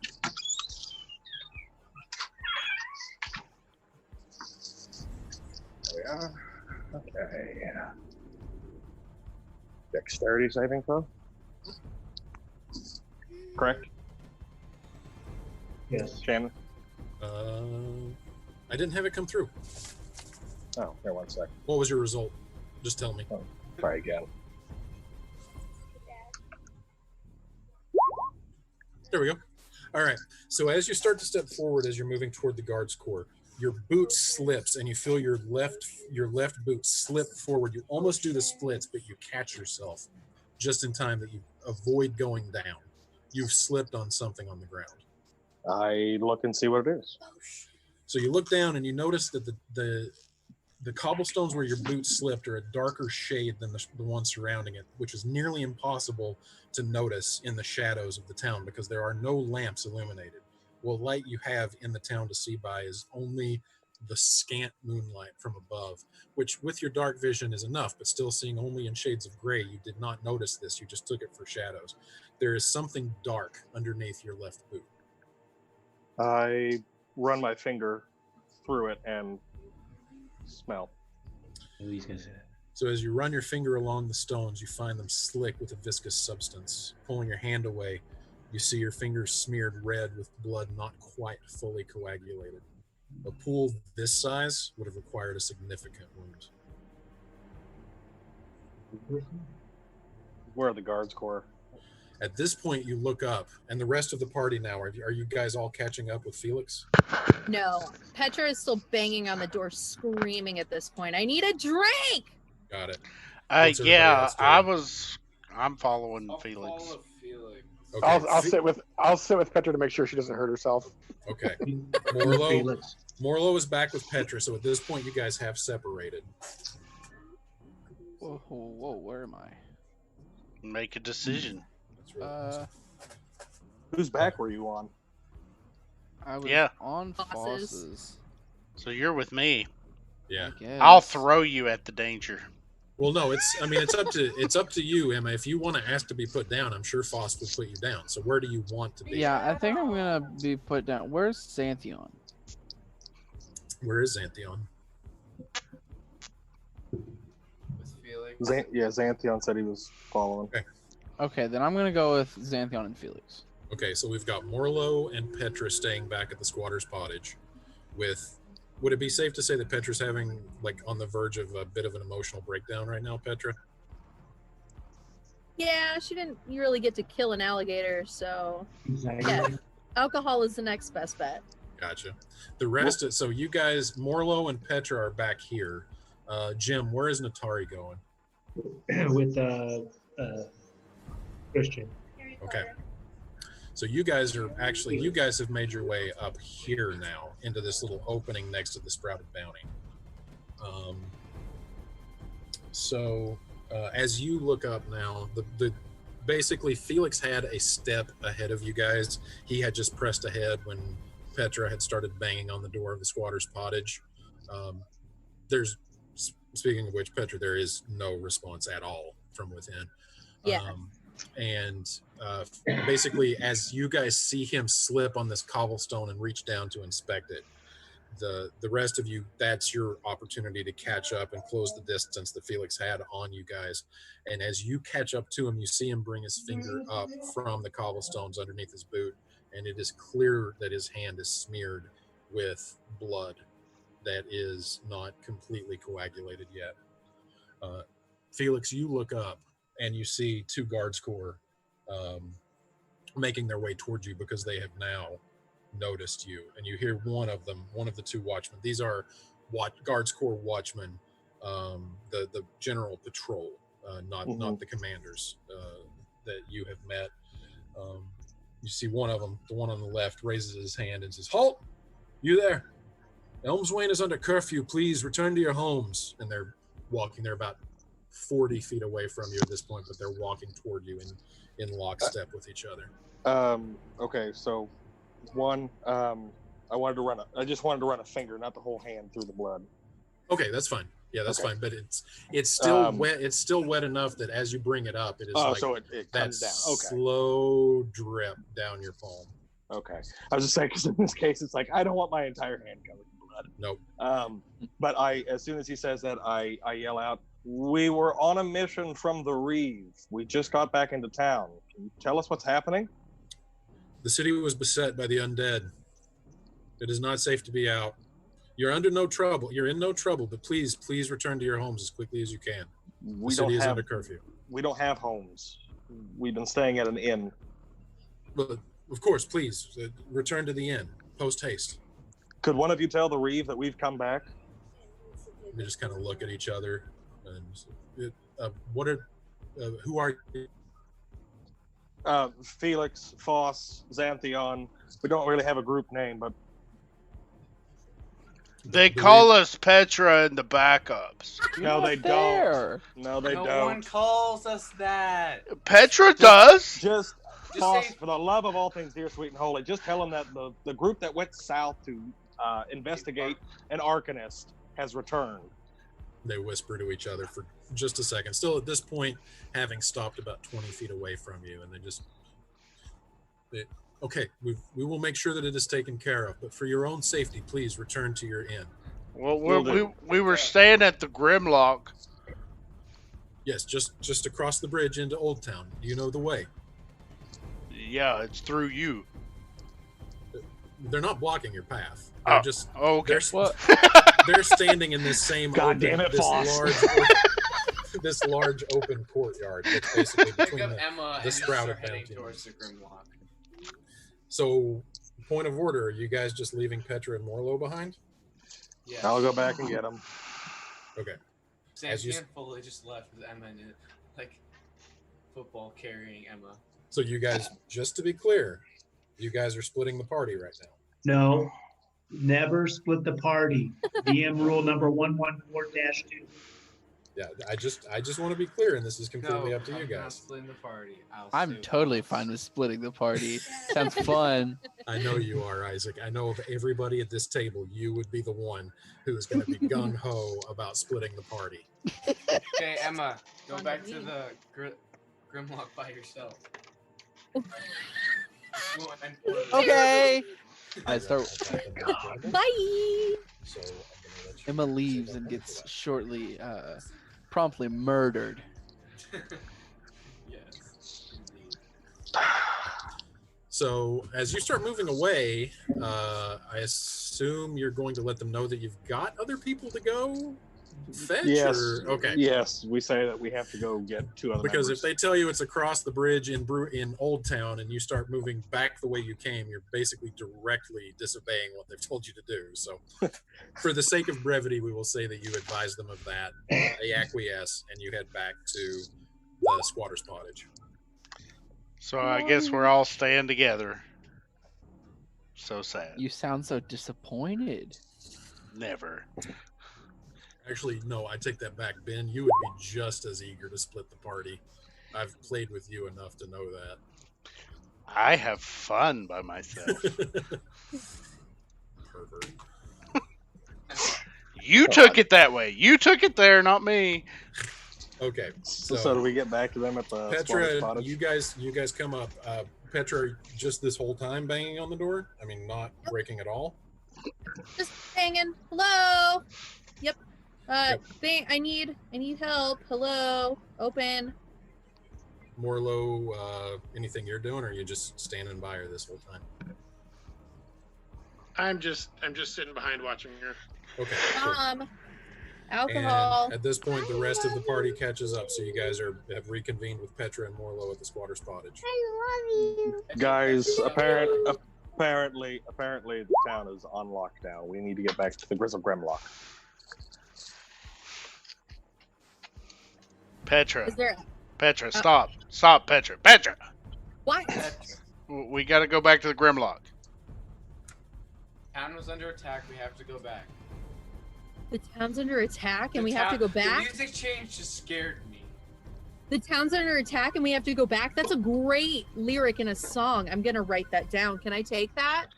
There we are. Okay. Dexterity saving throw. Correct, Yes. Shannon. I didn't have it come through. Oh, here, one sec. What was your result? Just tell me. Try again. There we go. All right. So as you start to step forward, as you're moving toward the Guards Corps, your boot slips and you feel your left boot slip forward. You almost do the splits, but you catch yourself just in time that you avoid going down. You've slipped on something on the ground. I look and see what it is. So you look down and you notice that the cobblestones where your boots slipped are a darker shade than the one surrounding it, which is nearly impossible to notice in the shadows of the town because there are no lamps illuminated. What light you have in the town to see by is only the scant moonlight from above, which with your dark vision is enough, but still seeing only in shades of gray, you did not notice this. You just took it for shadows. There is something dark underneath your left boot. I run my finger through it and smell. Knew he's gonna say that. So as you run your finger along the stones, you find them slick with a viscous substance. Pulling your hand away, you see your fingers smeared red with blood not quite fully coagulated. A pool this size would have required a significant wound. Where are the Guards Corps? At this point, you look up, and the rest of the party now, are you guys all catching up with Felix? No, Petra is still banging on the door, screaming at this point. I need a drink. Got it. What's everybody Yeah, else doing? I'm following I'll Felix. follow Felix. Okay. I'll sit with Petra to make sure she doesn't hurt herself. Okay. Felix. Morlo is back with Petra, so at this point, you guys have separated. Whoa, where am I? Make a decision. That's really awesome. Whose back were you on? I was Yeah. on Foss's. Foss's. So you're with me. Yeah. I guess. I'll throw you at the danger. Well, no, it's up to you, Emma. If you want to ask to be put down, I'm sure Foss would put you down. So where do you want to be? Yeah, I think I'm gonna be put down. Where's Xanthion? Where is Xanthion? With Felix. Xanthion said he was following. Okay, then I'm gonna go with Xanthion and Felix. Okay, so we've got Morlo and Petra staying back at the squatter's cottage. Would it be safe to say that Petra's having, like, on the verge of a bit of an emotional breakdown right now, Petra? Yeah, she didn't really get to kill an alligator, so Exactly. yeah, alcohol is the next best bet. Gotcha. The rest of, so you guys, Morlo and Petra are back here. Jim, where is Natari going? With Christian. Okay. So you guys have made your way up here now into this little opening next to the Sprouted Bounty. As you look up now, basically Felix had a step ahead of you guys. He had just pressed ahead when Petra had started banging on the door of the squatter's cottage. Speaking of which, Petra, there is no response at all from within. Yeah. Basically, as you guys see him slip on this cobblestone and reach down to inspect it, the rest of you, that's your opportunity to catch up and close the distance that Felix had on you guys. And as you catch up to him, you see him bring his finger up from the cobblestones underneath his boot, and it is clear that his hand is smeared with blood that is not completely coagulated yet. Felix, you look up and you see two guards corps making their way towards you because they have now noticed you, and you hear one of the two watchmen. These are guards corps watchmen, the general patrol, not the commanders that you have met. You see one of them, the one on the left, raises his hand and says, "Halt! You there! Elmswain is under curfew. Please return to your homes." And they're walking. They're about 40 feet away from you at this point, but they're walking toward you in lockstep with each other. Okay, so one, I just wanted to run a finger, not the whole hand, through the blood. Okay, that's fine. Yeah, that's Okay. fine. But it's still wet. It's still wet enough that as you bring it up, it is So it that comes down. Okay. slow drip down your palm. Okay. I was just saying, because in this case, it's like I don't want my entire hand covered in blood. Nope. But as soon as he says that, I yell out, "We were on a mission from the Reeve. We just got back into town. Can you tell us what's happening?" The city was beset by the undead. It is not safe to be out. You're under no trouble. You're in no trouble, but please return to your homes as quickly as you can. The city is under curfew. We don't have homes. We've been staying at an inn. But of course, please return to the inn post haste. Could one of you tell the Reeve that we've come back? They just kind of look at each other and who are you? Felix, Foss, Xanthion. We don't really have a group name, but They call us Petra and the backups. no, they There. don't. No, they No don't. one calls us that. Petra does. Just Just Foss, say- for the love of all things dear, sweet, and holy, just tell them that the group that went south to investigate an Arcanist has returned. They whisper to each other for just a second. Still at this point, having stopped about 20 feet away from you, and okay, we will make sure that it is taken care of. But for your own safety, please return to your inn. Well, Will do. we were staying at the Grimlock. Yes, just across the bridge into Old Town. Do you know the way? Yeah, it's through you. They're not blocking your path. They're just Okay. they're standing in this same God damn it, Foss. this large open courtyard that's basically Pick between up Emma and the just Sprouted start heading Bounty. towards the Grimlock. So, point of order, are you guys just leaving Petra and Morlo behind? Yeah. I'll go back and get them. Okay. Sam as you- fully just left with Emma and football carrying Emma. So you guys, just to be clear, you guys are splitting the party right now. No, never split the party. DM rule number 114-2. Yeah, I just want to be clear, and this is completely No, up to you I'm not guys. splitting the party. I'm totally fine with splitting the party. Sounds fun. I know you are, Isaac. I know of everybody at this table, you would be the one who is going to be gung ho about splitting the party. Okay, Emma, go On back to to me. the Grimlock by yourself. Okay. I start. Bye. So I'm gonna let you Emma sit leaves back and on gets the shortly, promptly murdered. Yes, indeed. So as you start moving away, I assume you're going to let them know that you've got other people to go fetch? Yes. Or, okay. Yes, we say that we have to go get 2 other Because members. if they tell you it's across the bridge in Old Town and you start moving back the way you came, you're basically directly disobeying what they've told you to do. So for the sake of brevity, we will say that you advise them of that. They acquiesce and you head back to the squatter's cottage. So I guess we're all staying together. So sad. You sound so disappointed. Never. Actually, no, I take that back. Ben, you would be just as eager to split the party. I've played with you enough to know that. I have fun by myself. Pervert. You took it that way. You took it there, not me. Okay, So do we get back to them at the squatter's Petra, cottage? you guys come up. Petra, just this whole time banging on the door? I mean, not breaking at all? Just hanging. Hello. Yep. Yep. I need help. Hello. Open. Morlo, anything you're doing, or are you just standing by her this whole time? I'm just sitting behind watching her. Okay. Cool. Alcohol. And at this point, the rest of the party catches up, so you guys have reconvened with Petra and Morlo at the squatter's cottage. Guys, apparently the town is on lockdown. We need to get back to the Grizzle Grimlock. Petra. Is there? Petra, stop. Stop, Petra. Petra! What? We got to go back to the Grimlock. Town was under attack. We have to go back. The town's under attack and The we have to go The back? music change just scared me. The town's under attack and we have to go back? That's a great lyric in a song. I'm going to write that down. Can I take that?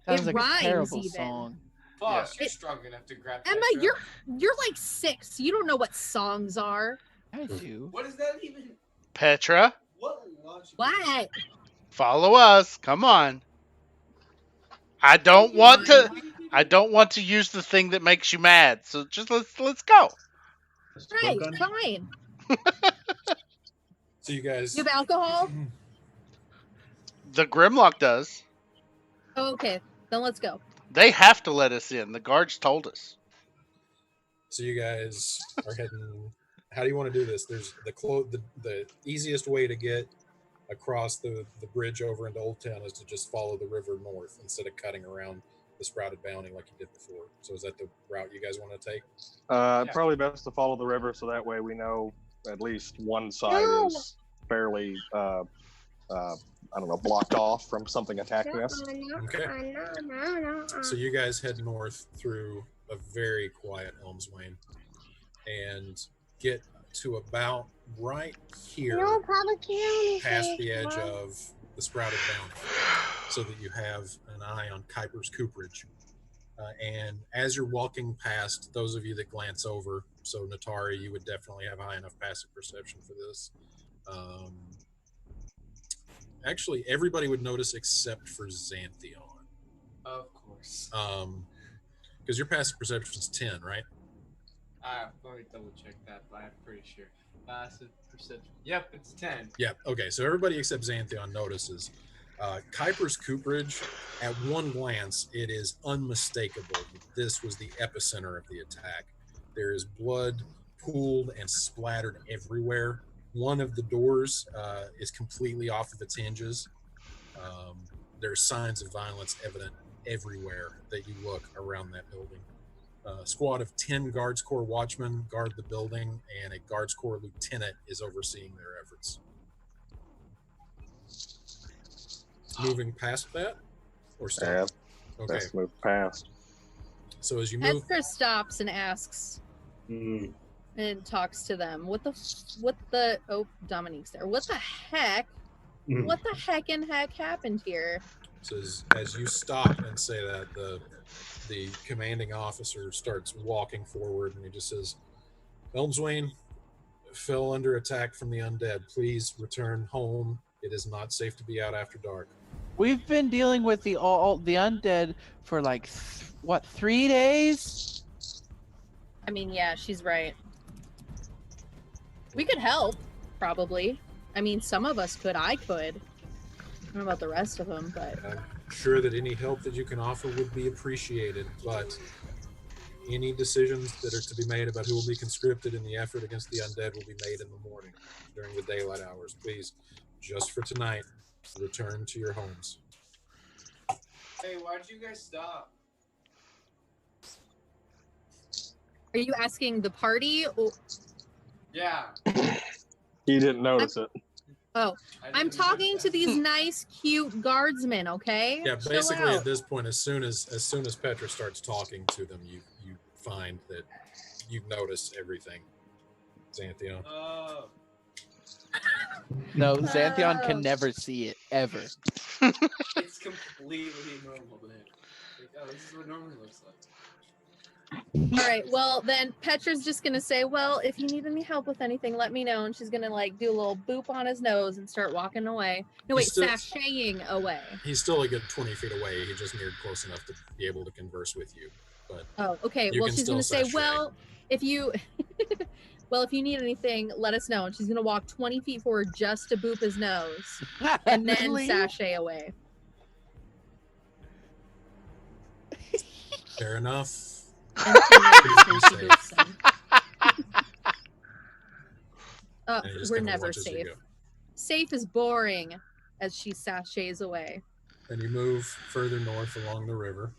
Sounds It like rhymes a terrible even. song. Boss, Yeah. you're strong enough to grab Emma, Petra. you're like 6. You don't know what songs are. I do. What is that even? Petra, What logic? What? follow us. Come on. I don't want to use the thing that makes you mad. So just let's go. Right, fine. So you guys... You have alcohol? The Grimlock does. Oh, okay, then let's go. They have to let us in. The guards told us. So you guys are heading... How do you want to do this? There's the easiest way to get across the bridge over into Old Town is to just follow the river north instead of cutting around the Sprouted Bounty like you did before. So is that the route you guys want to take? Probably best to follow the river so that way we know at least one side is fairly, I don't know, blocked off from something attacking us. Okay. So you guys head north through a very quiet Elmswain and get to about right here, past the edge of the Sprouted Bounty, so that you have an eye on Kuiper's Cooperage. And as you're walking past, those of you that glance over, so Natari, you would definitely have high enough passive perception for this. Actually, everybody would notice except for Xanthion. Of course. Because your passive perception is 10, right? Let me double check that, but I'm pretty sure. Passive perception. Yep, it's 10. Yeah, okay, so everybody except Xanthion notices. Kuiper's Cooperage, at one glance, it is unmistakable that this was the epicenter of the attack. There is blood pooled and splattered everywhere. One of the doors is completely off of its hinges. There's signs of violence evident everywhere that you look around that building. A squad of 10 Guards Corps watchmen guard the building, and a Guards Corps lieutenant is overseeing their efforts. Moving past that? Or still? Yeah, Okay. let's move past. So as you move... Petra stops and asks, Mm. and talks to them. What the? Oh, Dominique's there. What the heck? Mm. What the heck happened here? So as you stop and say that, the commanding officer starts walking forward, and he just says, Elmswain fell under attack from the undead. Please return home. It is not safe to be out after dark. We've been dealing with the undead for like 3 days? I mean, yeah, she's right. We could help, probably. I mean, some of us could. I could. I don't know about the rest of them, but I'm sure that any help that you can offer would be appreciated, but any decisions that are to be made about who will be conscripted in the effort against the undead will be made in the morning during the daylight hours. Please, just for tonight, return to your homes. Hey, why'd you guys stop? are you asking the party? Or... Yeah. He didn't notice it. Oh, I'm didn't talking notice to that. these nice, cute guardsmen. Okay. Yeah, Chill basically out. at this point, as soon as Petra starts talking to them, you find that you've noticed everything. Xanthion. Oh. No, Xanthion Oh. can never see it, ever. It's completely normal to him. Like, oh, this is what it normally looks like. All right. Well, then Petra's just gonna say, "Well, if you need any help with anything, let me know." And she's gonna like do a little boop on his nose and start walking away. No, wait, He's still- sashaying away. He's still a good 20 feet away. He just neared close enough to be able to converse with you. But Oh, okay. You Well, can she's gonna still say, sashay. "Well, if you, well, if you need anything, let us know." And she's gonna walk 20 feet forward just to boop his nose, and then Leave. sashay away. fair enough. And she Please be she safe. boops him. And he just We're kinda never watches you safe. go. Safe is boring, as she sashays away. And you move further north along the river,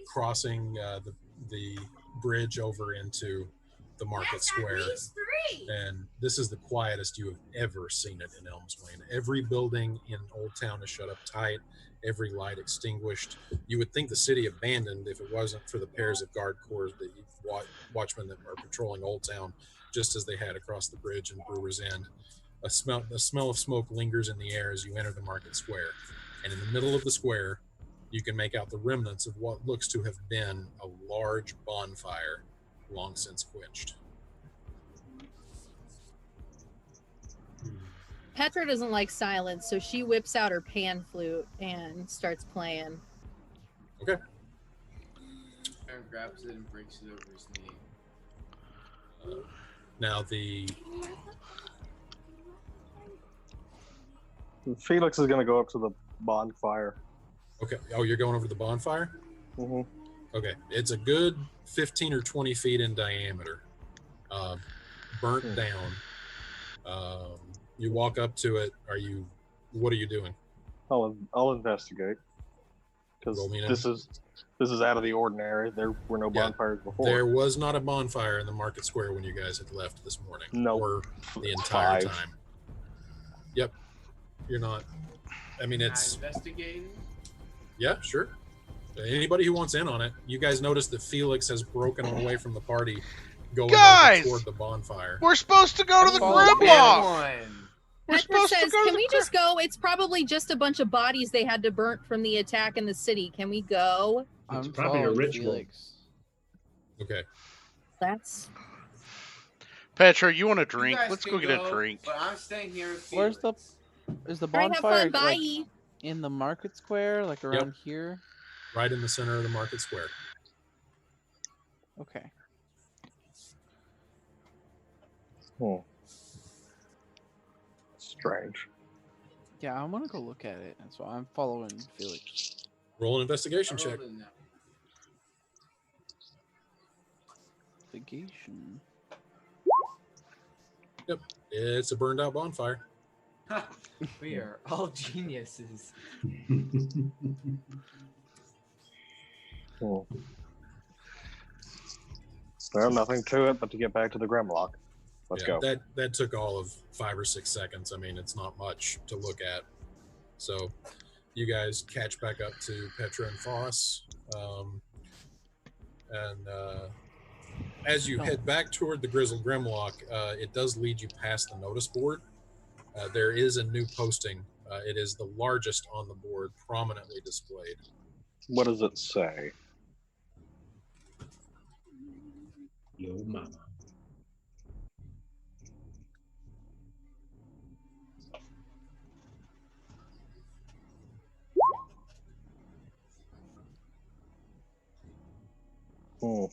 crossing the bridge over into the market square. And this is the quietest you have ever seen it in Elmswain. Every building in Old Town is shut up tight, every light extinguished. You would think the city abandoned if it wasn't for the pairs of guard corps, the watchmen that are patrolling Old Town, just as they had across the bridge in Brewer's End. A smell of smoke lingers in the air as you enter the market square. And in the middle of the square, you can make out the remnants of what looks to have been a large bonfire long since quenched. Petra doesn't like silence, so she whips out her pan flute and starts playing. Okay. Aaron grabs it and breaks it over his knee. Now the Felix is gonna go up to the bonfire. okay. Oh, you're going over the bonfire? Mm-hmm. Okay, it's a good 15 or 20 feet in diameter, burnt down. You walk up to it. What are you doing? I'll investigate because Roll me an this is out of the ordinary. There were no Yeah. bonfires before. There was not a bonfire in the market square when you guys had left this morning. No. Or the entire 5. time. Yep. You're not. I mean, it's Investigating. yeah, sure. Anybody who wants in on it. You guys notice that Felix has broken away from the party, going Guys! over toward the bonfire. We're supposed to go to the Follow the Grimlock. One. We're Petra supposed to says, go to "Can the we just go? It's probably just a bunch of bodies they had to burn from the attack in the city. Can we go?" It's I'm probably a following ritual. Felix. Okay. That's Petra, you want a You drink? guys Let's can go get a go, drink. But I'm staying here with Where's the Felix. Is the all right. Have bonfire fun. Bye. like in the market square, like around here? Right in the center of the market square. Okay. Strange. Yeah, I want to go look at it, and so I'm following Felix. Roll an investigation I check. rolled it now. Investigation. It's a burned out bonfire. We are all geniuses. Well, nothing to it but to get back to the Grimlock. Let's Yeah, go. That took all of 5 or 6 seconds. I mean, it's not much to look at. So you guys catch back up to Petra and Foss. And as you head back toward the Grizzled Grimlock, it does lead you past the notice board. There is a new posting. It is the largest on the board, prominently displayed. What does it say? Yo, mama. Hmm.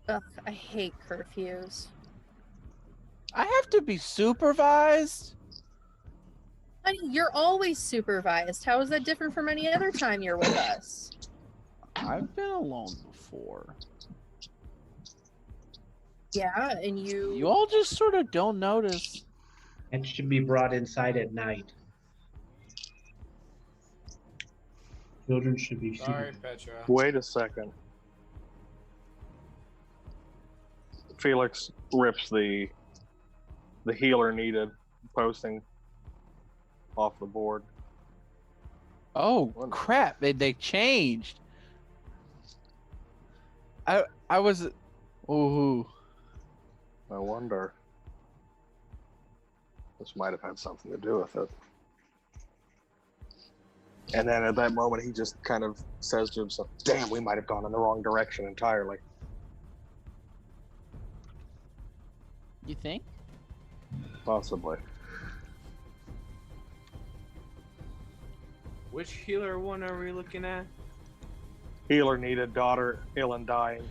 Ugh, I hate curfews. I have to be supervised. Honey, you're always supervised. How is that different from any other time you're with us? I've been alone before. Yeah, and you. You all just sort of don't notice. And should be brought inside at night. Children should be Sorry, supervised. Petra. Wait a second. Felix rips the healer needed posting off the board. Oh crap! They changed. I was. Ooh. I wonder. This might have had something to do with it. And then at that moment, he just kind of says to himself, damn, we might have gone in the wrong direction entirely. You think? Possibly. Which healer one are we looking at? Healer needed, daughter ill and dying.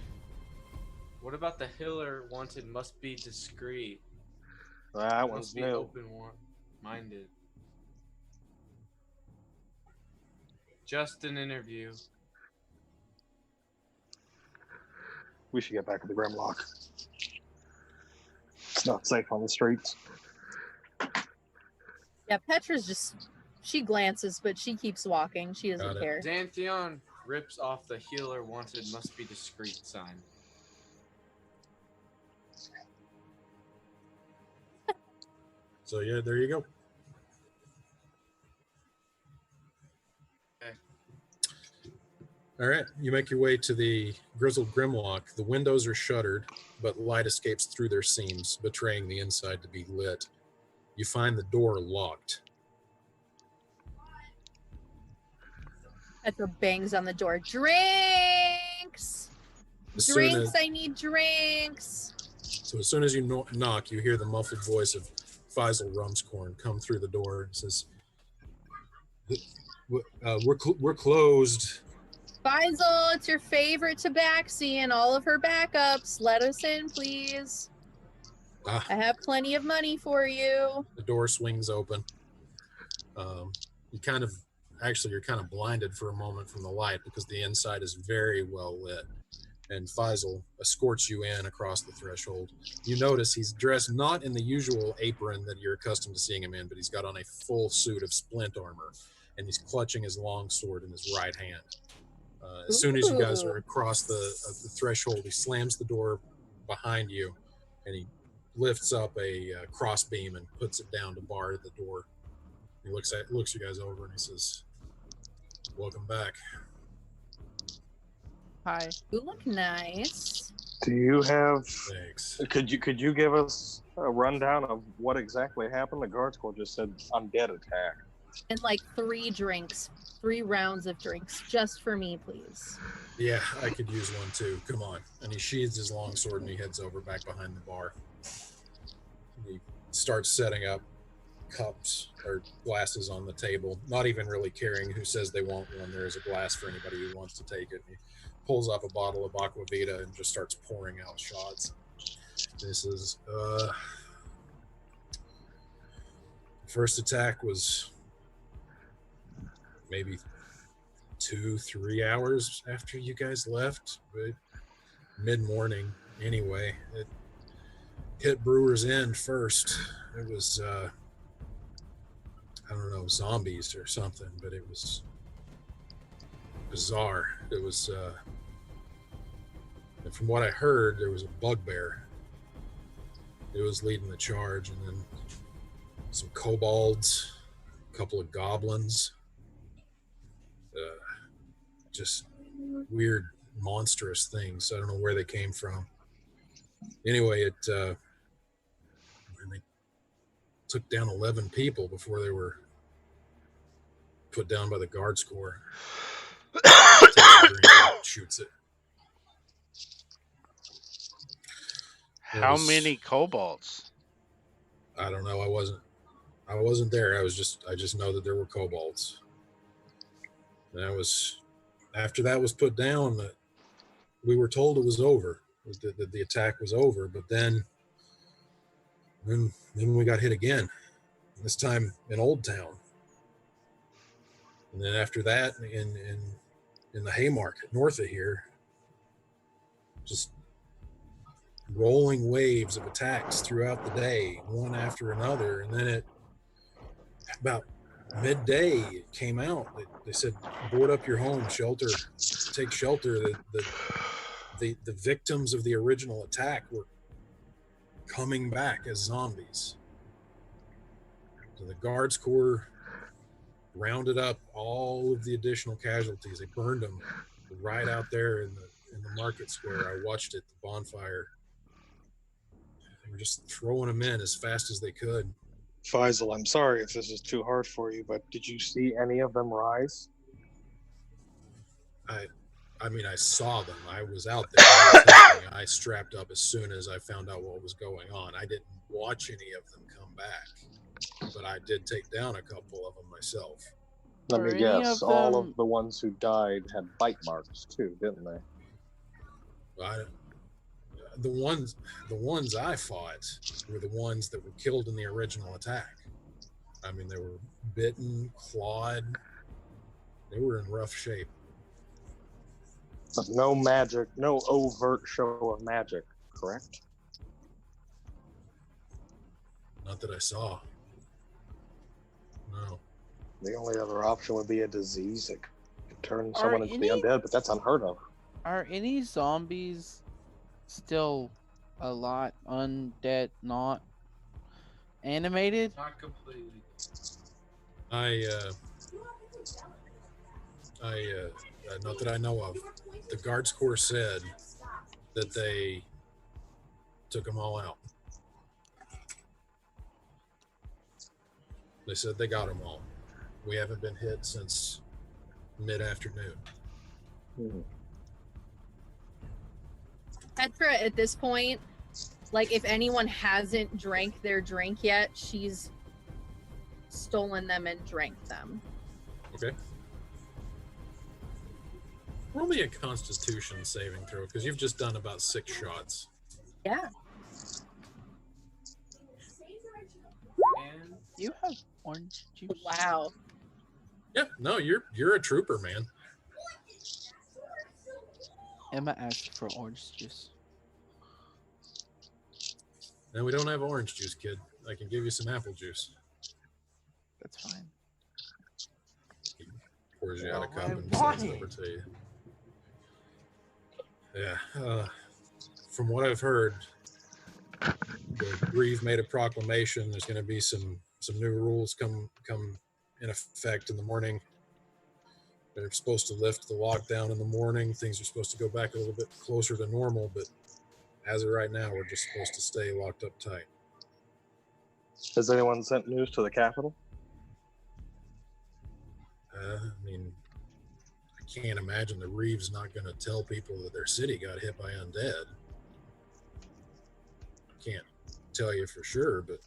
What about the healer wanted must be discreet? That Must one's be new. open-minded. Just an interview. We should get back to the Grimlock. It's not safe on the streets. Yeah, Petra's just. She glances, but she keeps walking. She doesn't Got it. care. Xanthion rips off the healer wanted must be discreet sign. So yeah, there you go. Okay. All right, you make your way to the Grizzled Grimlock. The windows are shuttered, but light escapes through their seams, betraying the inside to be lit. You find the door locked. Petra bangs on the door. Drinks! As soon Drinks! as- I need drinks! So as soon as you knock, you hear the muffled voice of Faisal Rumscorn come through the door and says, we're closed. Faisal, it's your favorite tabaxi and all of her backups. Let us in, please. Ah, I have plenty of money for you. the door swings open. You're kind of blinded for a moment from the light because the inside is very well lit. And Faisal escorts you in across the threshold. You notice he's dressed not in the usual apron that you're accustomed to seeing him in, but he's got on a full suit of splint armor, and he's clutching his long sword in his right hand. As soon as you guys are across the threshold, he slams the door behind you, and he lifts up a cross beam and puts it down to bar the door. He looks you guys over and he says, "Welcome back." Hi. You look nice. Do you have? Thanks. Could you give us a rundown of what exactly happened? The guards corps just said undead attack. And like 3 drinks, 3 rounds of drinks, just for me, please. Yeah, I could use one too. Come on. And he sheathes his long sword and he heads over back behind the bar. He starts setting up cups or glasses on the table, not even really caring who says they want one. There is a glass for anybody who wants to take it. And he pulls up a bottle of Aquavita and just starts pouring out shots. This is first attack was maybe 2-3 hours after you guys left, but mid-morning anyway. It hit Brewer's End first. It was I don't know, zombies or something, but it was bizarre. It was and from what I heard, there was a bugbear. It was leading the charge, and then some kobolds, a couple of goblins, just weird, monstrous things. I don't know where they came from. Anyway, and they took down 11 people before they were put down by the guards corps. Takes a drink and shoots it. How many kobolds? I don't know. I wasn't there. I just know that there were kobolds. And after that was put down, we were told it was over, that the attack was over, but then we got hit again, this time in Old Town. And then after that, in the Haymarket north of here, just rolling waves of attacks throughout the day, one after another. And then at about midday, it came out. They said, board up your home, shelter, take shelter. The victims of the original attack were coming back as zombies. So the guards corps rounded up all of the additional casualties. They burned them right out there in the market square. I watched it, the bonfire. They were just throwing them in as fast as they could. Faisal, I'm sorry if this is too hard for you, but did you see any of them rise? I mean, I saw them. I was out there. I strapped up as soon as I found out what was going on. I didn't watch any of them come back, but I did take down a couple of them myself. Let me guess. All of the ones who died had bite marks too, didn't they? The ones I fought were the ones that were killed in the original attack. I mean, they were bitten, clawed. They were in rough shape. But no magic, no overt show of magic, correct? Not that I saw. No. The only other option would be a disease that could turn someone into the undead, but that's unheard of. Are any zombies still a lot undead, not animated? Not completely. Not that I know of. The guards corps said that they took them all out. They said they got them all. We haven't been hit since mid-afternoon. Petra, at this point, like, if anyone hasn't drank their drink yet, she's stolen them and drank them. Okay. Roll me a Constitution saving throw, because you've just done about 6 shots. Yeah. And You have orange juice. Wow. Yeah, no, you're a trooper, man. Emma asked for orange juice. No, we don't have orange juice, kid. I can give you some apple juice. That's fine. He pours you out a cup and sends it over to you. Yeah. From what I've heard, the Grieve made a proclamation. There's going to be some new rules come in effect in the morning. They're supposed to lift the lockdown in the morning. Things are supposed to go back a little bit closer to normal, but as of right now, we're just supposed to stay locked up tight. Has anyone sent news to the capital? I mean, I can't imagine the Reeve's not going to tell people that their city got hit by undead. Can't tell you for sure, but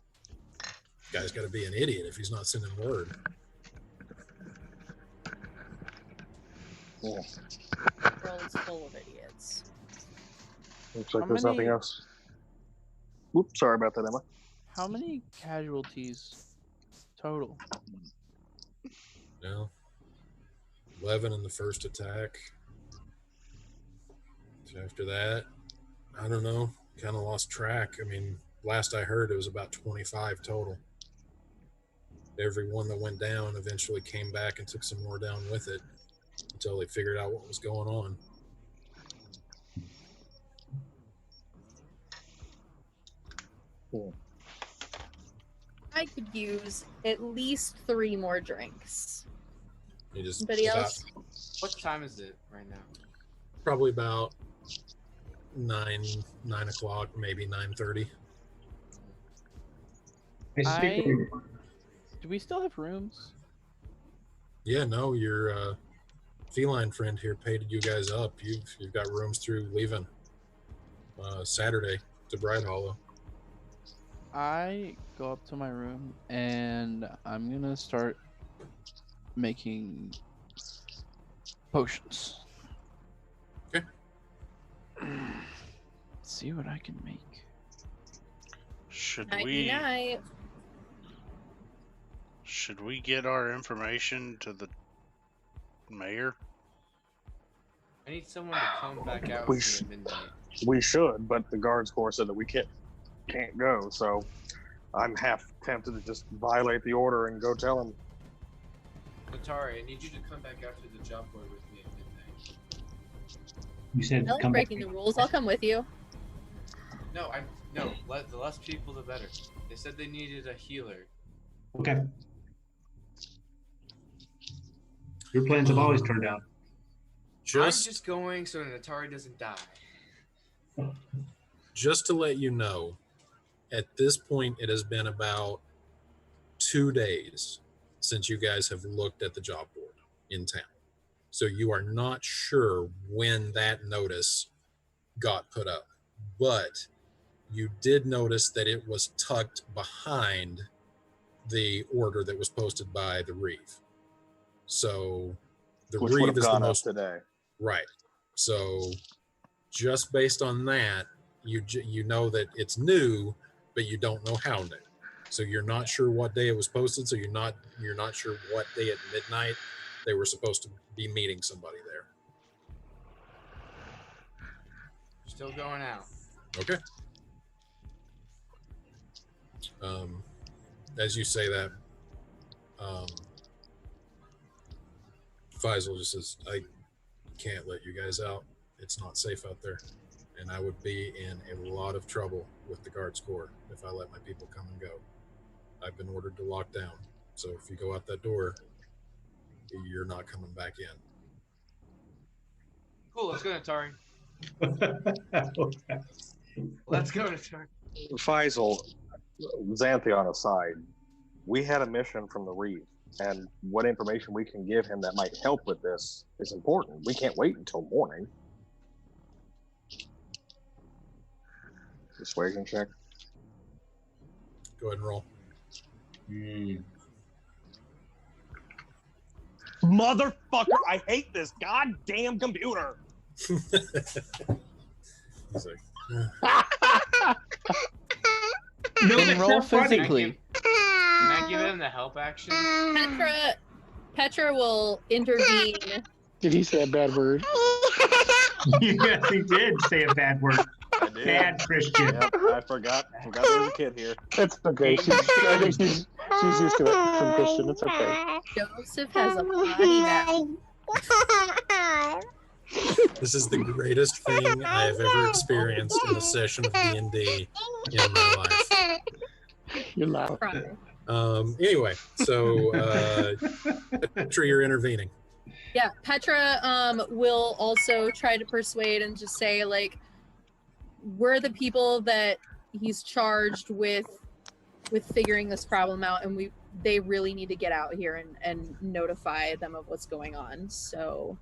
the guy's got to be an idiot if he's not sending word. Yeah. The world is full of idiots. Looks like How there's many- nothing else. Oops, sorry about that, Emma. How many casualties total? No. 11 in the first attack. So after that, I don't know. Kind of lost track. I mean, last I heard, it was about 25 total. Every one that went down eventually came back and took some more down with it until they figured out what was going on. I could use at least 3 more drinks. You just Anybody about- else? What time is it right now? Probably about 9 o'clock, maybe 9:30. Do we still have rooms? Yeah, no, your feline friend here paid you guys up. You've got rooms through leaving Saturday to Bright Hollow. I go up to my room and I'm gonna start making potions. Okay. See what I can make. Should Night-night. we get our information to the mayor? I need someone to come back out We with sh- me at midnight. We should, but the guards corps said that we can't go. So I'm half tempted to just violate the order and go tell him. Atari, I need you to come back out to the job board with me at midnight. You said I like come back. breaking the rules. I'll come with you. No, the less people, the better. They said they needed a healer. Okay. Your plans have always turned out. I'm just going so an Atari doesn't die. Just to let you know, at this point, it has been about 2 days since you guys have looked at the job board in town. So you are not sure when that notice got put up, but you did notice that it was tucked behind the order that was posted by the Reeve. So the Which would Reeve have is the gone up most today. right. So just based on that, you know that it's new, but you don't know how new. So you're not sure what day it was posted. So you're not sure what day at midnight they were supposed to be meeting somebody there. Still going out. Okay. As you say that, Faisal just says, I can't let you guys out. It's not safe out there. And I would be in a lot of trouble with the guards corps if I let my people come and go. I've been ordered to lock down. So if you go out that door, you're not coming back in. Cool, let's go, Atari. Let's go, Atari. Faisal, Xanthion aside, we had a mission from the Reeve, and what information we can give him that might help with this is important. We can't wait until morning. Persuasion check. Go ahead and roll. Motherfucker, I hate this goddamn computer. He's like, Then roll physically. Can I give him the help action? Petra will intervene. Did he say a bad word? Yes, he did say a bad word. I did. Bad Christian. Yep, I forgot there was a kid here. It's okay. I think she's used to it from Christian. It's okay. Joseph has a body now. this is the greatest thing I have ever experienced in a session of D&D in my life. You're loud. Anyway, so Petra, you're intervening. Yeah, Petra will also try to persuade and just say, like, we're the people that he's charged with figuring this problem out, and they really need to get out here and notify them of what's going on. So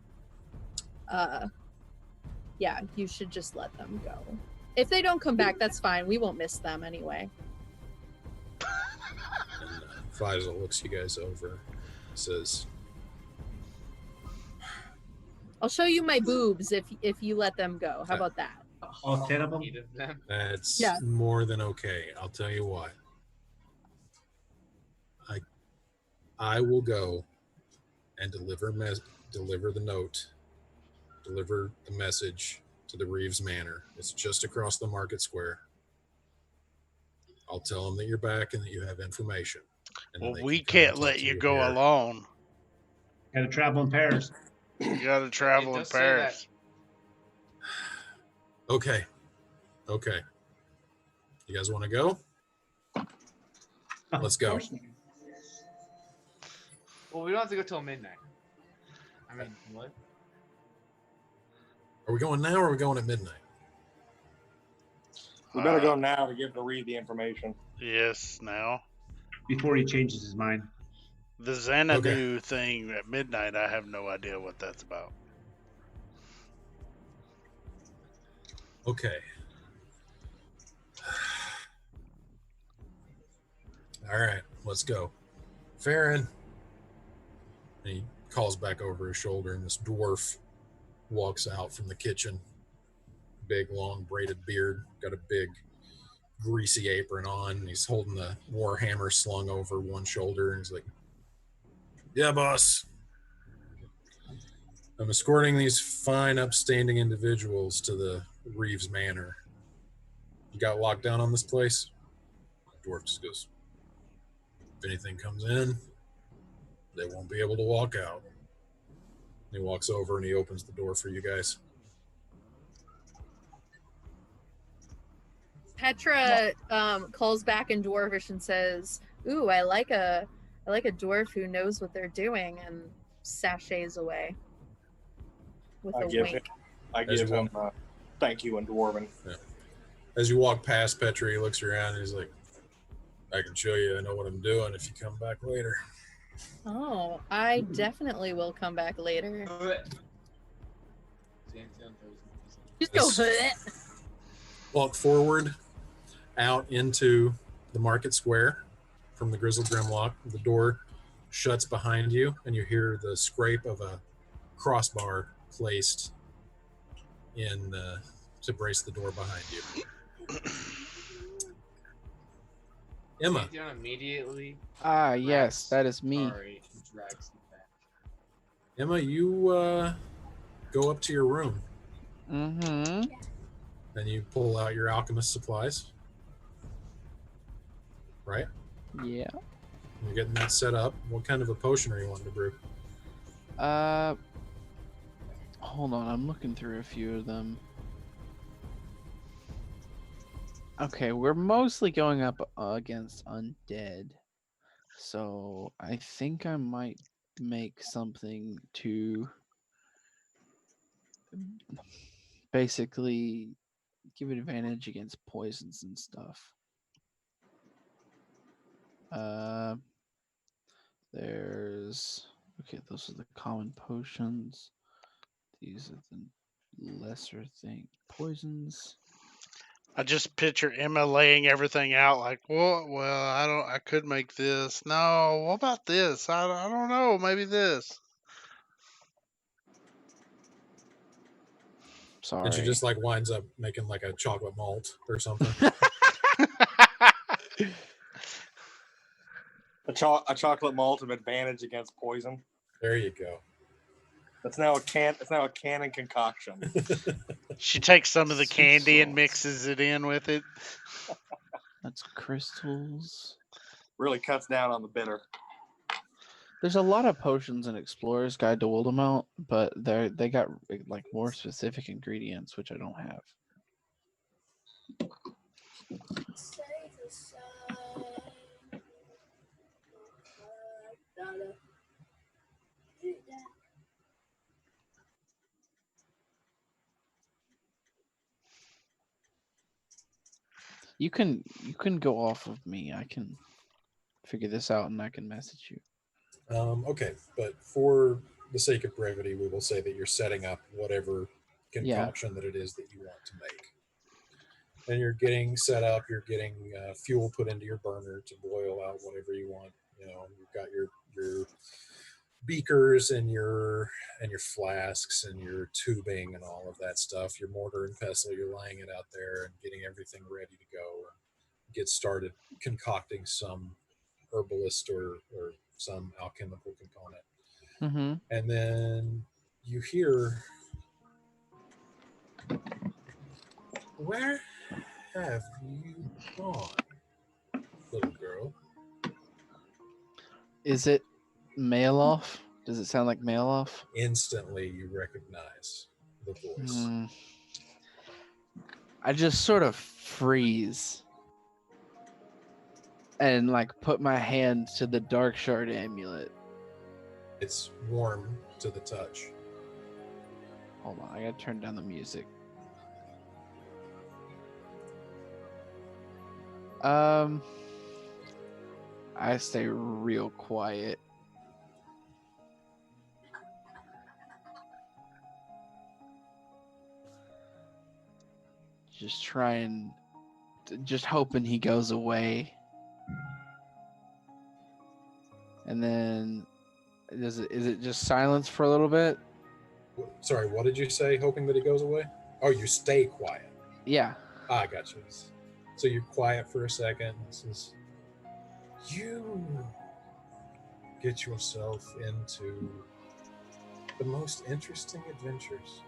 yeah, you should just let them go. If they don't come back, that's fine. We won't miss them anyway. And Faisal looks you guys over, says, I'll show you my boobs if you let them go. How about that? All 10 of them? that's Yeah. more than okay. I'll tell you what. I will go and deliver the note, deliver the message to the Reeves Manor. It's just across the market square. I'll tell them that you're back and that you have information. And then Well, they we can come and can't talk let to you go here. alone. Gotta travel in pairs. You gotta travel in does say pairs. Okay. You guys want to go? Let's go. Well, we don't have to go till midnight. I mean, what? Are we going now or are we going at midnight? We better go now to give the Reed the information. Yes, now. Before he changes his mind. The Xanadu thing at midnight, I have no idea what that's about. Okay. All right, let's go. Farron. And he calls back over his shoulder, and this dwarf walks out from the kitchen. Big, long, braided beard, got a big, greasy apron on. And he's holding the warhammer slung over one shoulder, and he's like, "Yeah, boss. I'm escorting these fine, upstanding individuals to the Reeves Manor. You got locked down on this place?" Dwarf just goes, "If anything comes in, they won't be able to walk out." And he walks over and he opens the door for you guys. Petra calls back in Dwarvish and says, "Ooh, I like a dwarf who knows what they're doing," and sachets away with a wink. I give him thank you in Dwarven. Yeah. As you walk past Petra, he looks around and he's like, "I can show you I know what I'm doing if you come back later." Oh, I definitely will come back later. Just go. Walk forward out into the market square from the Grizzled Grimlock. The door shuts behind you, and you hear the scrape of a crossbar placed in to brace the door behind you. Emma. Down immediately. Ah, yes, that is me. Sorry, drags him back. Emma, you go up to your room. Mm-hmm. Then you pull out your alchemist supplies. Right? Yeah. You're getting that set up. What kind of a potion are you wanting to brew? Hold on, I'm looking through a few of them. Okay, we're mostly going up against undead. So I think I might make something to basically give it advantage against poisons and stuff. There's okay, those are the common potions. These are the lesser thing poisons. I just picture Emma laying everything out like, well, I could make this. No, what about this? I don't know. Maybe this. Sorry. And she just like winds up making like a chocolate malt or something. A chocolate malt of advantage against poison. There you go. That's now a canon concoction. She takes some of the Sea candy and salt. mixes it in with it. That's crystals. Really cuts down on the bitter. There's a lot of potions in Explorer's Guide to Wildemount, but they got like more specific ingredients, which I don't have. You can go off of me. I can figure this out and I can message you. Okay, but for the sake of brevity, we will say that you're setting up whatever concoction that it is that you want to make. And you're getting set up, you're getting fuel put into your burner to boil out whatever you want. You know, you've got your beakers and your flasks and your tubing and all of that stuff. Your mortar and pestle, you're laying it out there and getting everything ready to go and get started concocting some herbalist or some alchemical component. Mm-hmm. And then you hear, "Where have you gone, little girl?" Is it Mail-Off? Does it sound like Mail-Off? Instantly you recognize the voice. I just sort of freeze. and like put my hand to the dark shard amulet. It's warm to the touch. Hold on, I gotta turn down the music. I stay real quiet. Just trying, just hoping he goes away. And then, is it just silence for a little bit? Sorry, what did you say? Hoping that he goes away? Oh, you stay quiet. Yeah. I got you. So you're quiet for a second. You get yourself into the most interesting adventures.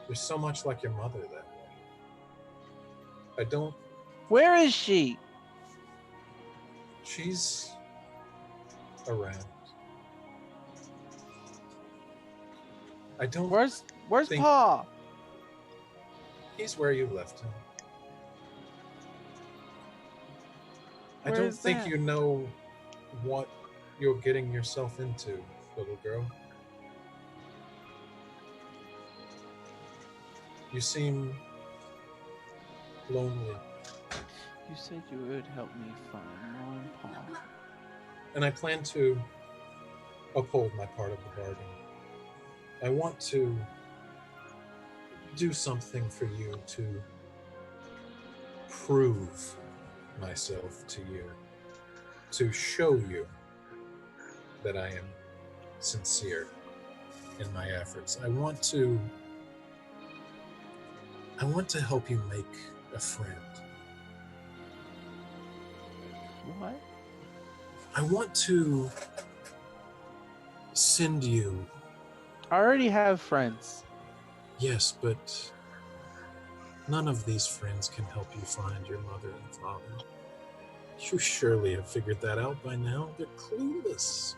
You're so much like your mother that way. I don't. Where is she? She's around. I don't. Where's think- Pa? He's where you left him. I Where don't is think that? you know what you're getting yourself into, little girl. You seem lonely, You said you would help me find Mom and Pa. and I plan to uphold my part of the bargain. I want to do something for you to prove myself to you, to show you that I am sincere in my efforts. I want to help you make a friend. What? I want to send you. I already have friends. Yes, but none of these friends can help you find your mother and father. You surely have figured that out by now. They're clueless.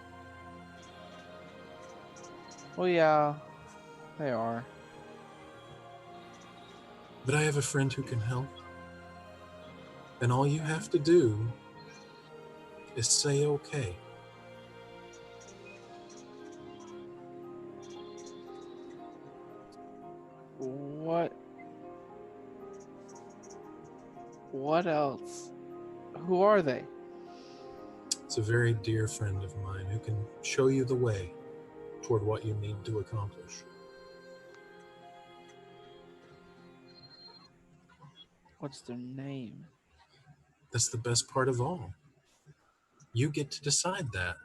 Well, yeah, they are. But I have a friend who can help. And all you have to do is say okay. What else? Who are they? It's a very dear friend of mine who can show you the way toward what you need to accomplish. What's their name? That's the best part of all. You get to decide that.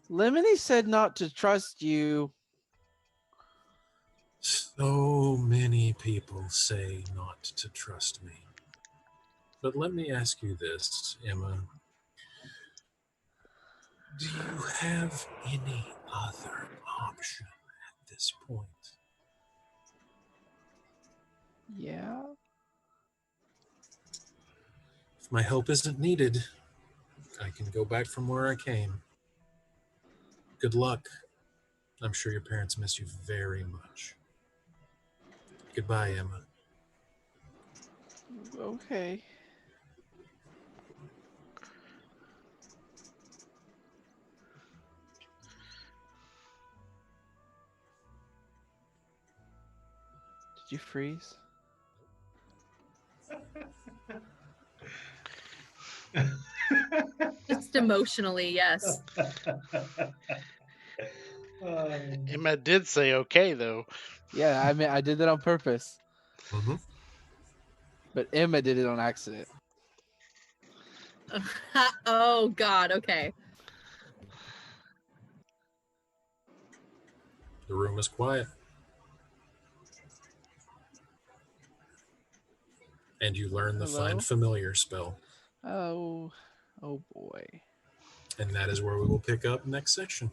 Lemony said not to trust you. So many people say not to trust me. But let me ask you this, Emma. Do you have any other option at this point? Yeah. If my help isn't needed, I can go back from where I came. Good luck. I'm sure your parents miss you very much. Goodbye, Emma. Okay. Did you freeze? Just emotionally, yes. Emma did say okay though. Yeah, I mean, I did that on purpose. Mm-hmm. But Emma did it on accident. Oh God. Okay. The room is quiet. And you learn the Hello? Find Familiar spell. Oh boy. And that is where we will pick up next section.